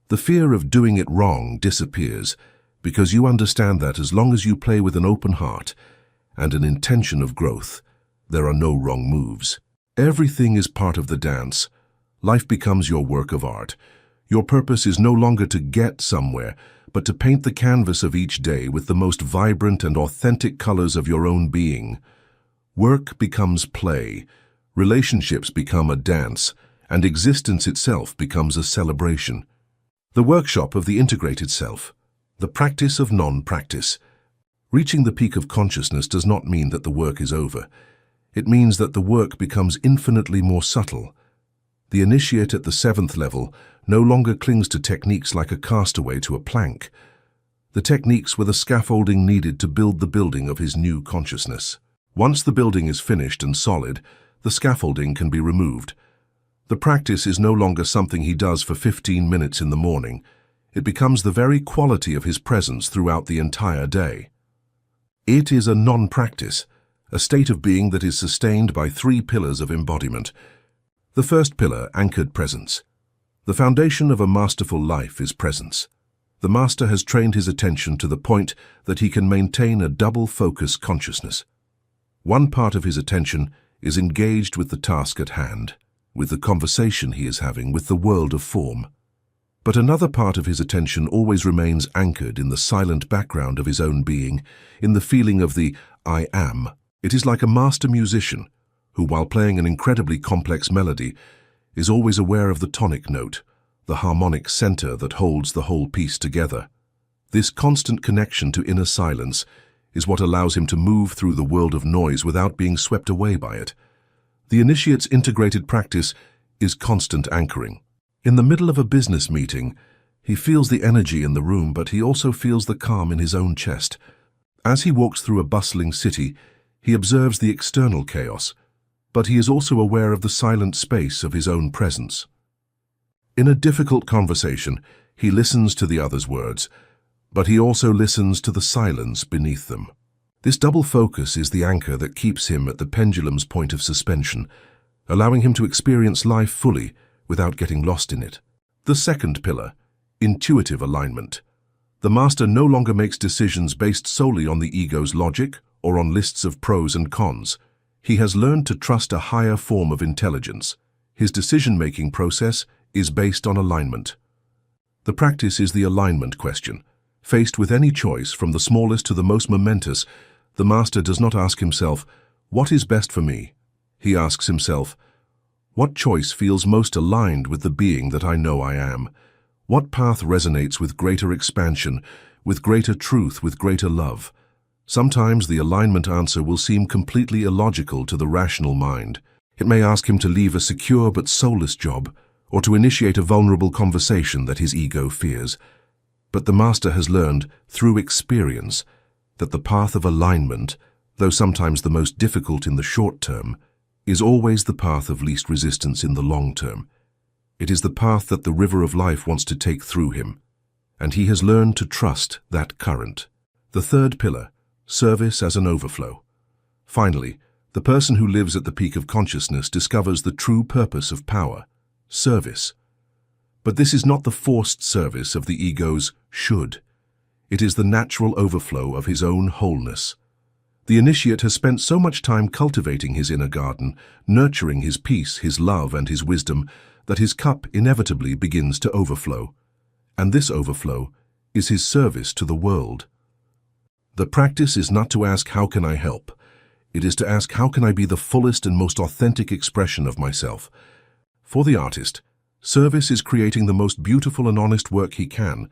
The fear of doing it wrong disappears because you understand that as long as you play with an open heart and an intention of growth, there are no wrong moves. Everything is part of the dance. Life becomes your work of art. Your purpose is no longer to get somewhere, but to paint the canvas of each day with the most vibrant and authentic colors of your own being. Work becomes play, relationships become a dance, and existence itself becomes a celebration. The workshop of the integrated self, the practice of non-practice. Reaching the peak of consciousness does not mean that the work is over. It means that the work becomes infinitely more subtle. The initiate at the 7th level no longer clings to techniques like a castaway to a plank. The techniques were the scaffolding needed to build the building of his new consciousness. Once the building is finished and solid, the scaffolding can be removed. The practice is no longer something he does for 15 minutes in the morning. It becomes the very quality of his presence throughout the entire day. It is a non-practice, a state of being that is sustained by 3 pillars of embodiment. The first pillar, anchored presence. The foundation of a masterful life is presence. The master has trained his attention to the point that he can maintain a double-focus consciousness. One part of his attention is engaged with the task at hand, with the conversation he is having with the world of form. But another part of his attention always remains anchored in the silent background of his own being, in the feeling of the I am. It is like a master musician who, while playing an incredibly complex melody, is always aware of the tonic note, the harmonic center that holds the whole piece together. This constant connection to inner silence is what allows him to move through the world of noise without being swept away by it. The initiate's integrated practice is constant anchoring. In the middle of a business meeting, he feels the energy in the room, but he also feels the calm in his own chest. As he walks through a bustling city, he observes the external chaos, but he is also aware of the silent space of his own presence. In a difficult conversation, he listens to the other's words, but he also listens to the silence beneath them. This double focus is the anchor that keeps him at the pendulum's point of suspension, allowing him to experience life fully without getting lost in it. The second pillar, intuitive alignment. The master no longer makes decisions based solely on the ego's logic or on lists of pros and cons. He has learned to trust a higher form of intelligence. His decision-making process is based on alignment. The practice is the alignment question. Faced with any choice, from the smallest to the most momentous, the master does not ask himself, "What is best for me?" He asks himself, "What choice feels most aligned with the being that I know I am? What path resonates with greater expansion, with greater truth, with greater love?" Sometimes the alignment answer will seem completely illogical to the rational mind. It may ask him to leave a secure but soulless job, or to initiate a vulnerable conversation that his ego fears. But the master has learned, through experience, that the path of alignment, though sometimes the most difficult in the short term, is always the path of least resistance in the long term. It is the path that the river of life wants to take through him, and he has learned to trust that current. The third pillar, service as an overflow. Finally, the person who lives at the peak of consciousness discovers the true purpose of power, service. But this is not the forced service of the ego's should. It is the natural overflow of his own wholeness. The initiate has spent so much time cultivating his inner garden, nurturing his peace, his love, and his wisdom, that his cup inevitably begins to overflow. And this overflow is his service to the world. The practice is not to ask, "How can I help?" It is to ask, "How can I be the fullest and most authentic expression of myself?" For the artist, service is creating the most beautiful and honest work he can,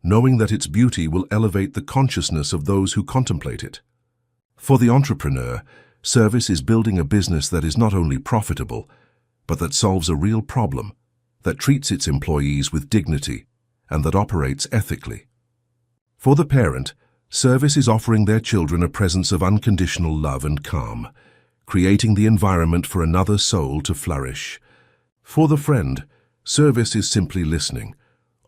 knowing that its beauty will elevate the consciousness of those who contemplate it. For the entrepreneur, service is building a business that is not only profitable, but that solves a real problem, that treats its employees with dignity, and that operates ethically. For the parent, service is offering their children a presence of unconditional love and calm, creating the environment for another soul to flourish. For the friend, service is simply listening,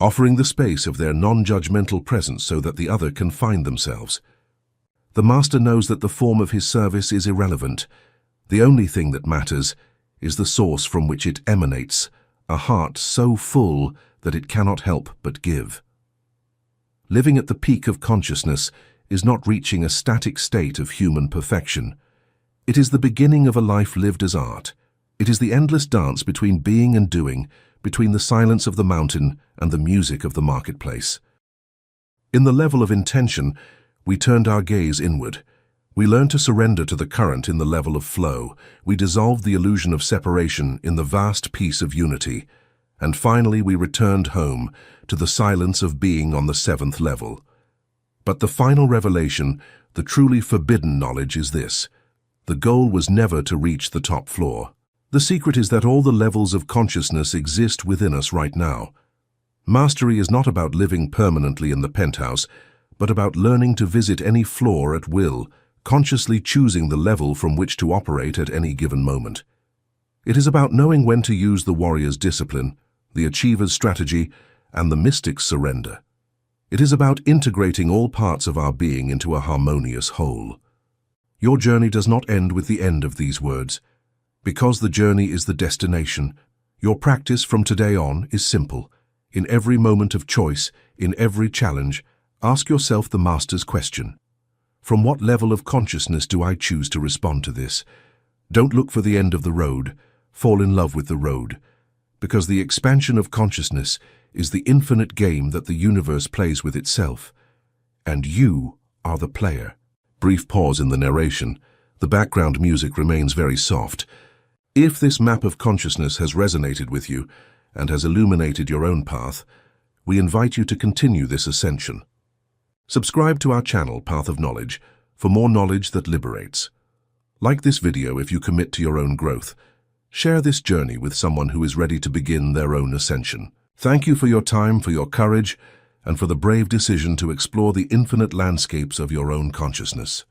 offering the space of their non-judgmental presence so that the other can find themselves. The master knows that the form of his service is irrelevant. The only thing that matters is the source from which it emanates, a heart so full that it cannot help but give. Living at the peak of consciousness is not reaching a static state of human perfection. It is the beginning of a life lived as art. It is the endless dance between being and doing, between the silence of the mountain and the music of the marketplace. In the level of intention, we turned our gaze inward. We learned to surrender to the current in the level of flow. We dissolved the illusion of separation in the vast peace of unity. And finally, we returned home to the silence of being on the 7th level. But the final revelation, the truly forbidden knowledge, is this: the goal was never to reach the top floor. The secret is that all the levels of consciousness exist within us right now. Mastery is not about living permanently in the penthouse, but about learning to visit any floor at will, consciously choosing the level from which to operate at any given moment. It is about knowing when to use the warrior's discipline, the achiever's strategy, and the mystic's surrender. It is about integrating all parts of our being into a harmonious whole. Your journey does not end with the end of these words. Because the journey is the destination, your practice from today on is simple. In every moment of choice, in every challenge, ask yourself the master's question. From what level of consciousness do I choose to respond to this? Don't look for the end of the road. Fall in love with the road. Because the expansion of consciousness is the infinite game that the universe plays with itself. And you are the player. Brief pause in the narration. The background music remains very soft. If this map of consciousness has resonated with you and has illuminated your own path, we invite you to continue this ascension. Subscribe to our channel, Path of Knowledge, for more knowledge that liberates. Like this video if you commit to your own growth. Share this journey with someone who is ready to begin their own ascension. Thank you for your time, for your courage, and for the brave decision to explore the infinite landscapes of your own consciousness.